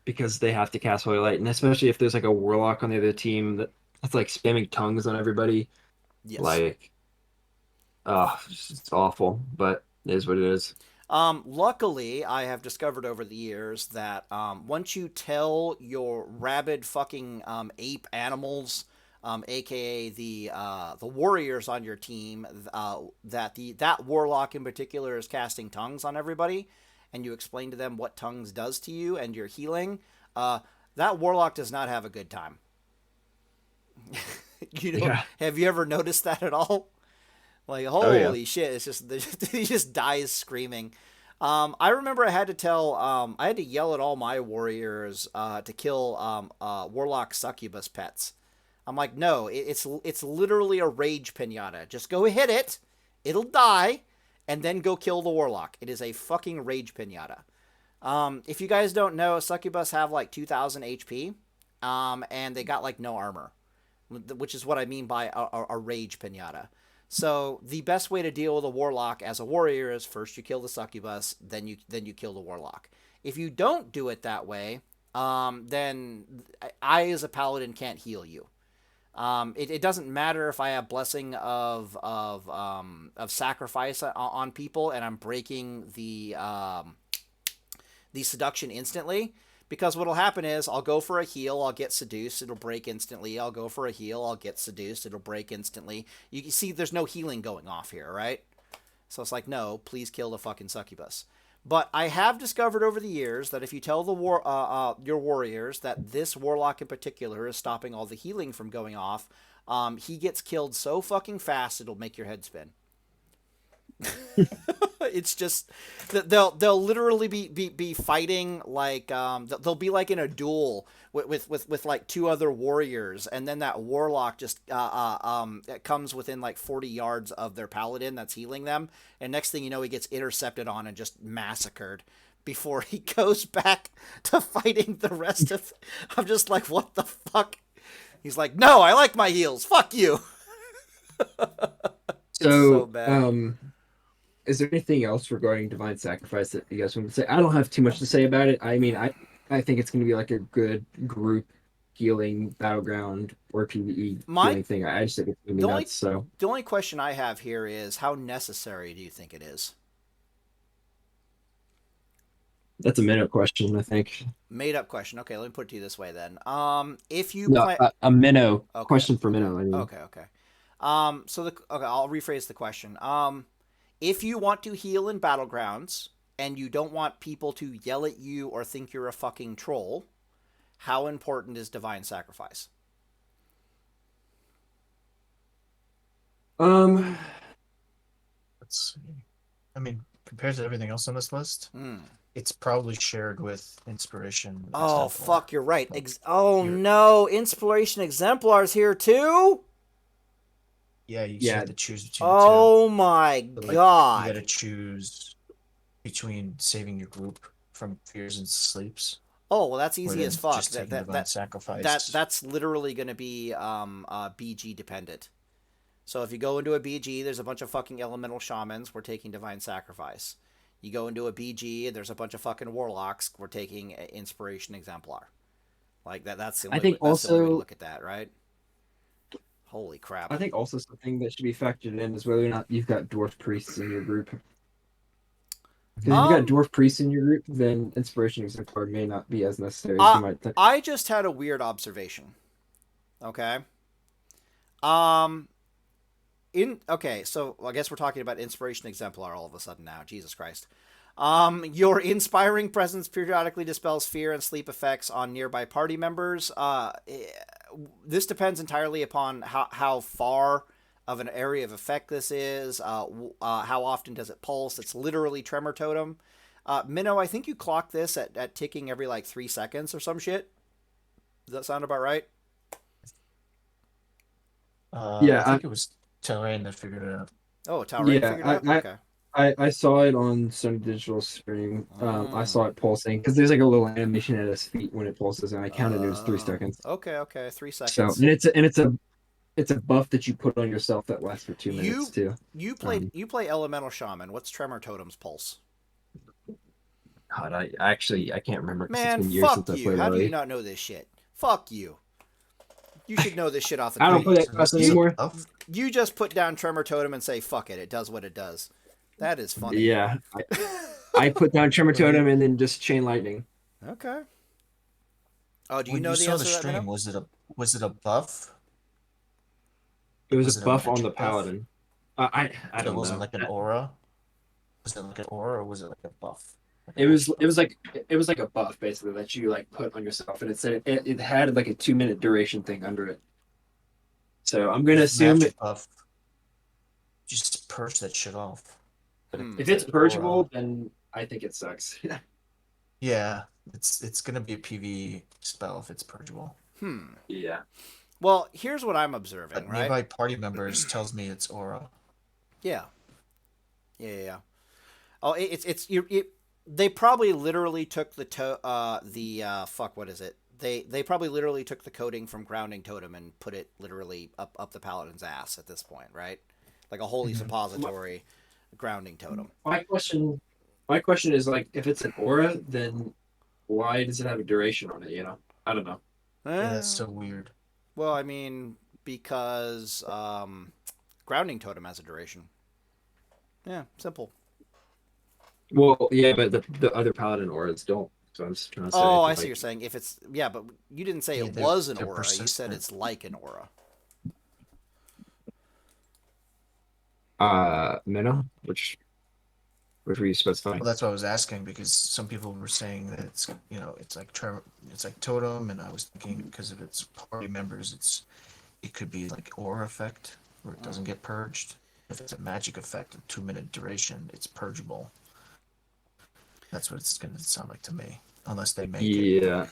S3: because they have to cast Holy Light, and especially if there's like a Warlock on the other team that's like spamming tongues on everybody.
S1: Yes.
S3: Like, it's awful, but it is what it is.
S1: Luckily, I have discovered over the years that once you tell your rabid fucking ape animals, aka the warriors on your team, that warlock in particular is casting tongues on everybody, and you explain to them what tongues does to you and your healing, that warlock does not have a good time.
S3: Yeah.
S1: Have you ever noticed that at all? Like,
S3: Oh yeah.
S1: holy shit! It's just he just dies screaming. I remember I had to yell at all my warriors to kill warlock succubus pets. I'm like, no, it's literally a rage pinata. Just go hit it, it'll die, and then go kill the warlock. It is a fucking rage pinata. If you guys don't know, succubus have like 2,000 HP, and they got like no armor, which is what I mean by a rage pinata. So the best way to deal with a warlock as a warrior is first you kill the succubus, then you kill the warlock. If you don't do it that way, then I as a paladin can't heal you. It doesn't matter if I have blessing of sacrifice on people and I'm breaking the seduction instantly. Because what'll happen is I'll go for a heal, I'll get seduced, it'll break instantly. I'll go for a heal, I'll get seduced, it'll break instantly. You can see there's no healing going off here, right? So it's like, no, please kill the fucking succubus. But I have discovered over the years that if you tell your warriors that this warlock in particular is stopping all the healing from going off, he gets killed so fucking fast it'll make your head spin. It's just they'll literally be fighting like they'll be like in a duel with like two other warriors, and then that warlock just comes within like 40 yards of their paladin that's healing them, and next thing you know he gets intercepted on and just massacred before he goes back to fighting the rest of. I'm just like, what the fuck? He's like, no, I like my heals. Fuck you.
S3: So,
S1: bad.
S3: is there anything else regarding Divine Sacrifice that you guys want to say? I don't have too much to say about it. I mean, I think it's going to be like a good group healing battleground or PvE healing thing. I just think it's going to be nuts. So
S1: the only question I have here is how necessary do you think it is?
S3: that's a Minno question, I think.
S1: Made up question. Okay, let me put it to you this way then. If you
S3: No,
S1: play,
S3: a Minno
S1: okay,
S3: question for Minno. I mean,
S1: okay. I'll rephrase the question. If you want to heal in battlegrounds and you don't want people to yell at you or think you're a fucking troll, how important is divine sacrifice?
S3: um,
S2: Let's see. I mean, compared to everything else on this list,
S1: Hmm.
S2: it's probably shared with Inspiration.
S1: Oh,
S2: Exemplar.
S1: fuck, you're right.
S2: Like,
S1: Oh, no. Inspiration Exemplars here, too?
S2: yeah, you have to choose between
S1: Oh, my
S2: the two.
S1: God.
S2: You gotta choose between saving your group from fears and sleeps.
S1: Oh, well, that's easy as fuck.
S2: Just taking divine sacrifice.
S1: That's literally going to be BG dependent. So if you go into a BG, there's a bunch of fucking elemental shamans. We're taking divine sacrifice. You go into a BG, there's a bunch of fucking warlocks. We're taking inspiration exemplar. Like that. That's the only.
S3: I think
S1: that's the only way to
S3: also
S1: look at that, right? Holy crap!
S3: I think also something that should be factored in is whether or not you've got dwarf priests in your group. Because if you've got dwarf priests in your group, then inspiration exemplar may not be as necessary as you might think.
S1: I just had a weird observation. Okay. So I guess we're talking about inspiration exemplar all of a sudden now. Jesus Christ. Your inspiring presence periodically dispels fear and sleep effects on nearby party members. This depends entirely upon how far of an area of effect this is. How often does it pulse? It's literally tremor totem. Minno, I think you clock this at ticking every like 3 seconds or some shit. Does that sound about right?
S2: I think it was Telreyne that figured it out.
S1: Oh, Telreyne figured it out? Okay.
S3: I saw it on some digital stream. I saw it pulsing because there's like a little animation at his feet when it pulses, and I counted it was 3 seconds.
S1: Okay, 3 seconds.
S3: So and it's a it's a buff that you put on yourself that lasts for 2 minutes
S1: You
S3: too.
S1: you play Elemental Shaman. What's Tremor Totem's pulse?
S3: God, I can't remember because it's
S1: Man,
S3: been years since
S1: fuck
S3: I
S1: you.
S3: played
S1: How do you
S3: already.
S1: not know this shit? Fuck you. You should know this shit off the
S3: I don't
S1: top.
S3: play that
S2: So
S3: class
S2: this is a
S1: You
S3: anymore.
S2: buff.
S1: you just put down Tremor Totem and say fuck it. It does what it does. That is funny.
S3: Yeah, I put down Tremor
S2: When you
S3: Totem and then just Chain Lightning.
S1: Okay. Oh, do you
S2: when
S1: know
S2: you
S1: the
S2: saw the
S1: answer to that, Minno?
S2: stream, was it a buff?
S3: It was a
S2: Was it a
S3: buff on the
S2: magic buff?
S3: Paladin. I
S2: So it
S3: don't
S2: wasn't
S3: know.
S2: like an aura. Was it like an aura or was it like a buff? Like an
S3: It was
S2: actual
S3: it was
S2: buff?
S3: like it was like a buff basically that you like put on yourself, and it said it had like a 2 minute duration thing under it. So I'm gonna
S2: With
S3: assume
S2: magic buff, just purge that shit off. But if
S1: Hmm.
S3: if
S2: it's
S3: it's
S2: an aura,
S3: purgeable, then I think it sucks.
S2: yeah, it's gonna be a PV spell if it's purgeable.
S1: Hmm.
S3: Yeah.
S1: Well, here's what I'm observing,
S2: But
S1: right?
S2: nearby party members tells me it's aura.
S1: Yeah. Yeah. Oh, it's you. They probably literally took fuck, what is it? They probably literally took the coding from Grounding Totem and put it literally up the paladin's ass at this point, right? Like a holy
S2: Mhm.
S3: My,
S1: suppository Grounding Totem.
S3: my question, my question is like, if it's an aura, then why does it have a duration on it? I don't know.
S2: Yeah,
S1: Eh,
S2: that's so weird.
S1: well, I mean, because Grounding Totem has a duration. Yeah, simple.
S3: Well, yeah, but the other paladin auras don't. So I'm just trying to say,
S1: Oh, I see what you're
S3: like,
S1: saying. If it's yeah, but you didn't say
S2: Yeah,
S1: it was an
S2: they're
S1: aura. You said
S2: persistent.
S1: it's like an aura.
S3: Minnow, which were you specifying?
S2: Well, that's what I was asking because some people were saying that it's it's like totem, and I was thinking because of its party members, it could be like aura effect where it doesn't get purged. If it's a magic effect of 2 minute duration, it's purgeable. That's what it's gonna sound like to me, unless they make it
S3: Yeah,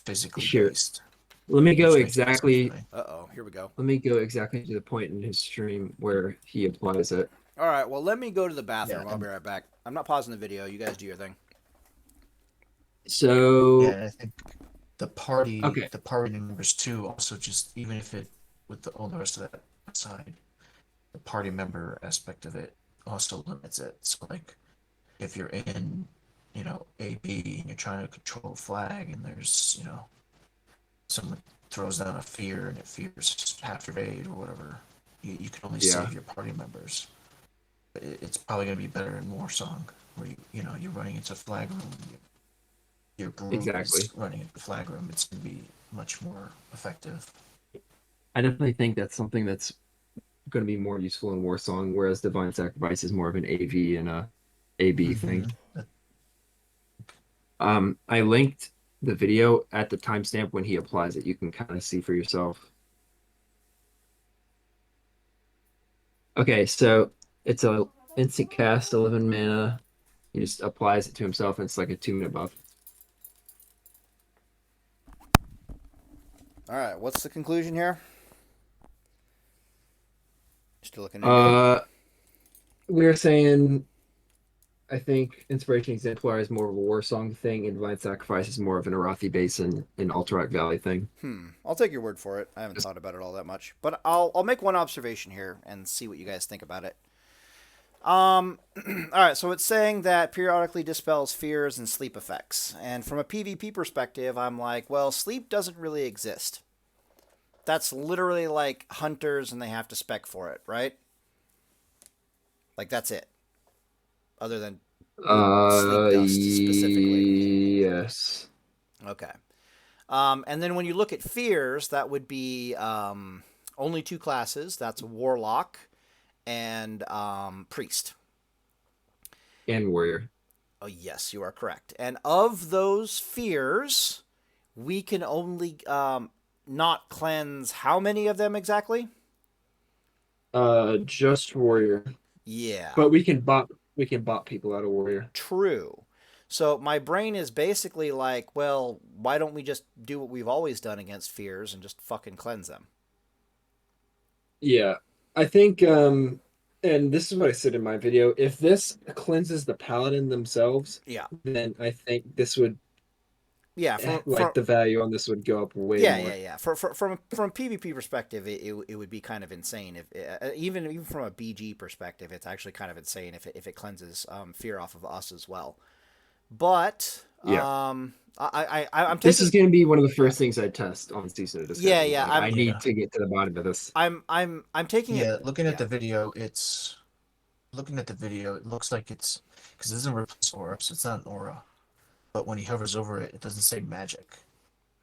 S2: physically
S3: sure.
S2: based,
S3: Let me go
S2: which makes no sense to
S3: exactly.
S2: me.
S1: Uh oh, here we go.
S3: Let me go exactly to the point in his stream where he applies it.
S1: All right, well, let me go to the
S2: Yeah,
S1: bathroom. I'll be
S2: and
S1: right back. I'm not pausing the video. You guys do your thing.
S3: So,
S2: yeah, I think
S3: okay,
S2: the party members too. Also, just even if it with all the rest of that aside, the party member aspect of it also limits it. So like if you're in, AB and you're trying to control a flag and there's, someone throws down a fear and it fears half your aid or whatever, you can only
S3: yeah,
S2: save your party members. But it's probably gonna be better in Warsong where you're running into flag room, your group is
S3: exactly.
S2: running into flag room. It's gonna be much more effective.
S3: I definitely think that's something that's going to be more useful in Warsong, whereas Divine Sacrifice is more of an AV and a AB thing.
S2: Mm-hmm.
S3: I linked the video at the timestamp when he applies it. You can kind of see for yourself. Okay, so it's a instant cast, 11 mana. He just applies it to himself, and it's like a 2 minute buff.
S1: All right, what's the conclusion here? Still looking into it.
S3: Uh, we're saying I think Inspiration Exemplar is more of a war song thing, and Divine Sacrifice is more of an Arathi Basin and Alterac Valley thing.
S1: I'll take your word for it. I haven't
S3: Just
S1: thought about it all that much, but I'll make one observation here and see what you guys think about it. All right, so it's saying that periodically dispels fears and sleep effects. And from a PvP perspective, I'm like, well, sleep doesn't really exist. That's literally like hunters and they have to spec for it, right? Like that's it. Other than sleep dust specifically.
S3: yes.
S1: Okay. And then when you look at fears, that would be only two classes. That's warlock and priest.
S3: And Warrior.
S1: Oh, yes, you are correct. And of those fears, we can only not cleanse how many of them exactly?
S3: Just Warrior.
S1: Yeah,
S3: But we can bot people out of Warrior.
S1: true. So my brain is basically like, well, why don't we just do what we've always done against fears and just fucking cleanse them?
S3: Yeah. I think and this is what I said in my video. If this cleanses the paladin themselves,
S1: Yeah.
S3: then I think this would
S1: yeah, from
S3: Like the value on this would go up way
S1: yeah,
S3: more.
S1: from PvP perspective, it would be kind of insane if even from a BG perspective, it's actually kind of insane if it cleanses fear off of us as well. But
S3: Yeah.
S1: I'm
S3: This is
S1: taking
S3: going to be one of the
S1: yeah
S3: first things I test on Season of
S1: yeah
S3: Discovery.
S1: yeah
S3: Like, I
S1: I'm
S3: need
S2: Yeah.
S3: to get to the bottom of this.
S1: I'm taking it
S2: Yeah, looking at
S1: yeah
S2: the video, it looks like it's because it doesn't replace orbs. It's not an aura, but when he hovers over it, it doesn't say magic.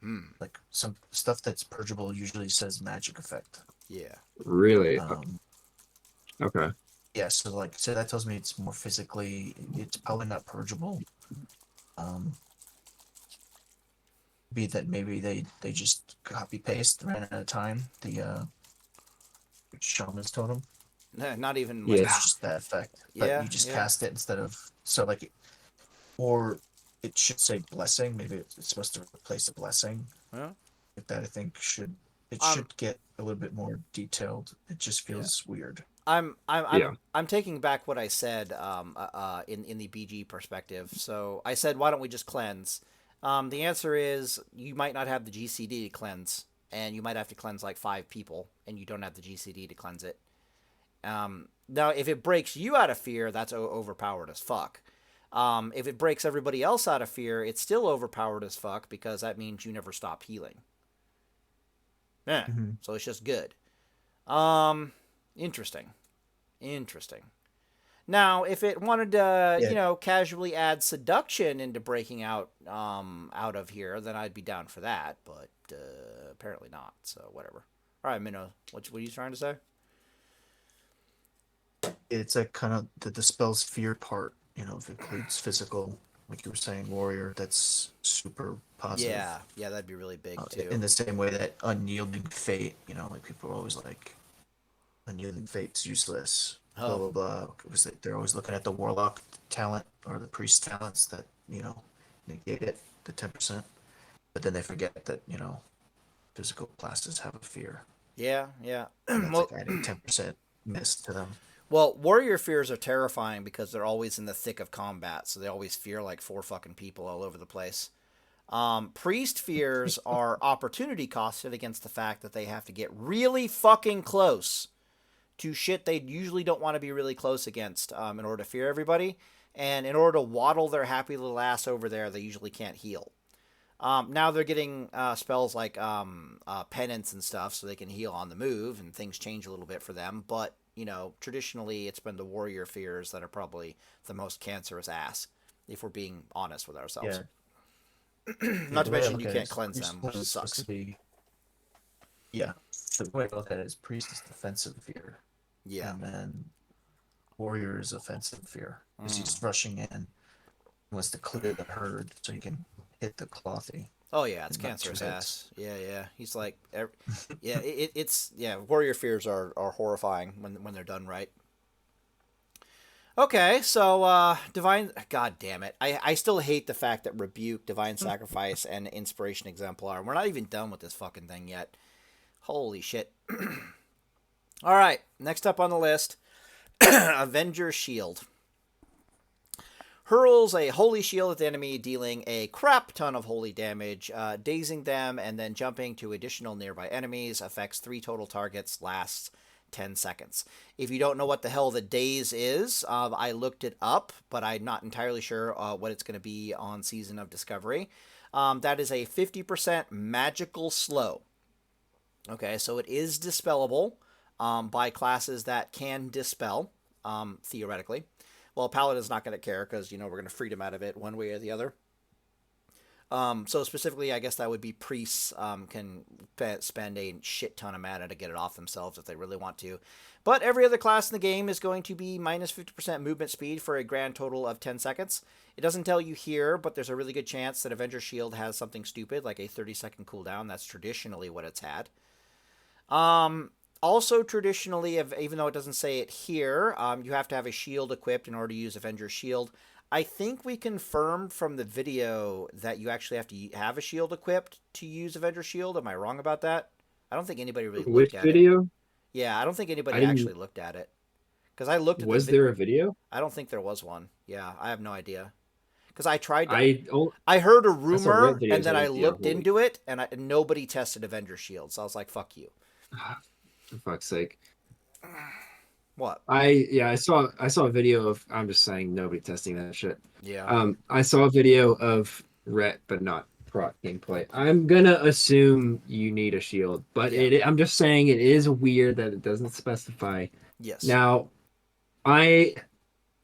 S1: hmm,
S2: Like some stuff that's purgeable usually says magic effect.
S1: yeah
S3: Really?
S2: Um,
S3: Okay.
S2: yeah, so that tells me it's more physically. It's probably not purgeable. Um, be that maybe they just copy paste ran out of time. The shaman's totem.
S1: not even like
S3: Yeah.
S2: It's just that effect, but
S1: yeah
S2: you just
S1: yeah
S2: cast it instead of so like, or it should say blessing. Maybe it's supposed to replace a blessing.
S1: well,
S2: Like that, I think it
S1: um
S2: should get a little bit more detailed. It just
S1: yeah
S2: feels weird.
S3: Yeah.
S1: I'm taking back what I said in the BG perspective. So I said, why don't we just cleanse? The answer is you might not have the GCD to cleanse, and you might have to cleanse like 5 people, and you don't have the GCD to cleanse it. Now, if it breaks you out of fear, that's overpowered as fuck. If it breaks everybody else out of fear, it's still overpowered as fuck because that means you never stop healing. Yeah,
S2: Mm-hmm.
S1: so it's just good. Um, interesting. Interesting. Now, if it wanted to,
S2: Yeah,
S1: casually add seduction into breaking out of here, then I'd be down for that. But apparently not. So whatever. All right, Minno, what are you trying to say?
S2: it's a kind of the spell's fear part. If it includes physical, like you were saying, warrior. That's super positive.
S1: Yeah, that'd be really big too.
S2: In the same way that unyielding fate, like people are always like, unyielding fate's useless, blah
S1: Oh,
S2: blah blah. Because they're always looking at the warlock talent or the priest talents that negate it, the 10%. But then they forget that physical classes have a fear,
S1: yeah.
S2: and that's
S1: well,
S2: like adding 10% miss to them.
S1: well, warrior fears are terrifying because they're always in the thick of combat, so they always fear like 4 fucking people all over the place. Priest fears are opportunity costed against the fact that they have to get really fucking close to shit they usually don't want to be really close against in order to fear everybody. And in order to waddle their happy little ass over there, they usually can't heal. Now they're getting spells like penance and stuff, so they can heal on the move, and things change a little bit for them. But traditionally, it's been the warrior fears that are probably the most cancerous ass, if we're being honest with ourselves.
S2: Yeah, yeah.
S1: Not to
S2: The way I
S1: mention
S2: look
S1: you
S2: at it
S1: can't
S2: is
S1: cleanse
S2: priest
S1: them, which
S2: is supposed
S1: sucks.
S2: to be, yeah. The way I look at it is priest is defensive fear,
S1: Yeah.
S2: and then warrior is offensive fear because
S1: Mm.
S2: he's rushing in, wants to clear the herd so he can hit the clothy
S1: Oh yeah, it's
S2: and not two
S1: cancerous
S2: heads.
S1: ass. Yeah. He's like, yeah, it's yeah. Warrior fears are horrifying when they're done right. Okay, so divine. God damn it! I still hate the fact that rebuke, divine sacrifice, and inspiration exemplar. We're not even done with this fucking thing yet. Holy shit! All right, next up on the list, Avenger shield. Hurls a holy shield at the enemy, dealing a crap ton of holy damage, dazing them, and then jumping to additional nearby enemies. Affects 3 total targets, lasts 10 seconds. If you don't know what the hell the daze is, I looked it up, but I'm not entirely sure what it's going to be on Season of Discovery. That is a 50% magical slow. Okay, so it is dispellable by classes that can dispel, theoretically. Well, Paladin's not going to care because, we're going to freedom out of it one way or the other. So specifically, I guess that would be priests can spend a shit ton of mana to get it off themselves if they really want to. But every other class in the game is going to be minus 50% movement speed for a grand total of 10 seconds. It doesn't tell you here, but there's a really good chance that Avenger Shield has something stupid like a 30-second cooldown. That's traditionally what it's had. Also, traditionally, even though it doesn't say it here, you have to have a shield equipped in order to use Avenger Shield. I think we confirmed from the video that you actually have to have a shield equipped to use Avenger Shield. Am I wrong about that? I don't think anybody really
S3: Which
S1: looked at it.
S3: video?
S1: Yeah, I don't think
S3: I
S1: anybody
S3: didn't.
S1: actually looked at it. Because I looked at the
S3: Was there a video?
S1: I don't think there was one. Yeah, I have no idea. because I tried to.
S3: I oh,
S1: I heard a
S3: I saw Ret
S1: rumor, and
S3: videos
S1: then
S3: of
S1: I
S3: it the
S1: looked
S3: whole week.
S1: into it, and nobody tested Avenger Shield, so I was like, "Fuck you."
S3: For fuck's sake.
S1: What?
S3: I saw a video of, I'm just saying, nobody testing that shit.
S1: Yeah.
S3: I saw a video of Ret, but not proc gameplay. I'm gonna assume you need a shield, but
S1: Yeah.
S3: I'm just saying it is weird that it doesn't specify.
S1: Yes.
S3: Now, I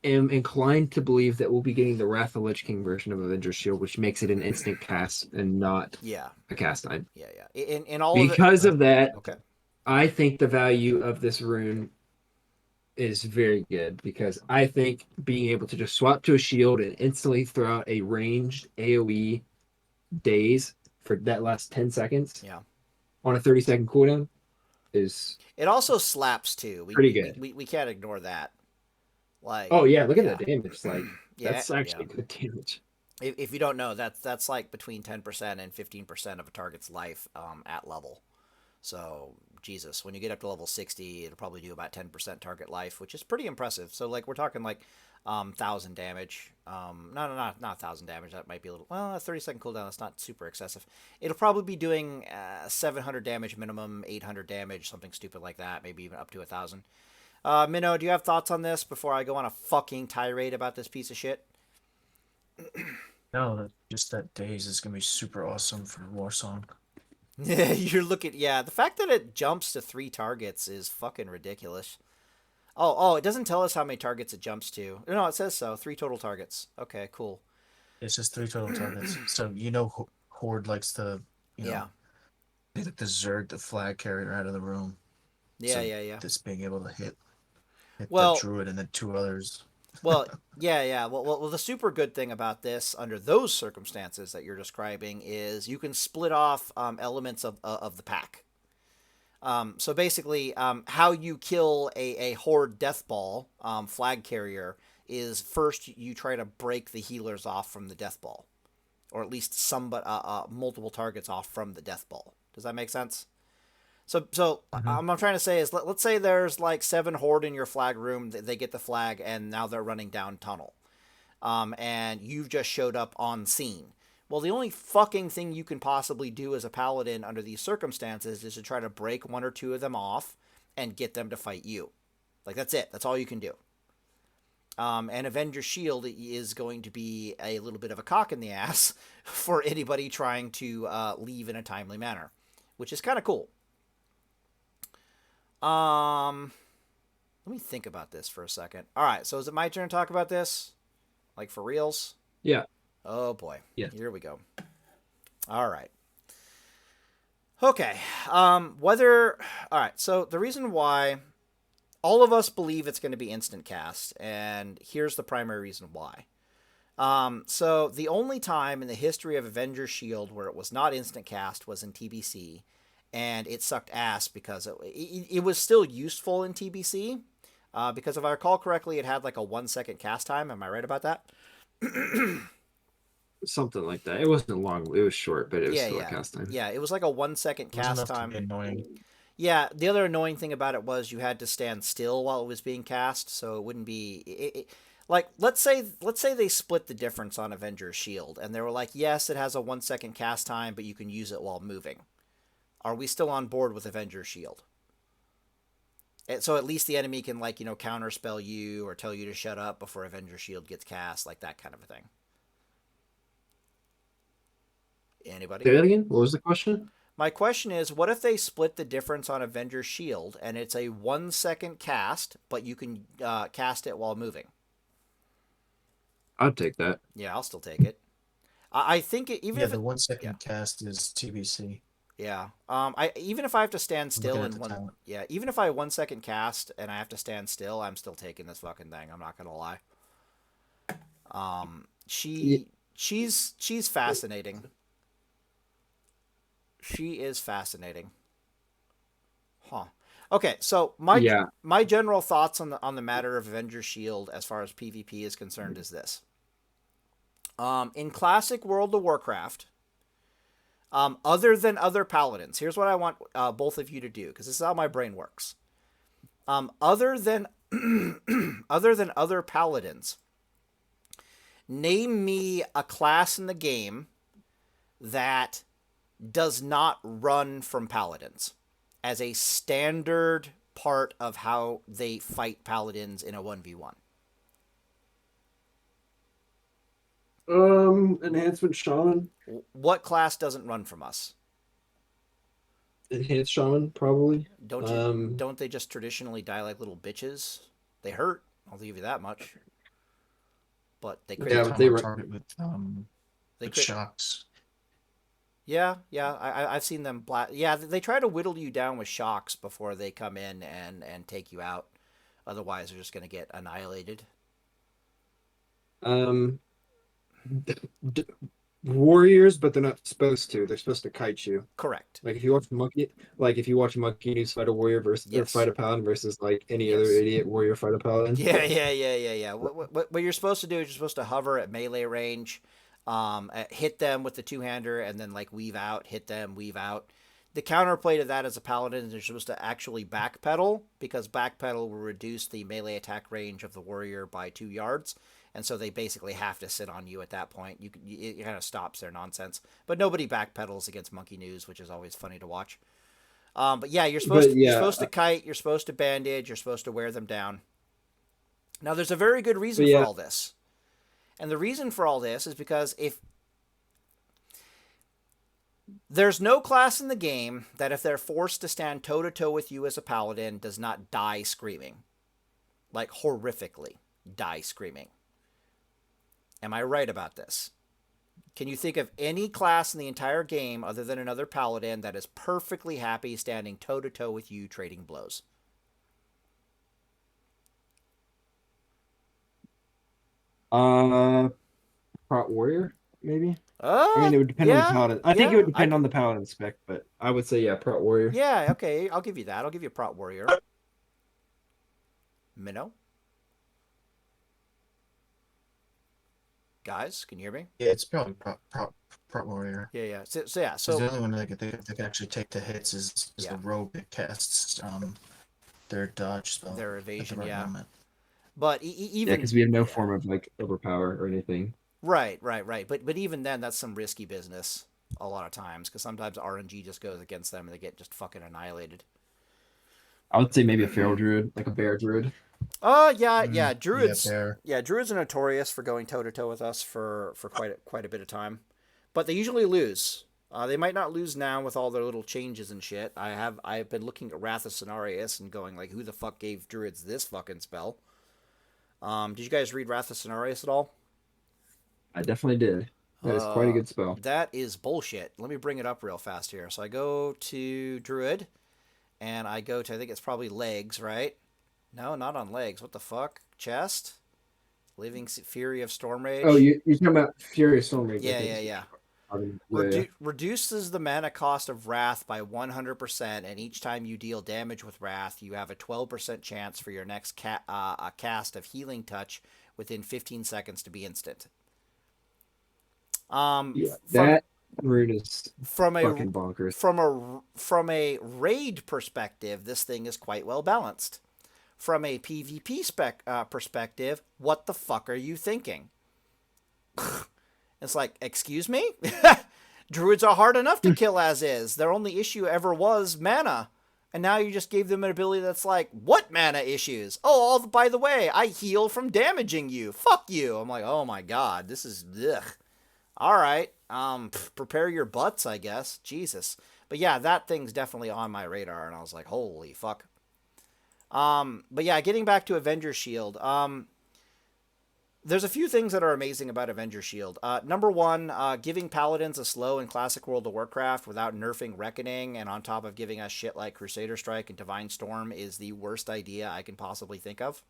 S3: am inclined to believe that we'll be getting the Wrath of Lich King version of Avenger Shield, which makes it an instant cast and not
S1: Yeah.
S3: a cast time.
S1: Yeah. Yeah. In all of it.
S3: Because of that,
S1: Okay.
S3: I think the value of this rune is very good because I think being able to just swap to a shield and instantly throw out a ranged AoE daze for that last 10 seconds
S1: Yeah.
S3: on a 30-second cooldown is
S1: It also slaps too.
S3: pretty good.
S1: We can't ignore that. Like,
S3: Oh yeah, look at
S1: yeah.
S3: that damage. Like
S1: Yeah.
S3: that's
S1: Yeah.
S3: actually good damage.
S1: If you don't know, that's like between 10% and 15% of a target's life at level. So, Jesus, when you get up to level 60, it'll probably do about 10% target life, which is pretty impressive. So, like, we're talking like 1,000 damage. No, not 1,000 damage. That might be a little, well, a 30-second cooldown. That's not super excessive. It'll probably be doing 700 damage minimum, 800 damage, something stupid like that, maybe even up to 1,000. Minno, do you have thoughts on this before I go on a fucking tirade about this piece of shit?
S2: No, just that daze is gonna be super awesome for Warsong.
S1: Yeah, the fact that it jumps to 3 targets is fucking ridiculous. Oh, it doesn't tell us how many targets it jumps to. No, it says so. 3 total targets. Okay, cool.
S2: It's just 3 total targets. So Horde likes to,
S1: Yeah.
S2: they like to Zerg the flag carrier out of the room.
S1: Yeah,
S2: So
S1: yeah.
S2: Just being able to hit
S1: Well,
S2: the druid and then 2 others.
S1: well, yeah. Well, the super good thing about this, under those circumstances that you're describing, is you can split off elements of the pack. So basically, how you kill a horde death ball flag carrier is first you try to break the healers off from the death ball, or at least multiple targets off from the death ball. Does that make sense? So
S2: Mhm.
S1: what I'm trying to say is, let's say there's like 7 horde in your flag room. They get the flag, and now they're running down tunnel. And you've just showed up on scene. Well, the only fucking thing you can possibly do as a paladin under these circumstances is to try to break 1 or 2 of them off and get them to fight you. Like, that's it. That's all you can do. And Avenger Shield is going to be a little bit of a cock in the ass for anybody trying to leave in a timely manner, which is kind of cool. Let me think about this for a second. All right, so is it my turn to talk about this? Like, for reals?
S3: Yeah.
S1: Oh boy.
S3: Yeah.
S1: Here we go. All right. Okay. All right. So the reason why all of us believe it's going to be instant cast, and here's the primary reason why. So the only time in the history of Avenger Shield where it was not instant cast was in TBC, and it sucked ass because it was still useful in TBC. Because if I recall correctly, it had like a 1-second cast time. Am I right about that?
S3: Something like that. It wasn't long. It was short, but it was still a cast time.
S1: Yeah, it was like a 1-second cast time.
S2: To be annoying.
S1: Yeah, the other annoying thing about it was you had to stand still while it was being cast, so it wouldn't be like, let's say they split the difference on Avenger's Shield, and they were like, yes, it has a 1-second cast time, but you can use it while moving. Are we still on board with Avenger's Shield? And so at least the enemy can, like, counterspell you or tell you to shut up before Avenger's Shield gets cast, like that kind of a thing. Anybody?
S3: Say that again? What was the question?
S1: My question is, what if they split the difference on Avenger's Shield and it's a 1-second cast, but you can cast it while moving?
S3: I'd take that.
S1: Yeah, I'll still take it. I think
S2: the 1-second cast is TBC.
S1: Yeah. Even if I have to stand still even if I 1-second cast and I have to stand still, I'm still taking this fucking thing. I'm not gonna lie. She's fascinating. She is fascinating. Huh. Okay, so my general thoughts on the matter of Avenger Shield as far as PvP is concerned is this. In classic World of Warcraft, other than other paladins, here's what I want both of you to do, because this is how my brain works. Other than other paladins, Name me a class in the game that does not run from paladins as a standard part of how they fight paladins in a 1v1.
S3: Enhancement Shaman.
S1: What class doesn't run from us?
S3: Enhanced Shaman, probably.
S1: Don't they just traditionally die like little bitches? They hurt. I'll give you that much. But they
S2: They
S1: crit.
S3: but they
S2: target with
S1: crit.
S2: shocks.
S1: Yeah. I've seen them. Yeah, they try to whittle you down with shocks before they come in and take you out. Otherwise, they're just going to get annihilated.
S3: um, d- warriors, but they're not supposed to. They're supposed to kite you.
S1: Correct.
S3: Like if you watch Monkey News fight a warrior versus or
S1: Yes.
S3: fight a paladin versus like any
S1: Yes.
S3: other idiot warrior fight a paladin.
S1: Yeah. What you're supposed to do is you're supposed to hover at melee range, hit them with the two-hander, and then like weave out, hit them, weave out. The counterplay to that as a paladin is you're supposed to actually backpedal, because backpedal will reduce the melee attack range of the warrior by 2 yards, and so they basically have to sit on you at that point. It kind of stops their nonsense. But nobody backpedals against Monkey News, which is always funny to watch. But yeah, you're supposed to kite, you're supposed to bandage, you're supposed to wear them down. Now, there's a very good reason for all this. And the reason for all this is because if there's no class in the game that if they're forced to stand toe-to-toe with you as a paladin does not die screaming. Like, horrifically die screaming. Am I right about this? Can you think of any class in the entire game other than another paladin that is perfectly happy standing toe-to-toe with you trading blows?
S3: Prot warrior, maybe. I mean, it would depend on the paladin. I think it would depend on the paladin spec, but I would say Prot warrior.
S1: Yeah, okay, I'll give you that. I'll give you Prot warrior. Minno? Guys, can you hear me?
S2: Yeah, it's probably Prot warrior.
S1: Yeah. So
S2: the only one they can actually take the hits is the rogue that casts their dodge spell.
S1: Their evasion,
S2: moment.
S1: But even
S3: because we have no form of like overpower or anything.
S1: Right. But even then, that's some risky business a lot of times, because sometimes RNG just goes against them and they get just fucking annihilated.
S3: I would say maybe a feral druid, like a bear druid.
S1: Yeah. Druids.
S2: Yeah,
S1: Druids are notorious for going toe to toe with us for quite a bit of time, but they usually lose. They might not lose now with all their little changes and shit. I've been looking at Wrath of Cenarius and going like, who the fuck gave Druids this fucking spell? Did you guys read Wrath of Cenarius at all?
S3: I definitely did. That is quite a good spell.
S1: That is bullshit. Let me bring it up real fast here. So I go to Druid, and I go to, I think it's probably legs, right? No, not on legs. What the fuck? Chest? Living Fury of Storm Rage?
S3: Oh, you're talking about Fury of Storm Rage.
S1: Yeah. Reduces the mana cost of Wrath by 100%, and each time you deal damage with Wrath, you have a 12% chance for your next cast of Healing Touch within 15 seconds to be instant.
S3: That rune is fucking bonkers.
S1: From a raid perspective, this thing is quite well balanced. From a PvP perspective, what the fuck are you thinking? It's like, excuse me? Druids are hard enough to kill as is. Their only issue ever was mana. And now you just gave them an ability that's like, what mana issues? Oh, by the way, I heal from damaging you. Fuck you. I'm like, oh my god, this is ugh. All right, prepare your butts, I guess. Jesus. But yeah, that thing's definitely on my radar, and I was like, holy fuck. But yeah, getting back to Avenger Shield, there's a few things that are amazing about Avenger Shield. Number one, giving Paladins a slow in Classic World of Warcraft without nerfing Reckoning, and on top of giving us shit like Crusader Strike and Divine Storm, is the worst idea I can possibly think of.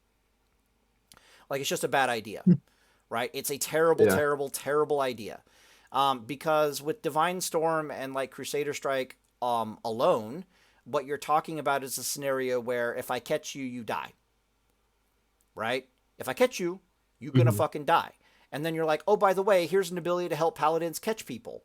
S1: Like, it's just a bad idea. Right? It's a terrible idea. Because with Divine Storm and like Crusader Strike alone, what you're talking about is a scenario where if I catch you, you die. Right? If I catch you, you're gonna fucking die. And then you're like, oh, by the way, here's an ability to help Paladins catch people.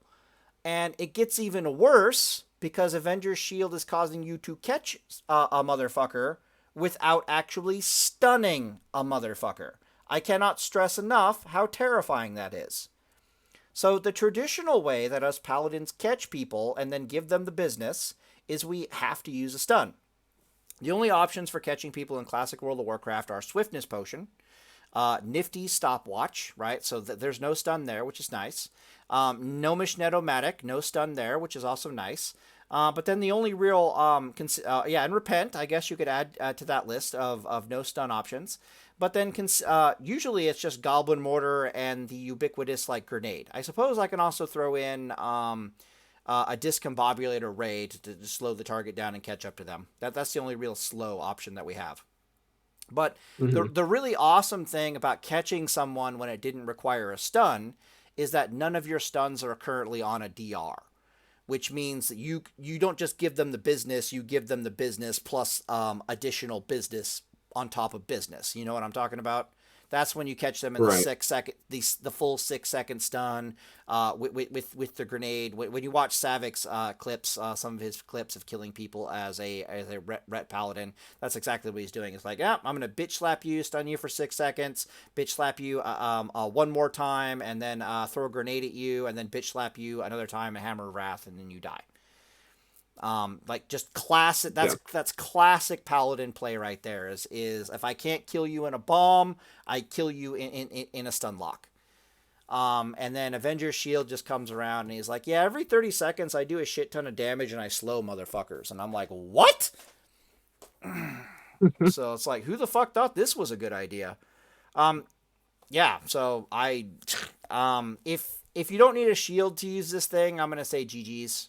S1: And it gets even worse because Avenger's Shield is causing you to catch a motherfucker without actually stunning a motherfucker. I cannot stress enough how terrifying that is. So the traditional way that us paladins catch people and then give them the business is we have to use a stun. The only options for catching people in Classic World of Warcraft are Swiftness Potion, Nifty Stopwatch, right? So there's no stun there, which is nice. Gnomish Netomatic, no stun there, which is also nice. But then the only real, and Repent, I guess you could add to that list of no stun options. But then usually it's just Goblin Mortar and the ubiquitous like Grenade. I suppose I can also throw in a Discombobulator Ray to slow the target down and catch up to them. That's the only real slow option that we have. But the really awesome thing about catching someone when it didn't require a stun is that none of your stuns are currently on a DR, which means that you don't just give them the business, you give them the business plus additional business on top of business. You know what I'm talking about? That's when you catch them in the 6 second, the full 6 second stun with the grenade. When you watch Savik's clips, some of his clips of killing people as a ret paladin, that's exactly what he's doing. It's like, yeah, I'm gonna bitch slap you, stun you for 6 seconds, bitch slap you one more time, and then throw a grenade at you, and then bitch slap you another time, a hammer of wrath, and then you die. Like just classic. That's classic paladin play right there. Is if I can't kill you in a bomb, I kill you in a stun lock. And then Avenger shield just comes around and he's like, yeah, every 30 seconds I do a shit ton of damage and I slow motherfuckers. And I'm like, what? So it's like, who the fuck thought this was a good idea? Yeah. So if you don't need a shield to use this thing, I'm gonna say GG's.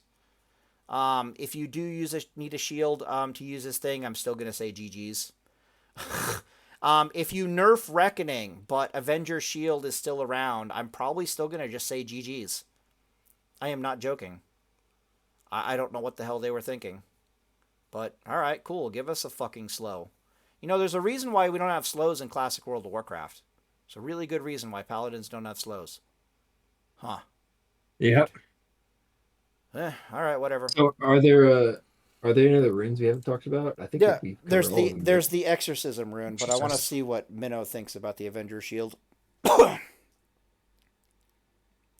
S1: If you do need a shield to use this thing, I'm still going to say GG's. If you nerf Reckoning, but Avenger shield is still around, I'm probably still going to just say GG's. I am not joking. I don't know what the hell they were thinking. But, alright, cool. Give us a fucking slow. You know, there's a reason why we don't have slows in Classic World of Warcraft. It's a really good reason why Paladins don't have slows. Huh.
S3: Yep.
S1: All right, whatever.
S3: So are there any other runes we haven't talked about? I think
S1: there's the Exorcism rune, but I want to see what Minno thinks about the Avenger shield.
S2: I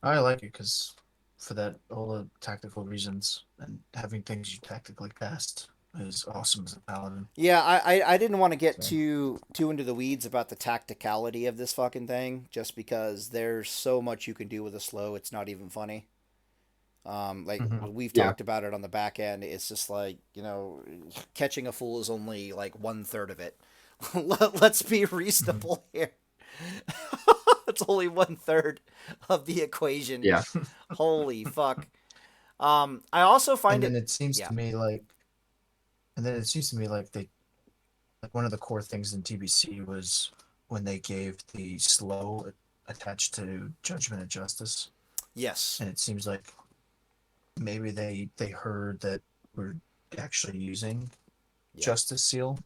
S2: like it because for that all the tactical reasons and having things you tactically cast is awesome as a paladin.
S1: Yeah, I didn't want to get too into the weeds about the tacticality of this fucking thing, just because there's so much you can do with a slow. It's not even funny. We've talked about it on the back end. It's just like, you know, catching a fool is only like 1/3 of it. Let's be reasonable here. It's only 1/3 of the equation.
S3: Yeah.
S1: Holy fuck. I also find
S2: it seems to me like they like one of the core things in TBC was when they gave the slow attached to Judgment and Justice.
S1: Yes.
S2: And it seems like maybe they heard that we're actually using Justice Seal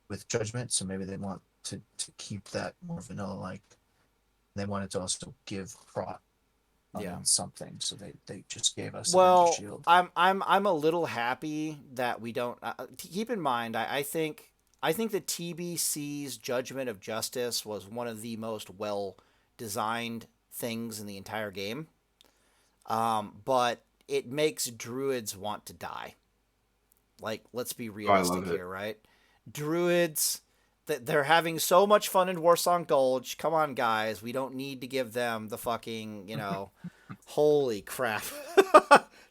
S2: with Judgment, so maybe they want to keep that more vanilla-like. They wanted to also give prot on something, so they just gave us a shield.
S1: I'm a little happy that we don't keep in mind. I think the TBC's Judgment of Justice was one of the most well designed things in the entire game. But it makes druids want to die. Like, let's be realistic here, right? Druids, they're having so much fun in Warsong Gulch. Come on, guys. We don't need to give them the fucking, you know, holy crap.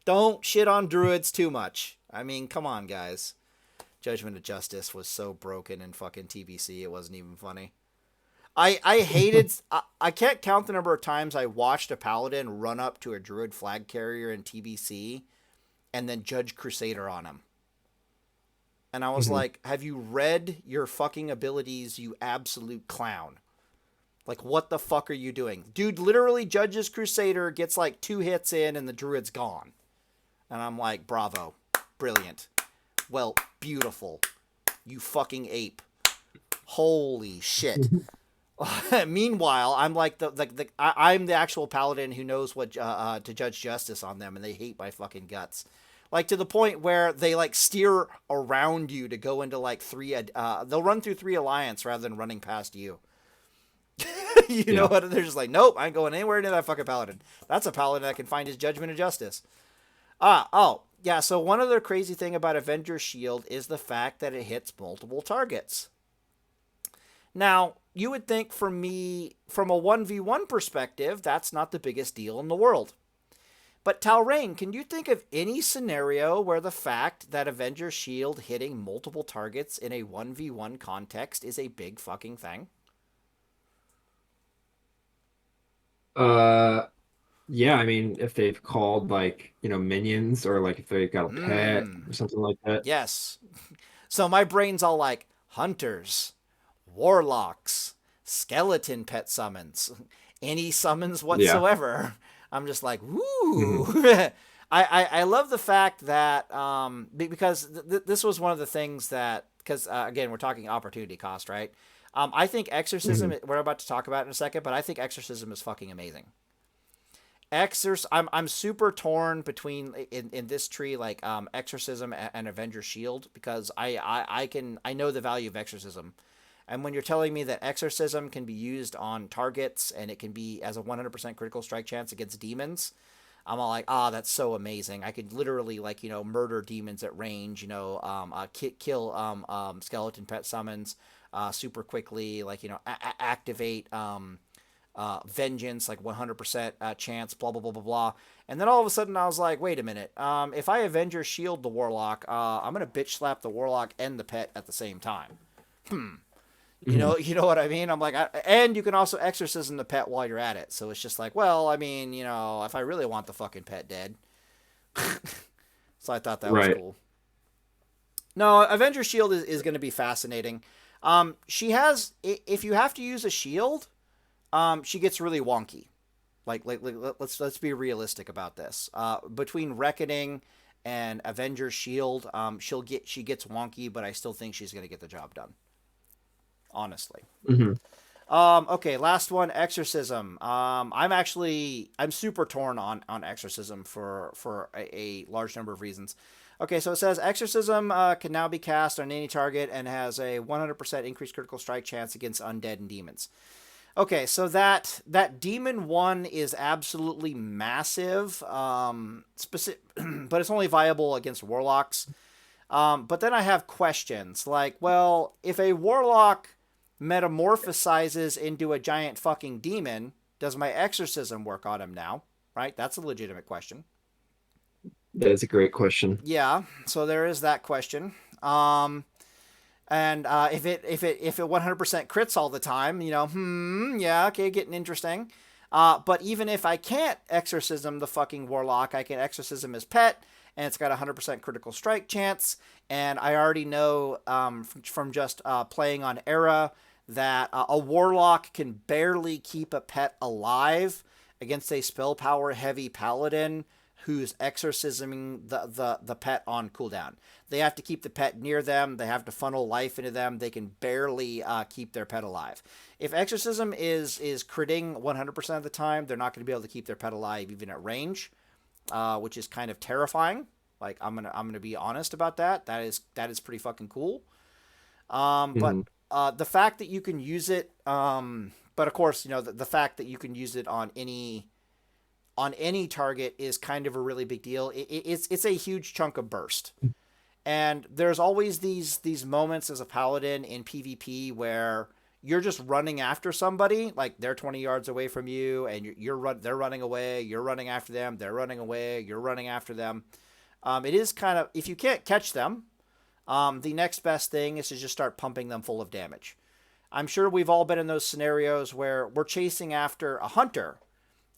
S1: Don't shit on druids too much. I mean, come on, guys. Judgment of Justice was so broken in fucking TBC, it wasn't even funny. I hated... I can't count the number of times I watched a paladin run up to a druid flag carrier in TBC and then judge Crusader on him. And I was like, have you read your fucking abilities, you absolute clown? Like, what the fuck are you doing? Dude literally judges Crusader, gets like 2 hits in, and the druid's gone. And I'm like, bravo. Brilliant. Well, beautiful. You fucking ape. Holy shit. Meanwhile, I'm like I'm the actual paladin who knows what to judge justice on them, and they hate my fucking guts. Like, to the point where they like steer around you to go into like 3. They'll run through 3 alliance rather than running past you. You know what? They're just like, nope, I ain't going anywhere near that fucking paladin. That's a paladin that can find his judgment and justice. Yeah, so one other crazy thing about Avenger Shield is the fact that it hits multiple targets. Now, you would think for me, from a 1v1 perspective, that's not the biggest deal in the world. But Telreyne, can you think of any scenario where the fact that Avenger Shield hitting multiple targets in a 1v1 context is a big fucking thing?
S3: Yeah, I mean, if they've called like, minions or like if they've got a pet or something like that.
S1: Yes. So my brain's all like hunters, warlocks, skeleton pet summons, any summons
S3: Yeah.
S1: whatsoever. I'm just like, woo.
S3: Hmm.
S1: I love the fact that because this was one of the things that because again we're talking opportunity cost, right? I think Exorcism
S3: Hmm.
S1: we're about to talk about in a second, but I think Exorcism is fucking amazing. I'm super torn between in this tree like Exorcism and Avenger Shield because I know the value of Exorcism. And when you're telling me that Exorcism can be used on targets and it can be as a 100% critical strike chance against demons, I'm all like, that's so amazing. I could literally like murder demons at range, kill skeleton pet summons super quickly, like activate vengeance, like 100% chance, blah blah blah blah blah. And then all of a sudden I was like, wait a minute, if I Avenger Shield the Warlock, I'm gonna bitch slap the Warlock and the pet at the same time.
S3: Hmm.
S1: You know what I mean? I'm like, and you can also exorcism the pet while you're at it. So it's just like, well, I mean, if I really want the fucking pet dead. So I thought that was
S3: Right.
S1: cool. No, Avenger Shield is going to be fascinating. She has, if you have to use a shield, she gets really wonky. Like let's be realistic about this. Between Reckoning and Avenger Shield, she gets wonky, but I still think she's going to get the job done. Honestly.
S3: Hmm.
S1: Okay, last one, Exorcism. I'm super torn on Exorcism for a large number of reasons. Okay, so it says Exorcism can now be cast on any target and has a 100% increased critical strike chance against undead and demons. Okay, so that demon one is absolutely massive, but it's only viable against warlocks. But then I have questions like, well, if a warlock metamorphosizes into a giant fucking demon, does my exorcism work on him now? Right? That's a legitimate question.
S3: That is a great question.
S1: Yeah, so there is that question. And if it 100% crits all the time, yeah, okay, getting interesting. But even if I can't exorcism the fucking warlock, I can exorcism his pet, and it's got a 100% critical strike chance. And I already know from just playing on Era that a warlock can barely keep a pet alive against a spell power heavy paladin who's exorcisming the pet on cooldown. They have to keep the pet near them. They have to funnel life into them. They can barely keep their pet alive. If exorcism is critting 100% of the time, they're not going to be able to keep their pet alive even at range, which is kind of terrifying. Like I'm gonna be honest about that. That is pretty fucking cool. But
S3: Hmm.
S1: the fact that you can use it, but of course the fact that you can use it on any target is kind of a really big deal. It's a huge chunk of burst. And there's always these moments as a paladin in PvP where you're just running after somebody, like they're 20 yards away from you, and they're running away, you're running after them, they're running away, you're running after them. It is kind of, if you can't catch them, the next best thing is to just start pumping them full of damage. I'm sure we've all been in those scenarios where we're chasing after a hunter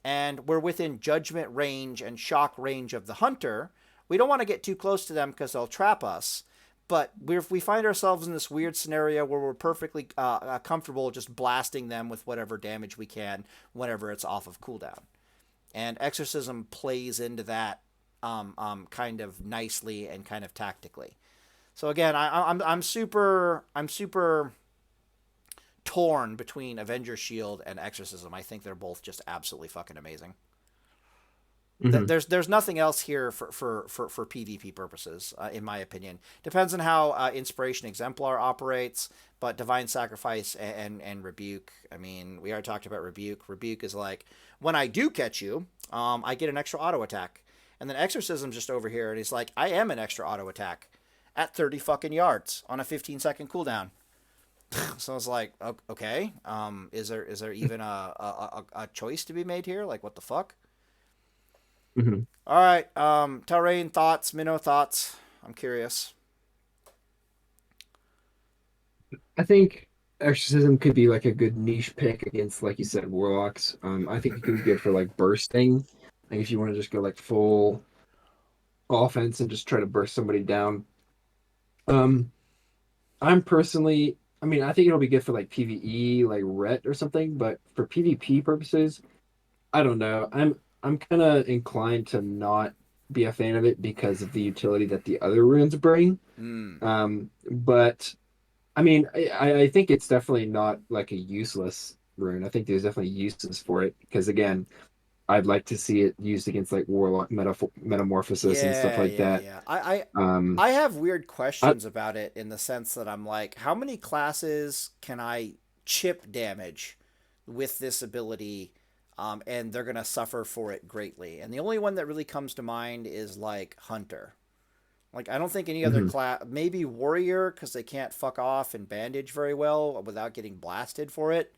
S1: and we're within judgment range and shock range of the hunter. We don't want to get too close to them because they'll trap us. But we find ourselves in this weird scenario where we're perfectly comfortable just blasting them with whatever damage we can whenever it's off of cooldown. And Exorcism plays into that kind of nicely and kind of tactically. So again, I'm super torn between Avenger Shield and Exorcism. I think they're both just absolutely fucking amazing.
S3: Hmm.
S1: There's nothing else here for PvP purposes, in my opinion. Depends on how Inspiration Exemplar operates, but Divine Sacrifice and Rebuke. I mean, we already talked about Rebuke. Rebuke is like, when I do catch you, I get an extra auto attack. And then Exorcism's just over here, and he's like, I am an extra auto attack at 30 fucking yards on a 15-second cooldown. So I was like, okay, is there even a choice to be made here? Like, what the fuck?
S3: Hmm.
S1: All right, Telreyne thoughts, Minno thoughts. I'm curious.
S3: I think Exorcism could be like a good niche pick against, like you said, Warlocks. I think it could be good for like bursting. Like if you want to just go like full offense and just try to burst somebody down. Um, I'm personally, I mean, I think it'll be good for like PvE, like Ret or something, but for PvP purposes, I don't know. I'm kind of inclined to not be a fan of it because of the utility that the other runes bring.
S1: Hmm.
S3: But I mean, I think it's definitely not like a useless rune. I think there's definitely uses for it because again, I'd like to see it used against like Warlock Metamorphosis and stuff
S1: Yeah,
S3: like
S1: yeah,
S3: that.
S1: yeah. I
S3: Um,
S1: I have weird
S3: I,
S1: questions about it in the sense that I'm like, how many classes can I chip damage with this ability, and they're gonna suffer for it greatly? And the only one that really comes to mind is like Hunter. Like, I don't think any other
S3: mhm,
S1: class, maybe Warrior, because they can't fuck off and bandage very well without getting blasted for it.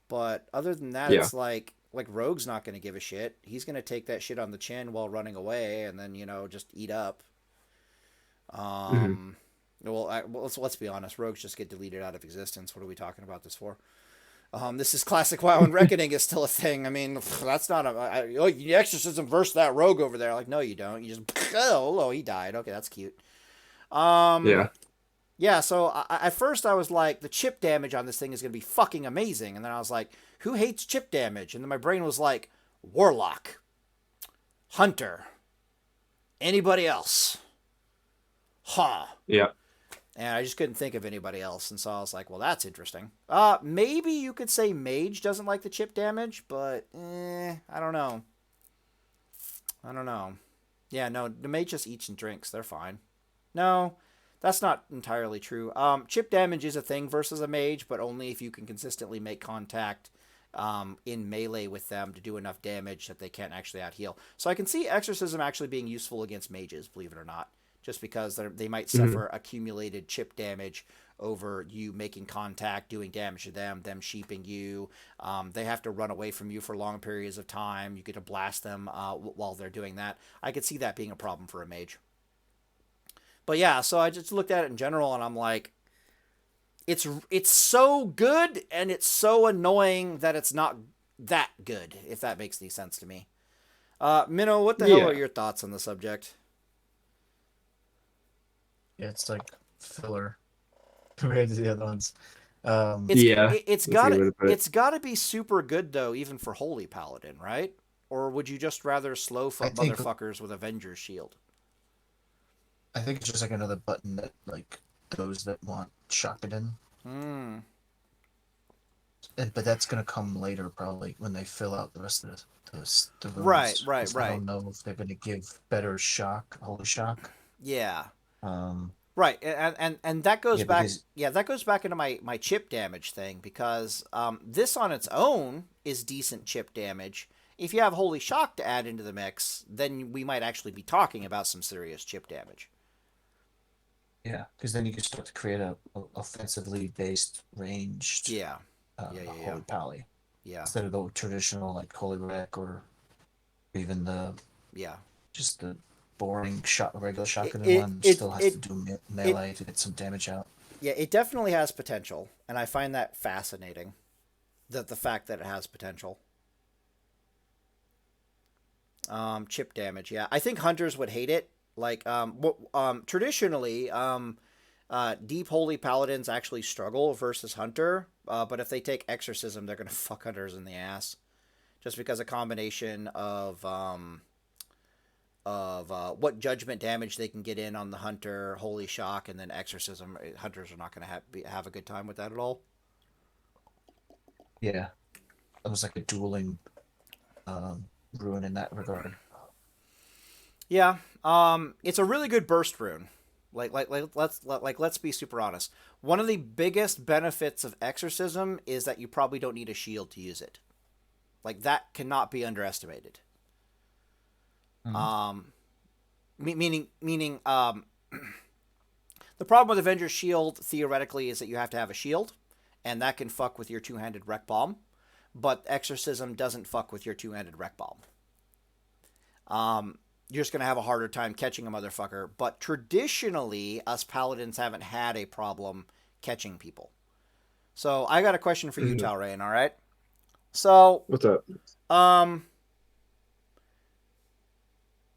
S1: But other than that,
S3: yeah.
S1: it's like Rogue's not going to give a shit. He's going to take that shit on the chin while running away, and then just eat up.
S3: Mhm.
S1: Um, well, let's be honest. Rogues just get deleted out of existence. What are we talking about this for? This is classic WoW, and Reckoning is still a thing. I mean, that's not you exorcism versus that rogue over there. Like, no, you don't. You just oh, he died. Okay, that's cute. Um,
S3: Yeah.
S1: yeah. So at first I was like, the chip damage on this thing is gonna be fucking amazing, and then I was like, who hates chip damage? And then my brain was like, Warlock, Hunter, anybody else? Huh.
S3: Yeah.
S1: And I just couldn't think of anybody else, and so I was like, well, that's interesting. Maybe you could say Mage doesn't like the chip damage, but I don't know. I don't know. Yeah, no, the Mage just eats and drinks. They're fine. No, that's not entirely true. Chip damage is a thing versus a mage, but only if you can consistently make contact in melee with them to do enough damage that they can't actually out heal. So I can see Exorcism actually being useful against mages, believe it or not, just because they might
S3: Mhm.
S1: suffer accumulated chip damage over you making contact, doing damage to them sheeping you. They have to run away from you for long periods of time. You get to blast them while they're doing that. I could see that being a problem for a mage. But yeah, so I just looked at it in general, and I'm like, it's so good, and it's so annoying that it's not that good. If that makes any sense to me. Minno, what the hell are
S3: Yeah.
S1: your thoughts on the subject?
S2: Yeah, it's like filler compared to the other ones. Um,
S1: It's
S3: Yeah.
S1: it's
S3: That's a
S1: got
S3: good
S1: to
S3: way to put it.
S1: it's got to be super good though, even for Holy Paladin, right? Or would you just rather slow
S2: I
S1: foot
S2: think
S1: motherfuckers with Avenger's shield?
S2: I think it's just like another button that like those that want shotgun,
S1: Hmm.
S2: but that's gonna come later probably when they fill out the rest of the
S1: Right,
S2: runes
S1: right,
S2: because I
S1: right.
S2: don't know if they're gonna give better shock, holy shock.
S1: Yeah.
S2: Um,
S1: Right, and that goes
S2: yeah,
S1: back.
S2: because
S1: Yeah, that goes back into my chip damage thing because this on its own is decent chip damage. If you have Holy Shock to add into the mix, then we might actually be talking about some serious chip damage.
S2: yeah, because then you can start to create a offensively based ranged
S1: Yeah, yeah, yeah, yeah,
S2: holy pally
S1: yeah,
S2: instead of the traditional like holy wreck or even the
S1: yeah.
S2: just the boring shot regular
S1: It
S2: shotgun
S1: it
S2: one
S1: it
S2: still has to
S1: it,
S2: do
S1: it
S2: melee to get some damage out.
S1: yeah. It definitely has potential, and I find that fascinating. That the fact that it has potential. Chip damage. Yeah, I think hunters would hate it. Like, traditionally, deep holy paladins actually struggle versus hunter. But if they take exorcism, they're gonna fuck hunters in the ass, just because a combination of what judgment damage they can get in on the hunter, holy shock, and then exorcism. Hunters are not gonna have a good time with that at all.
S2: Yeah, it was like a dueling um, ruin in that regard.
S1: Yeah. It's a really good burst rune. Let's be super honest. One of the biggest benefits of Exorcism is that you probably don't need a shield to use it. Like that cannot be underestimated.
S2: Mhm.
S1: Um, meaning, the problem with Avenger Shield theoretically is that you have to have a shield, and that can fuck with your two-handed Wreck Bomb. But Exorcism doesn't fuck with your two-handed Wreck Bomb. You're just gonna have a harder time catching a motherfucker. But traditionally, us paladins haven't had a problem catching people. So I got a question for you,
S3: Mhm.
S1: Telreyne. All right. So,
S3: What's up?
S1: um,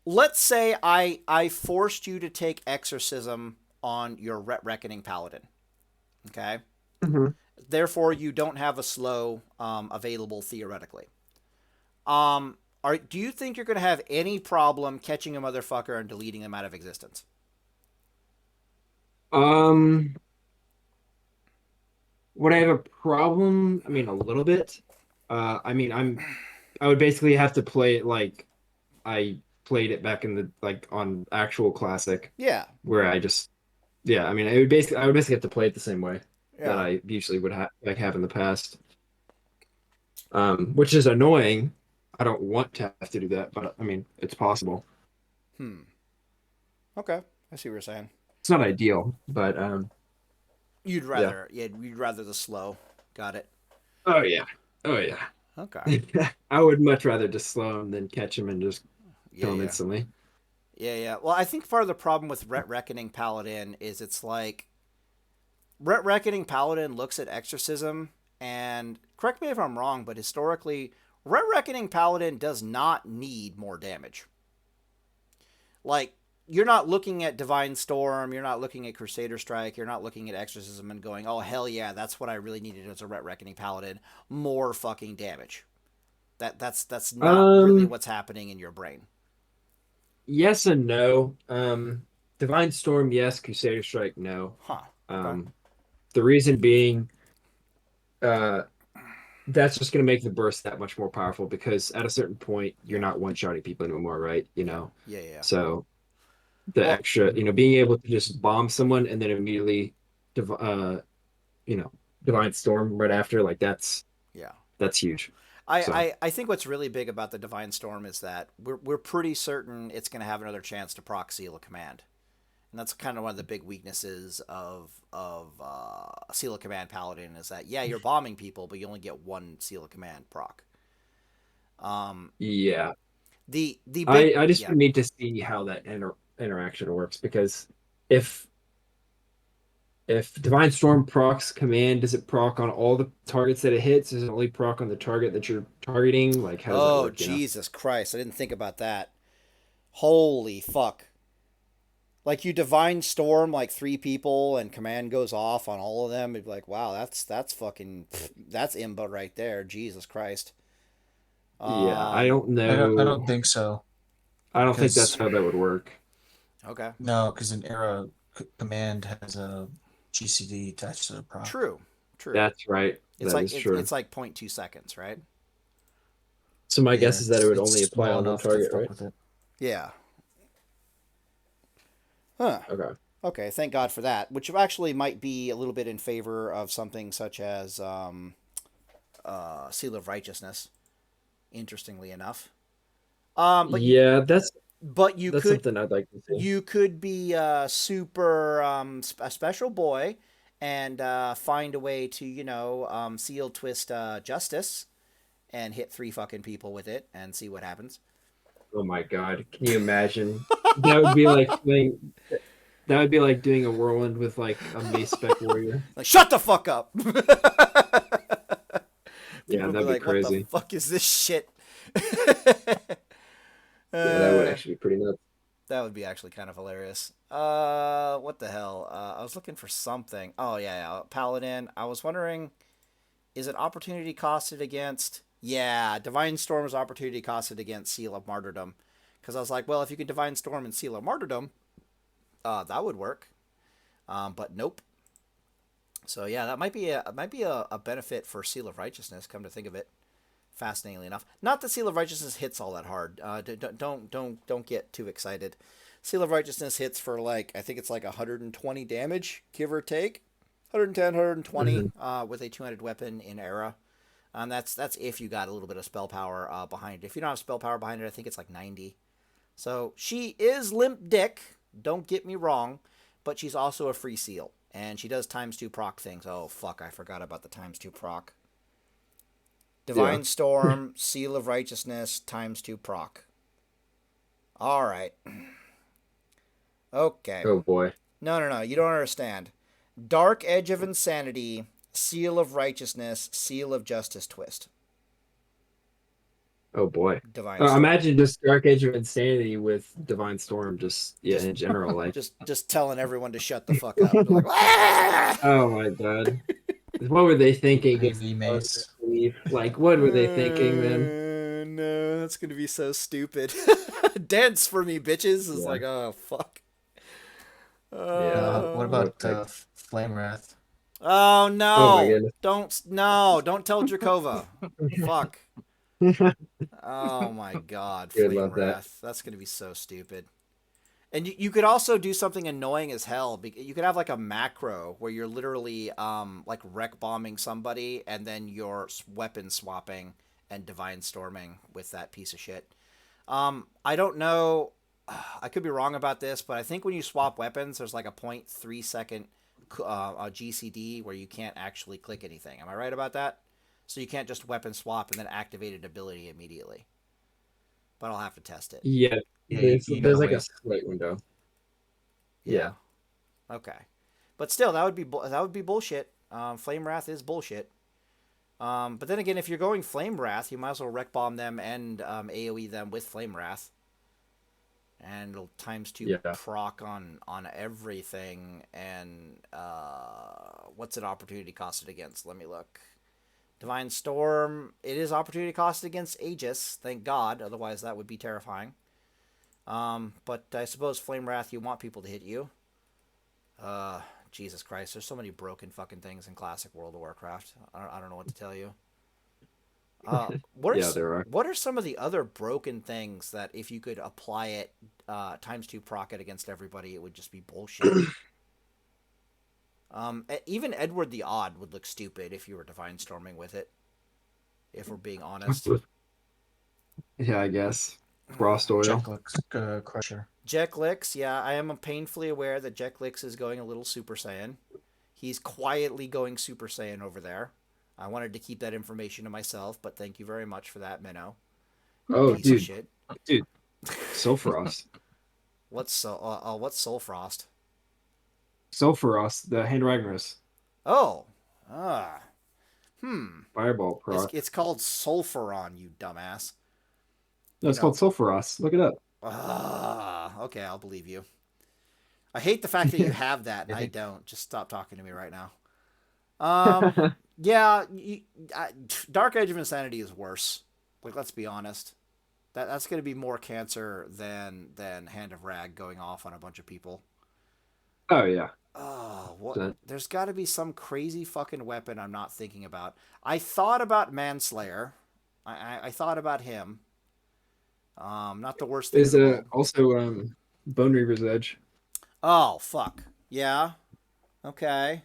S1: let's say I forced you to take Exorcism on your Reckoning Paladin. Okay.
S3: Hmm.
S1: Therefore, you don't have a slow available theoretically. Do you think you're going to have any problem catching a motherfucker and deleting them out of existence?
S3: Um, would I have a problem? I mean, a little bit. I mean, I would basically have to play it like I played it back in the like on actual classic,
S1: Yeah,
S3: where I just yeah. I mean, I would basically have to play it the same way that
S1: yeah.
S3: I usually would have in the past. Which is annoying. I don't want to have to do that, but I mean, it's possible.
S1: Hmm. Okay, I see what you're saying.
S3: It's not ideal, but yeah.
S1: You'd rather the slow. Got it.
S3: Oh yeah. Oh yeah.
S1: Okay.
S3: I would much rather just slow him than catch him and just
S1: Yeah,
S3: kill him
S1: yeah,
S3: instantly.
S1: yeah, yeah. Well, I think part of the problem with Reckoning Paladin is it's like Reckoning Paladin looks at Exorcism, and correct me if I'm wrong, but historically, Reckoning Paladin does not need more damage. Like, you're not looking at Divine Storm, you're not looking at Crusader Strike, you're not looking at Exorcism and going, oh, hell yeah, that's what I really needed as a Reckoning Paladin. More fucking damage. That's not really
S3: Um,
S1: what's happening in your brain.
S3: yes and no. Divine Storm, yes. Crusader Strike, no.
S1: Huh. Okay.
S3: Um, the reason being, uh, that's just going to make the burst that much more powerful because at a certain point, you're
S1: Yeah.
S3: not one-shotting people anymore, right? You
S1: Yeah.
S3: know,
S1: Yeah. Yeah.
S3: so the
S1: Well,
S3: extra, being able to just bomb someone and then immediately, div you know, Divine Storm right after, like
S1: yeah.
S3: that's huge.
S1: I,
S3: So
S1: I, I think what's really big about the Divine Storm is that we're pretty certain it's going to have another chance to proc Seal of Command. And that's kind of one of the big weaknesses of Seal of Command Paladin is that, yeah, you're bombing people, but you only get one Seal of Command proc. Um,
S3: yeah,
S1: the big
S3: I just
S1: yeah.
S3: need to see how that interaction works because if if Divine Storm procs command, does it proc on all the targets that it hits? Does it only proc on the target that you're targeting? Like, how does that
S1: Oh,
S3: work,
S1: Jesus Christ. I didn't think about that. Holy fuck. Like you divine storm like three people and command goes off on all of them. It'd be like, wow, that's fucking that's imba right there. Jesus Christ.
S3: Yeah, I
S1: Um
S3: don't
S2: I don't
S3: know.
S2: think so
S3: I don't think that's
S2: because
S3: how that would work.
S1: okay.
S2: no, because an arrow command has a GCD attached to the proc.
S1: True. True.
S3: That's right.
S1: It's
S3: That
S1: like
S3: is true.
S1: it's like 0.2 seconds, right?
S3: So my
S2: Yeah,
S3: guess is that it would
S2: it's
S3: only apply
S2: small
S3: on one
S2: enough to
S3: target,
S2: fuck
S3: right?
S2: with it.
S1: Yeah. Huh.
S3: Okay.
S1: Okay, thank God for that, which actually might be a little bit in favor of something such as Seal of Righteousness, interestingly enough. But you
S3: Yeah,
S1: but you
S3: that's
S1: could
S3: something I'd like to see.
S1: you could be a super a special boy and find a way to seal twist justice and hit three fucking people with it and see what happens.
S3: Oh my God. Can you imagine? That would be like doing that would be like doing a whirlwind with like a mace spec warrior.
S1: Like, shut the fuck up.
S3: Yeah,
S1: People would be
S3: that'd be
S1: like, what the
S3: crazy.
S1: fuck is this shit?
S3: Yeah, that would
S1: uh,
S3: actually be pretty nuts.
S1: that would be actually kind of hilarious. What the hell? I was looking for something. Oh yeah, yeah, Paladin. I was wondering, is it opportunity costed against? Yeah, Divine Storm is opportunity costed against Seal of Martyrdom. Because I was like, well, if you could Divine Storm and Seal of Martyrdom, that would work. But nope. So yeah, that might be a benefit for Seal of Righteousness. Come to think of it, fascinatingly enough. Not that Seal of Righteousness hits all that hard. Don't get too excited. Seal of Righteousness hits for like, I think it's like 120 damage, give or take. 110, 120 with a two-handed weapon in Era. That's if you got a little bit of spell power behind it. If you don't have spell power behind it, I think it's like 90. So she is limp dick, don't get me wrong, but she's also a free seal. And she does ×2 proc things. Oh, fuck, I forgot about the ×2 proc. Divine Storm, Seal of Righteousness, ×2 proc. Alright. Okay.
S3: Oh boy.
S1: No, you don't understand. Dark Edge of Insanity, Seal of Righteousness, Seal of Justice twist.
S3: Oh boy.
S1: Divine Storm.
S3: Imagine just Dark Age of Insanity with Divine Storm, just in general, like
S1: just telling everyone to shut the fuck up. Like, ah!
S3: Oh my god. What were they thinking?
S2: Crazy mace.
S3: Like, what were they thinking, man?
S1: No, that's gonna be so stupid. Dance for me, bitches. It's like, oh fuck.
S2: What about Flame Wrath?
S1: Oh no!
S3: Oh my goodness.
S1: Don't tell Drakova. Fuck. Oh my god, Flame Wrath. That's gonna be so stupid. And you could also do something annoying as hell. You could have like a macro where you're literally like wreck bombing somebody and then you're weapon swapping and divine storming with that piece of shit. I don't know. I could be wrong about this, but I think when you swap weapons, there's like a 0.3 second GCD where you can't actually click anything. Am I right about that? So you can't just weapon swap and then activate an ability immediately. But I'll have to test it.
S3: Yeah. There's like a slight window. Yeah.
S1: Okay. But still, that would be bullshit. Flame Wrath is bullshit. But then again, if you're going Flame Wrath, you might as well wreck bomb them and AoE them with Flame Wrath. And it'll ×2 proc on everything. And what's it opportunity costed against? Let me look. Divine Storm, it is opportunity costed against Aegis, thank God, otherwise that would be terrifying. But I suppose Flame Wrath, you want people to hit you. Jesus Christ, there's so many broken fucking things in classic World of Warcraft. I don't know what to tell you. What are some of the other broken things that if you could apply it ×2 proc it against everybody, it would just be bullshit? Even Edward the Odd would look stupid if you were Divine Storming with it. If we're being honest.
S3: Yeah, I guess. Frost Oil.
S2: Jeklix Crusher.
S1: Jeklix, yeah, I am painfully aware that Jeklix is going a little Super Saiyan. He's quietly going Super Saiyan over there. I wanted to keep that information to myself, but thank you very much for that, Minno.
S3: Oh,
S1: Piece of shit.
S3: Dude. Sulfuros.
S1: What's Sulfrost?
S3: Sulfuros, the Hand Ragnaros.
S1: Oh.
S3: Fireball proc.
S1: It's called Sulfuron, you dumbass.
S3: No, it's called Sulfuros. Look it up.
S1: Okay, I'll believe you. I hate the fact that you have that and I don't. Just stop talking to me right now. Yeah, Dark Edge of Insanity is worse. Like, let's be honest. That's going to be more cancer than Hand of Rag going off on a bunch of people.
S3: Oh, yeah.
S1: Oh, what? There's got to be some crazy fucking weapon I'm not thinking about. I thought about Manslayer. I thought about him. Not the worst thing.
S3: There's also Bone Reaver's Edge.
S1: Oh, fuck. Yeah. Okay.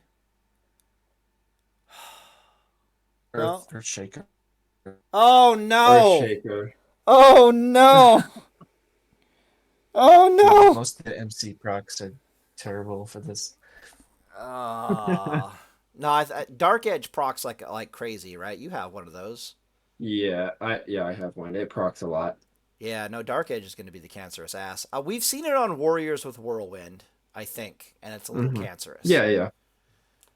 S2: Earthshaker.
S1: Oh, no.
S3: Earthshaker.
S1: Oh, no. Oh, no.
S2: Most of the MC procs are terrible for this.
S1: No, Dark Edge procs like crazy, right? You have one of those.
S3: Yeah, I have one. It procs a lot.
S1: Yeah, no, Dark Edge is going to be the cancerous ass. We've seen it on Warriors with Whirlwind, I think, and it's a little cancerous.
S3: Yeah.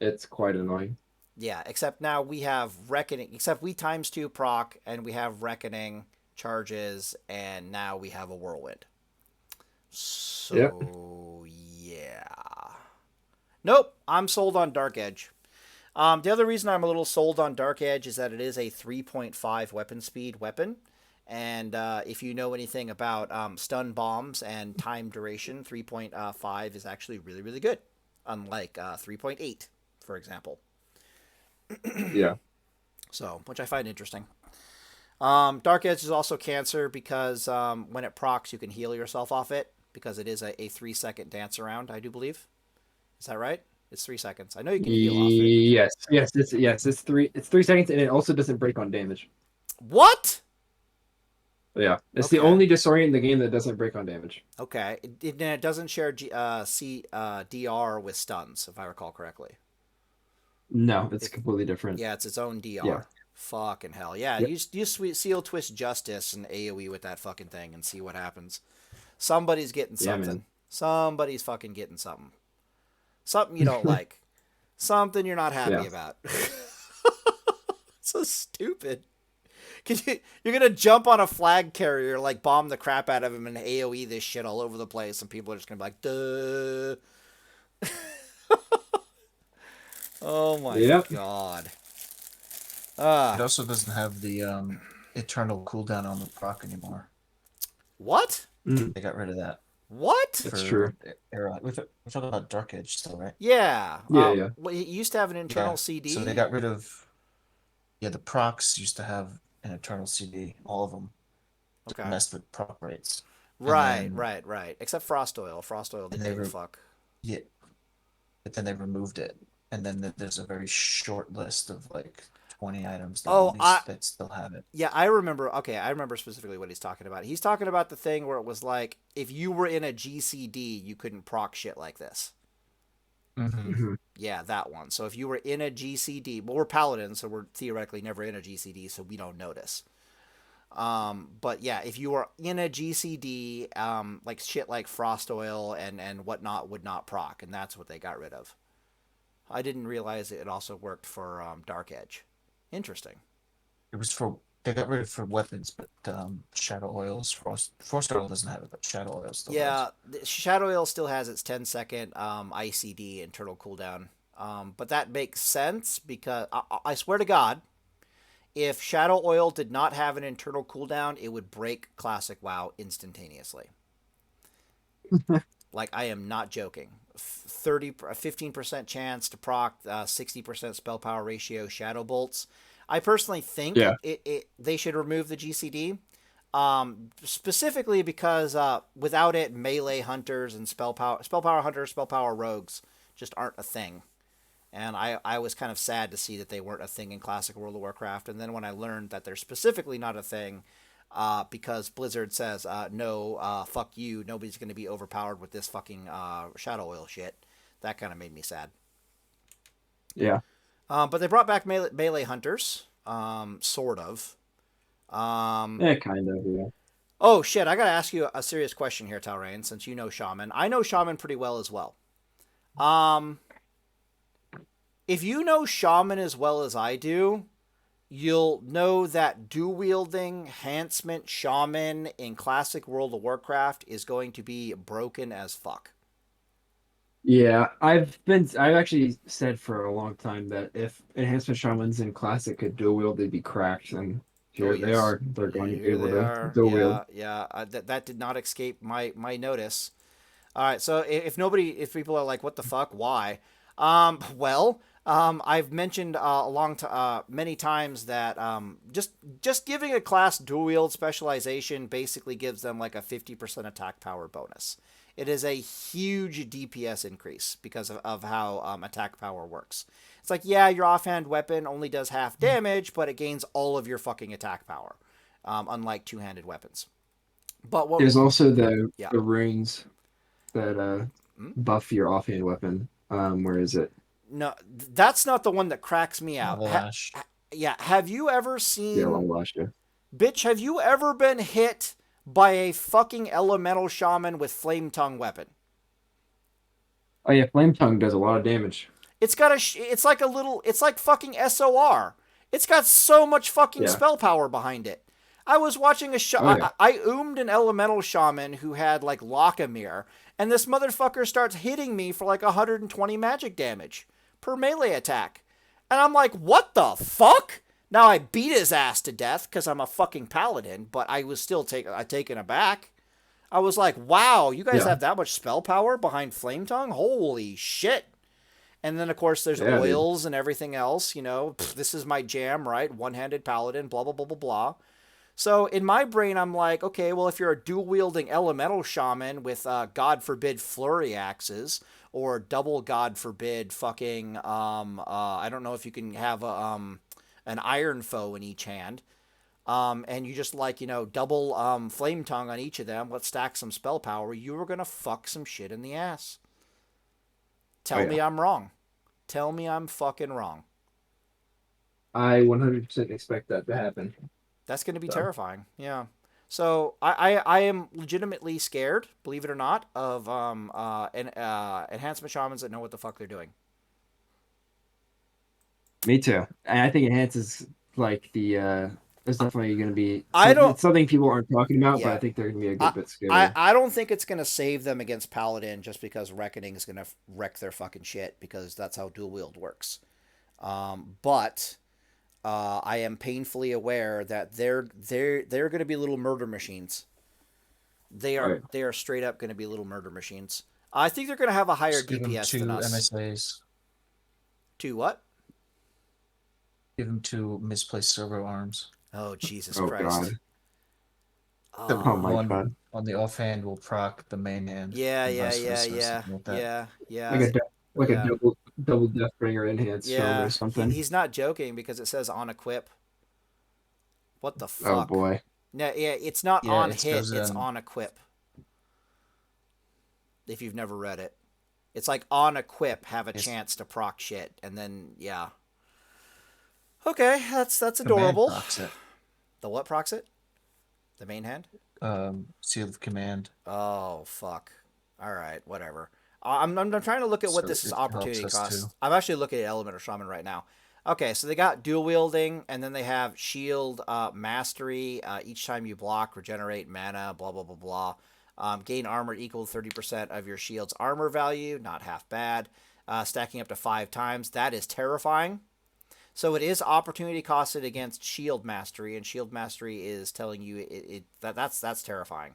S3: It's quite annoying.
S1: Yeah, except now we have Reckoning, except we ×2 proc, and we have Reckoning charges, and now we have a Whirlwind. So, yeah. Nope, I'm sold on Dark Edge. The other reason I'm a little sold on Dark Edge is that it is a 3.5 weapon speed weapon. And if you know anything about stun bombs and time duration, 3.5 is actually really, really good. Unlike 3.8, for example.
S3: Yeah.
S1: So, which I find interesting. Dark Edge is also cancer because when it procs, you can heal yourself off it because it is a 3-second dance around, I do believe. Is that right? It's 3 seconds. I know you can heal off it.
S3: It's 3 seconds, and it also doesn't break on damage.
S1: What?
S3: Yeah, it's
S1: Okay.
S3: the only disorient in the game that doesn't break on damage.
S1: Okay. It doesn't share DR with stuns, if I recall correctly.
S3: No, it's completely different.
S1: Yeah, it's its own DR.
S3: Yeah.
S1: Fucking hell. Yeah,
S3: Yep.
S1: you seal twist justice and AoE with that fucking thing and see what happens. Somebody's getting something.
S3: Man.
S1: Somebody's fucking getting something. Something you don't like. Something you're not happy about. So stupid. You're gonna jump on a flag carrier, like bomb the crap out of him and AoE this shit all over the place, and people are just gonna be like, duh. Oh my god.
S2: It also doesn't have the eternal cooldown on the proc anymore.
S1: What?
S2: They got rid of that.
S1: What?
S3: That's true.
S2: We're talking about Dark Edge still, right?
S1: Yeah.
S3: Yeah.
S1: Well, it used to have an internal CD.
S2: So they got rid of. Yeah, the procs used to have an eternal CD, all of them.
S1: Okay.
S2: To mess with proc rates.
S1: Right. Except Frost Oil. Frost Oil didn't give a fuck.
S2: Yeah. But then they removed it. And then there's a very short list of like 20 items that still have it.
S1: Yeah, I remember. Okay, I remember specifically what he's talking about. He's talking about the thing where it was like, if you were in a GCD, you couldn't proc shit like this.
S2: Mm-hmm.
S1: Yeah, that one. So if you were in a GCD, well, we're paladins, so we're theoretically never in a GCD, so we don't notice. But yeah, if you were in a GCD, like shit like Frost Oil and whatnot would not proc, and that's what they got rid of. I didn't realize it also worked for Dark Edge. Interesting.
S2: It was they got rid of it for weapons, but Shadow Oils, Frost Oil doesn't have it, but Shadow Oil still does.
S1: Shadow Oil still has its 10-second ICD, internal cooldown. But that makes sense because I swear to God, if Shadow Oil did not have an internal cooldown, it would break Classic WoW instantaneously. Like, I am not joking. 15% chance to proc, 60% spell power ratio Shadow Bolts. I personally think they should remove the GCD, specifically because without it, melee hunters and spell power hunters, spell power rogues just aren't a thing. And I was kind of sad to see that they weren't a thing in Classic World of Warcraft. And then when I learned that they're specifically not a thing, because Blizzard says, no, fuck you, nobody's going to be overpowered with this fucking Shadow Oil shit, that kind of made me sad.
S3: Yeah.
S1: But they brought back melee hunters, sort of.
S3: Yeah, kind of, yeah.
S1: Oh, shit, I gotta ask you a serious question here, Telreyne, since you know Shaman. I know Shaman pretty well as well. If you know Shaman as well as I do, you'll know that dual-wielding Enhancement Shaman in Classic World of Warcraft is going to be broken as fuck.
S3: Yeah, I've actually said for a long time that if Enhancement Shamans in Classic could dual wield, they'd be cracked, and here they are. They're going to be able to dual wield.
S1: Yeah. That did not escape my notice. All right, so if people are like, what the fuck, why? I've mentioned many times that just giving a class dual wield specialization basically gives them like a 50% attack power bonus. It is a huge DPS increase because of how attack power works. It's like, yeah, your offhand weapon only does half damage, but it gains all of your fucking attack power, unlike two-handed weapons. But
S3: there's also the runes that buff your offhand weapon. Where is it?
S1: No, that's not the one that cracks me out. Have you ever seen...
S3: Yeah, Lash, yeah.
S1: Bitch, have you ever been hit by a fucking elemental shaman with flame tongue weapon?
S3: Oh yeah, flame tongue does a lot of damage.
S1: It's got it's like fucking SOR. It's got so much fucking spell power behind it. I was watching I oomed an elemental shaman who had like Lockamere, and this motherfucker starts hitting me for like 120 magic damage per melee attack. And I'm like, what the fuck? Now, I beat his ass to death because I'm a fucking paladin, but I was still taken aback. I was like, wow, you guys have that much spell power behind Flame Tongue? Holy shit. And then, of course, there's oils and everything else, you know. This is my jam, right? One-handed paladin, blah, blah, blah, blah, blah. So in my brain, I'm like, okay, well, if you're a dual wielding elemental shaman with God forbid flurry axes or double God forbid fucking I don't know if you can have an iron foe in each hand. And you just like, double flame tongue on each of them. Let's stack some spell power. You were gonna fuck some shit in the ass.
S3: Oh
S1: Tell
S3: yeah,
S1: me I'm wrong. Tell me I'm fucking wrong.
S3: I 100% expect that to happen.
S1: That's gonna be
S3: So
S1: terrifying. Yeah. So I am legitimately scared, believe it or not, of enhancement shamans that know what the fuck they're doing.
S3: me too. And I think enhance is like the it's definitely going to be
S1: I
S3: so
S1: don't.
S3: it's something people aren't talking about, but I
S1: Yeah.
S3: think they're going to be a
S1: I,
S3: good bit
S1: I,
S3: scarier.
S1: I don't think it's gonna save them against Paladin just because Reckoning is gonna wreck their fucking shit because that's how dual wield works. But I am painfully aware that they're going to be little murder machines. They are
S3: Right.
S1: they are straight up going to be little murder machines. I think they're going to have a higher
S2: Just give him
S1: DPS than
S2: two
S1: us.
S2: MSAs.
S1: To what?
S2: Give him two misplaced servo arms.
S1: Oh Jesus
S3: Oh God.
S1: Christ!
S3: Oh my
S1: Oh
S3: God.
S2: One on the offhand will proc the main hand,
S1: yeah,
S2: and
S1: yeah,
S2: vice
S1: yeah,
S2: versa,
S1: yeah,
S2: something like that.
S1: yeah,
S3: Like
S1: yeah,
S3: a like a
S1: yeah,
S3: double Deathbringer enhanced shaman or
S1: yeah.
S3: something.
S1: He's not joking because it says on equip. What the
S3: Oh
S1: fuck?
S3: boy.
S1: No, yeah, it's not
S2: Yeah,
S1: on
S2: it
S1: hit.
S2: shows
S1: It's on equip. If you've never read it, it's like on equip have a
S2: it's
S1: chance to proc shit, and then yeah. Okay, that's
S2: command
S1: adorable.
S2: procs it.
S1: The what procs it? The main hand?
S2: Seal of command.
S1: Oh fuck. All right, whatever. I'm trying to look at what
S2: So
S1: this is
S2: it helps
S1: opportunity
S2: us too.
S1: cost. I'm actually looking at Element or Shaman right now. Okay, so they got dual wielding, and then they have shield mastery. Each time you block, regenerate mana. Blah blah blah blah. Gain armor equal to 30% of your shield's armor value. Not half bad. Stacking up to 5 times. That is terrifying. So it is opportunity costed against shield mastery, and shield mastery is telling you that's terrifying.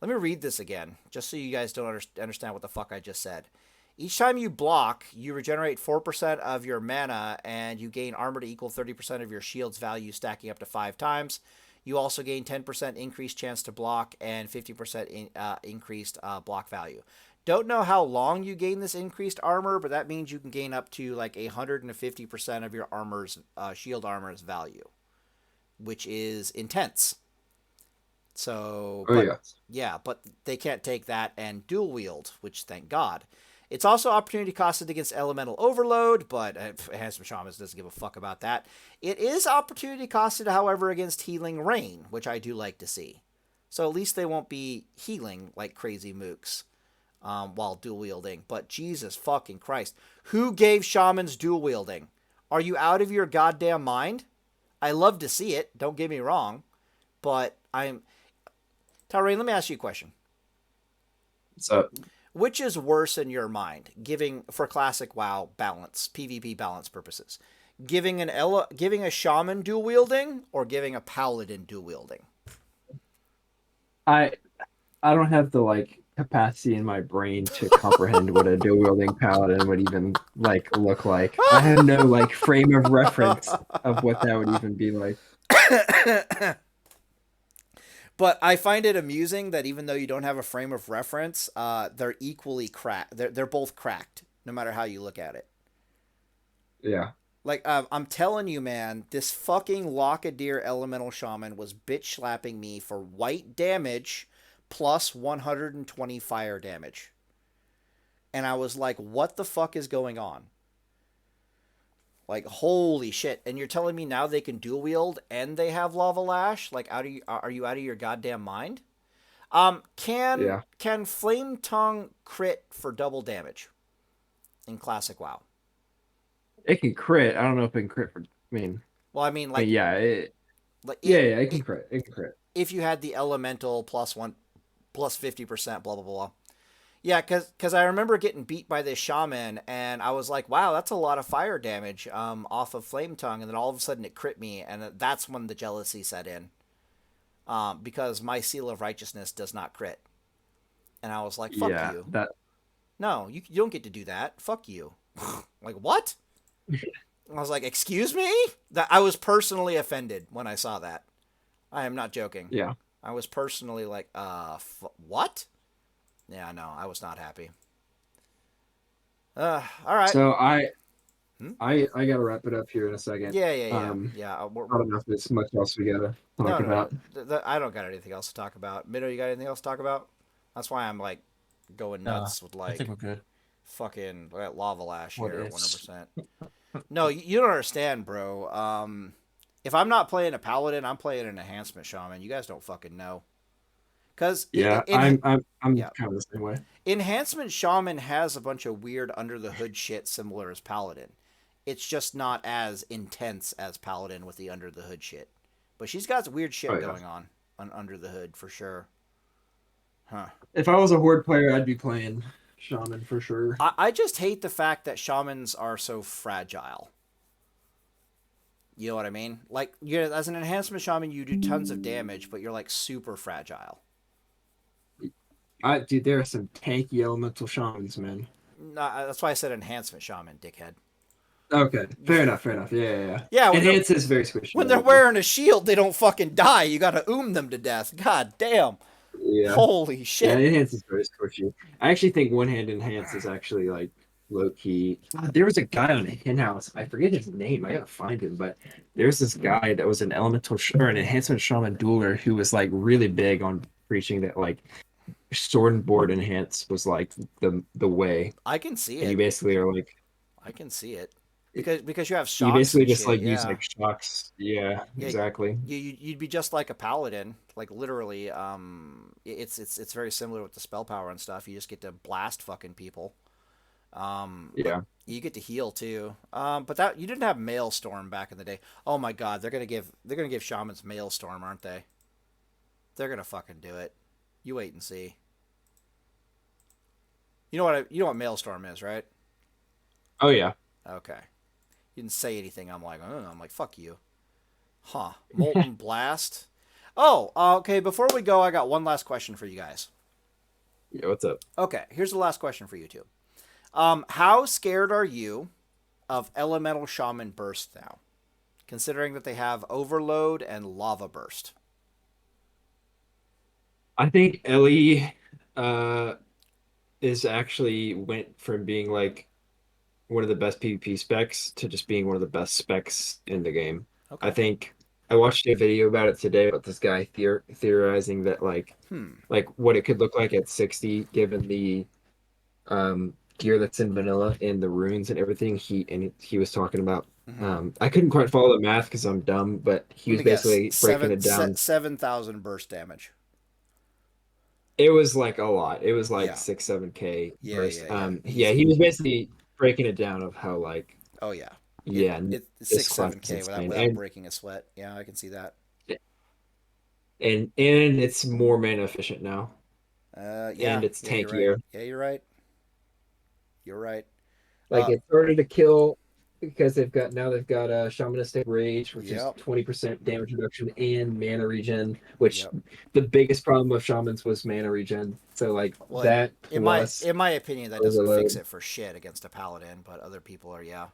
S1: Let me read this again, just so you guys don't understand what the fuck I just said. Each time you block, you regenerate 4% of your mana, and you gain armor to equal 30% of your shield's value, stacking up to 5 times. You also gain 10% increased chance to block and 50% increased block value. Don't know how long you gain this increased armor, but that means you can gain up to like 150% of your armor's shield armor's value, which is intense. So,
S3: Oh
S1: but
S3: yeah.
S1: yeah, but they can't take that and dual wield, which thank God. It's also opportunity costed against elemental overload, but Handsome Shamans doesn't give a fuck about that. It is opportunity costed, however, against healing rain, which I do like to see. So at least they won't be healing like crazy mooks while dual wielding. But Jesus fucking Christ, who gave shamans dual wielding? Are you out of your goddamn mind? I love to see it. Don't get me wrong, but I'm Telreyne, let me ask you a question.
S3: So
S1: Which is worse in your mind, giving for classic WoW balance, PvP balance purposes, giving a shaman dual wielding or giving a paladin dual wielding?
S3: I I don't have the like capacity in my brain to comprehend what a dual wielding paladin would even like look like. I have no like frame of reference of what that would even be like.
S1: But I find it amusing that even though you don't have a frame of reference, they're equally cracked. They're both cracked, no matter how you look at it.
S3: Yeah.
S1: Like I'm telling you, man, this fucking Lockadeer Elemental Shaman was bitch slapping me for white damage plus 120 fire damage, and I was like, "What the fuck is going on?" Like, holy shit! And you're telling me now they can dual wield and they have lava lash? Like, are you out of your goddamn mind?
S3: Yeah.
S1: Can Flame Tongue crit for double damage in Classic WoW?
S3: It can crit. I don't know if it can crit for
S1: Well, I mean,
S3: I mean
S1: like,
S3: yeah,
S1: like
S3: yeah, it can crit. It can crit.
S1: if you had the elemental plus one plus 50%, blah blah blah. Yeah, because I remember getting beat by this shaman, and I was like, wow, that's a lot of fire damage off of Flame Tongue, and then all of a sudden it crit me, and that's when the jealousy set in, because my Seal of Righteousness does not crit, and I was like, fuck
S3: Yeah,
S1: you.
S3: that
S1: No, you don't get to do that. Fuck you. Like, what? I was like, excuse me? That I was personally offended when I saw that. I am not joking.
S3: Yeah.
S1: I was personally like, what? Yeah, no, I was not happy. All right.
S3: So
S1: Hmm?
S3: I gotta wrap it up here in a second.
S1: Yeah.
S3: I don't know if there's much else we gotta
S1: No,
S3: talk
S1: no, no.
S3: about.
S1: I don't got anything else to talk about. Minno, you got anything else to talk about? That's why I'm like going
S2: Uh,
S1: nuts with
S2: I think
S1: like
S2: we're good.
S1: fucking lava lash
S2: What
S1: here,
S2: is?
S1: 100%. No, you don't understand, bro. If I'm not playing a paladin, I'm playing an enhancement shaman. You guys don't fucking know. Cause
S3: Yeah, I'm
S1: yeah,
S3: kind of the same way.
S1: enhancement shaman has a bunch of weird under the hood shit similar as paladin. It's just not as intense as paladin with the under the hood shit. But she's got weird
S3: Oh
S1: shit
S3: yeah.
S1: going on under the hood for sure. Huh.
S3: If I was a horde player, I'd be playing shaman for sure.
S1: I just hate the fact that shamans are so fragile. You know what I mean? Like, as an enhancement shaman, you do tons of damage, but you're like super fragile.
S3: Dude, there are some tanky elemental shamans, man.
S1: That's why I said enhancement shaman, dickhead.
S3: Okay, fair enough, fair enough. Yeah, yeah, yeah.
S1: Yeah,
S3: Enhance is very squishy.
S1: when they're wearing a shield, they don't fucking die. You gotta them to death. God damn.
S3: Yeah,
S1: Holy
S3: yeah.
S1: shit.
S3: Enhance is very squishy. I actually think one hand enhance is actually like low key. There was a guy on Hen House. I forget his name. I gotta find him. But there's this guy that was an elemental or an enhancement shaman dueler who was like really big on preaching that like sword and board enhance was like the way,
S1: I can see
S3: and you
S1: it.
S3: basically are like
S1: I can see it. Because you have
S3: you
S1: shocks
S3: basically
S1: and
S3: just
S1: shit,
S3: like use
S1: yeah.
S3: like shocks. Yeah,
S1: Yeah,
S3: exactly.
S1: you'd be just like a paladin, like literally. It's very similar with the spell power and stuff. You just get to blast fucking people. But
S3: Yeah.
S1: you get to heal too. But that you didn't have Maelstrom back in the day. Oh my God, they're gonna give shamans Maelstrom, aren't they? They're gonna fucking do it. You wait and see. You know what Maelstrom is, right?
S3: Oh yeah.
S1: Okay. You didn't say anything. I'm like, oh, I'm like, fuck you. Huh. Molten Blast. Oh, okay. Before we go, I got one last question for you guys.
S3: Yeah. What's up?
S1: Okay, here's the last question for you two. How scared are you of Elemental Shaman Burst now, considering that they have Overload and Lava Burst?
S3: I think Ellie uh is actually went from being like one of the best PvP specs to just being one of the best specs in the game. I
S1: Okay.
S3: think I watched a video about it today about this guy theorizing that
S1: Hmm.
S3: like what it could look like at 60 given the gear that's in vanilla and the runes and everything. He was talking about
S1: Mm-hmm.
S3: I couldn't quite follow the math because I'm dumb, but he
S1: Let
S3: was
S1: me guess.
S3: basically breaking it down.
S1: 7,000 burst damage.
S3: It was like a lot. It was like
S1: Yeah.
S3: 6, 7K
S1: Yeah.
S3: burst.
S1: Yeah. Yeah.
S3: Yeah,
S1: He's.
S3: he was basically breaking it down of how like
S1: Oh yeah. It
S3: yeah,
S1: it's
S3: this
S1: six
S3: class
S1: seven
S3: is
S1: k without
S3: insane.
S1: without breaking a sweat. Yeah, I can see that.
S3: And it's more mana efficient now.
S1: Yeah.
S3: And it's
S1: Yeah. You're right.
S3: tankier.
S1: Yeah. You're right. You're right.
S3: Like
S1: Uh.
S3: it's harder to kill because they've got a shamanistic rage, which is
S1: Yep.
S3: 20% damage reduction and mana regen, which
S1: Yep.
S3: the biggest problem of shamans was mana regen. So like
S1: Well,
S3: that
S1: in my
S3: plus
S1: in my opinion, that doesn't fix
S3: overload.
S1: it for shit against a paladin, but other people are yeah.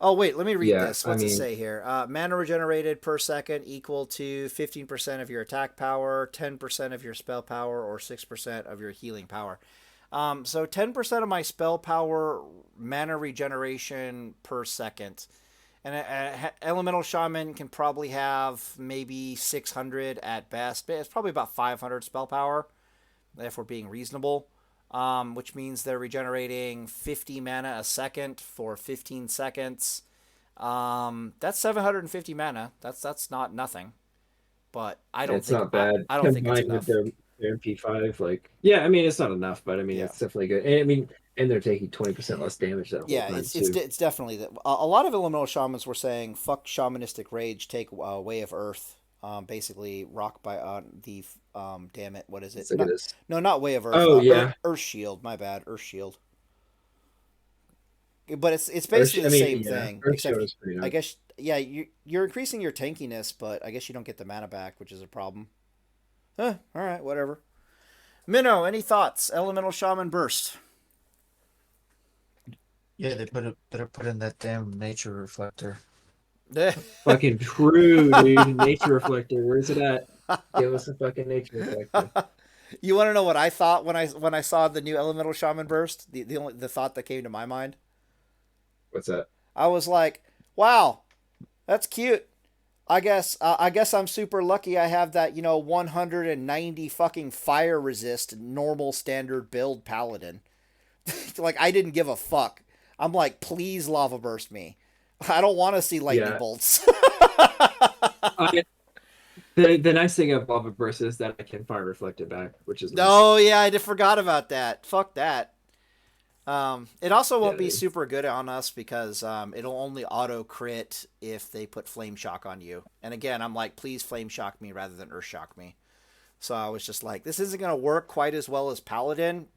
S1: Oh wait, let me read
S3: Yeah,
S1: this.
S3: I
S1: What's it
S3: mean,
S1: say here? Mana regenerated per second equal to 15% of your attack power, 10% of your spell power, or 6% of your healing power. So 10% of my spell power mana regeneration per second. And an elemental shaman can probably have maybe 600 at best. It's probably about 500 spell power if we're being reasonable. Which means they're regenerating 50 mana a second for 15 seconds. That's 750 mana. That's not nothing, but
S3: it's not bad
S1: I don't think it's
S3: combined with
S1: enough.
S3: their MP5. Like, yeah, I mean, it's not enough, but I mean,
S1: Yeah.
S3: it's definitely good. And I mean, and they're taking 20% less damage that whole
S1: Yeah,
S3: time
S1: it's
S3: too.
S1: it's definitely that. A lot of elemental shamans were saying, "Fuck shamanistic rage, take Way of Earth." Basically, rock by the damn it, what is it?
S3: Let's look at
S1: Not
S3: this.
S1: no, not Way of Earth.
S3: Oh yeah,
S1: Earth Shield. My bad, Earth Shield. But it's
S3: Earth.
S1: basically
S3: I
S1: the
S3: mean,
S1: same
S3: yeah,
S1: thing,
S3: Earth
S1: except
S3: Shield is pretty
S1: I
S3: nice.
S1: guess yeah, you're increasing your tankiness, but I guess you don't get the mana back, which is a problem. All right, whatever. Minnow, any thoughts? Elemental Shaman Burst.
S2: Yeah, they better put in that damn nature reflector.
S3: Fucking true, dude. Nature reflector. Where's it at? Give us a fucking nature reflector.
S1: You want to know what I thought when I saw the new Elemental Shaman burst? The thought that came to my mind.
S3: What's that?
S1: I was like, "Wow, that's cute. I guess I'm super lucky. I have that 190 fucking fire resist normal standard build paladin. Like I didn't give a fuck. I'm like, please lava burst me. I don't want to see lightning
S3: Yeah.
S1: bolts.
S3: I, the nice thing of lava burst is that I can fire reflect it back, which is nice.
S1: Oh yeah, I just forgot about that. Fuck that. It also won't be
S3: Yeah.
S1: super good on us because it'll only auto crit if they put flame shock on you. And again, I'm like, please flame shock me rather than earth shock me. So I was just like, this isn't gonna work quite as well as Paladin,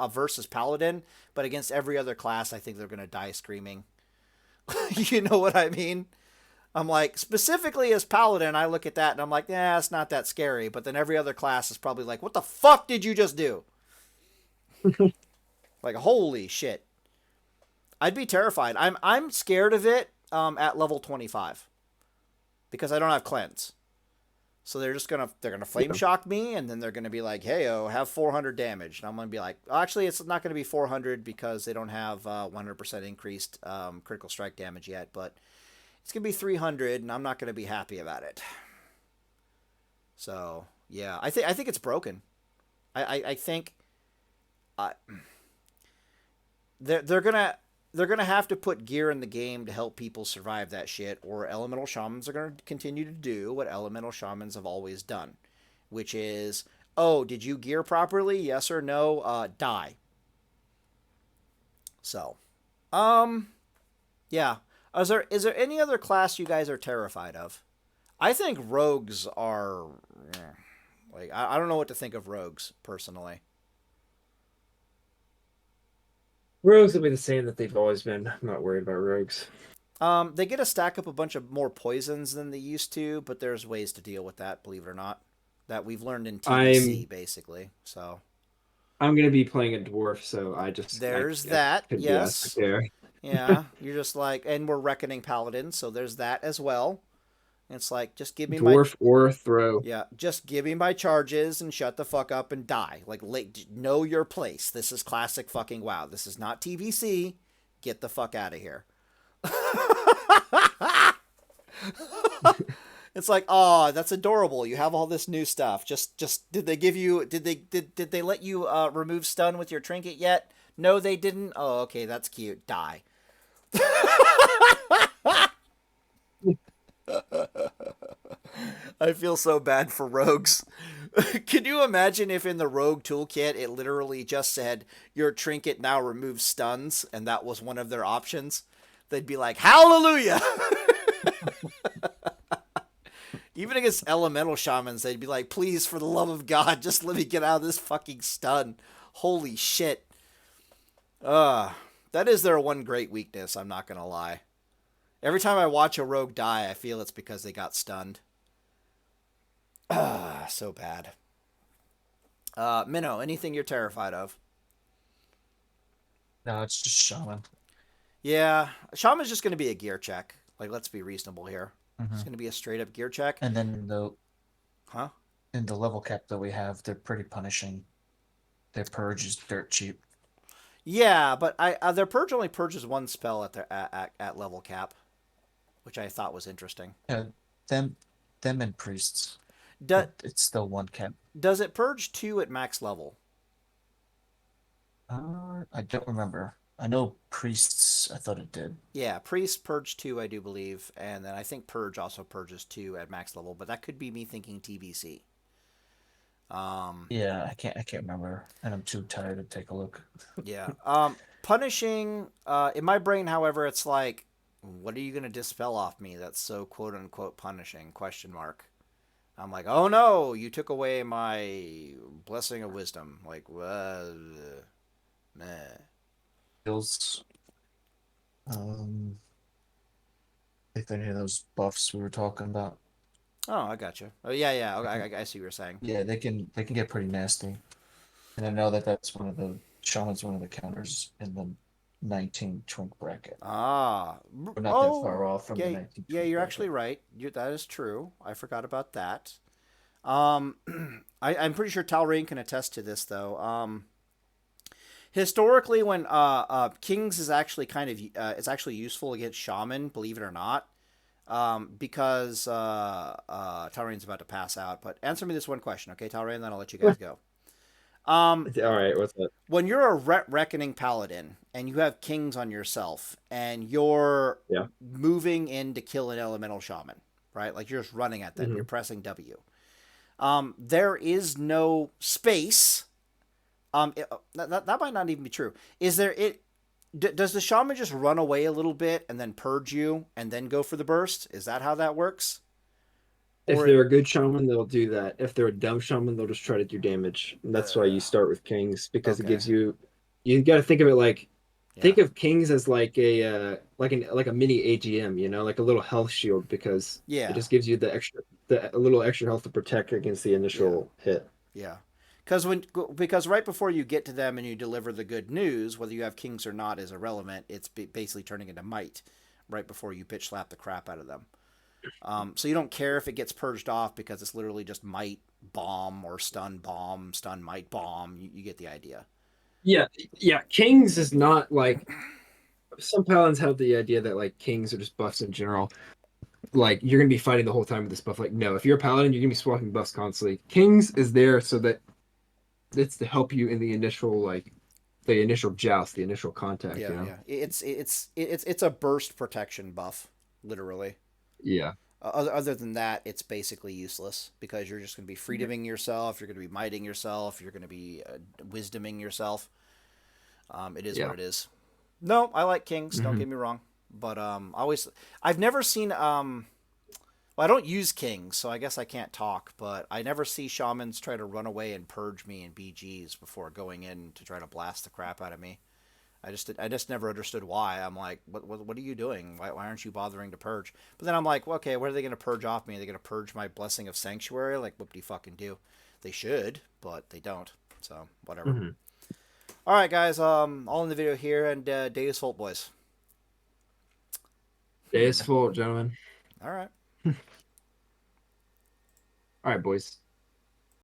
S1: versus Paladin, but against every other class, I think they're gonna die screaming. You know what I mean? I'm like, specifically as Paladin, I look at that and I'm like, yeah, it's not that scary. But then every other class is probably like, what the fuck did you just do? Like, holy shit. I'd be terrified. I'm scared of it at level 25 because I don't have cleanse. So they're gonna flame
S3: Yeah.
S1: shock me, and then they're gonna be like, "Hey, oh, have 400 damage." And I'm gonna be like, "Actually, it's not gonna be 400 because they don't have 100% increased critical strike damage yet, but it's gonna be 300, and I'm not gonna be happy about it." So yeah, I think it's broken. I think uh, they're gonna have to put gear in the game to help people survive that shit, or elemental shamans are gonna continue to do what elemental shamans have always done, which is, oh, did you gear properly? Yes or no? Die. So, um, yeah. Is there any other class you guys are terrified of? I think rogues are like I don't know what to think of rogues personally.
S3: Rogues will be the same that they've always been. I'm not worried about rogues.
S1: They get to stack up a bunch of more poisons than they used to, but there's ways to deal with that, believe it or not, that we've learned in TBC
S3: I'm
S1: basically. So
S3: I'm gonna be playing a dwarf, so
S1: there's
S3: I
S1: that.
S3: couldn't be asked
S1: Yes,
S3: there.
S1: yeah. You're just like, and we're reckoning paladins, so there's that as well. It's like, just give me my
S3: Dwarf or throw.
S1: yeah, just give me my charges and shut the fuck up and die. Like, know your place. This is classic fucking WoW. This is not TBC. Get the fuck out of here. It's like, oh, that's adorable. You have all this new stuff. Just did they give you did they let you remove stun with your trinket yet? No, they didn't. Oh, okay, that's cute. Die. I feel so bad for rogues. Can you imagine if in the rogue toolkit it literally just said your trinket now removes stuns and that was one of their options? They'd be like, hallelujah. Even against elemental shamans, they'd be like, please, for the love of God, just let me get out of this fucking stun. Holy shit. That is their one great weakness, I'm not gonna lie. Every time I watch a rogue die, I feel it's because they got stunned. So bad. Minno, anything you're terrified of?
S2: No, it's just shaman.
S1: Yeah, Shaman's just gonna be a gear check. Like, let's be reasonable here. It's
S2: Hmm.
S1: gonna be a straight up gear check.
S2: And then
S1: Huh?
S2: in the level cap that we have, they're pretty punishing. Their purge is dirt cheap.
S1: Yeah, but their purge only purges one spell at their at level cap, which I thought was interesting.
S2: Yeah, them them and priests,
S1: Do,
S2: but it's still one cap.
S1: does it purge two at max level?
S2: I don't remember. I know priests. I thought it did.
S1: Yeah, priest purge two, I do believe, and then I think purge also purges two at max level, but that could be me thinking TBC. Um,
S2: Yeah, I can't remember, and I'm too tired to take a look.
S1: yeah. Punishing. In my brain, however, it's like, what are you gonna dispel off me? That's so quote unquote punishing? Question mark. I'm like, oh no, you took away my blessing of wisdom. Like, meh.
S2: Feels if any of those buffs we were talking about.
S1: Oh, I got you. Oh yeah, yeah. Okay, I see what you're saying.
S2: Yeah, they can get pretty nasty. And I know that that's one of the shaman's one of the counters in them. 19 twink bracket.
S1: Ah,
S2: We're not that
S1: oh,
S2: far off from the
S1: yeah,
S2: 19
S1: yeah.
S2: twink
S1: You're
S2: bracket.
S1: actually right. That is true. I forgot about that. I'm pretty sure Telreyne can attest to this though. Historically, when kings is actually kind of it's actually useful against shaman, believe it or not, because Telreyne's about to pass out. But answer me this one question, okay, Telreyne, then I'll let you guys go. Um,
S3: All right, what's up?
S1: when you're a reckoning paladin and you have kings on yourself and you're
S3: Yeah.
S1: moving in to kill an elemental shaman, right? Like you're just running at them, you're
S3: Hmm.
S1: pressing W. There is no space. That might not even be true. Is there it? Does the shaman just run away a little bit and then purge you and then go for the burst? Is that how that works?
S3: If
S1: Or
S3: they're a good shaman, they'll do that. If they're a dumb shaman, they'll just try to do damage. And that's why you start with kings because it
S1: okay,
S3: gives you. You got to think of it like,
S1: yeah,
S3: think of kings as like like a mini AGM, like a little health shield because it
S1: yeah,
S3: just gives you the a little extra health to protect against the
S1: yeah,
S3: initial hit.
S1: yeah. Because right before you get to them and you deliver the good news, whether you have kings or not is irrelevant. It's basically turning into might right before you bitch slap the crap out of them. So you don't care if it gets purged off because it's literally just might bomb, stun might bomb. You get the idea.
S3: Yeah, yeah. Kings is not like some paladins have the idea that like kings are just buffs in general. Like you're gonna be fighting the whole time with this buff. Like no, if you're a paladin, you're gonna be swapping buffs constantly. Kings is there so that it's to help you in the initial joust, the initial contact.
S1: Yeah, yeah. It's a burst protection buff, literally.
S3: Yeah.
S1: Other than that, it's basically useless because you're just going to be freedoming yourself. You're going to be mighting yourself. You're going to be wisdoming yourself. It is what
S3: Yeah.
S1: it is. No, I like kings. Don't
S3: Hmm.
S1: get me wrong, but I've never seen well, I don't use kings, so I guess I can't talk. But I never see shamans try to run away and purge me in BGs before going in to try to blast the crap out of me. I just never understood why. I'm like, what are you doing? Why aren't you bothering to purge? But then I'm like, well, okay, what are they going to purge off me? Are they going to purge my blessing of sanctuary? Like, what do you fucking do? They should, but they don't. So whatever.
S3: Hmm.
S1: All right, guys. All in the video here, and Deus Volt, boys.
S3: Day is full, gentlemen.
S1: All right.
S3: All right, boys.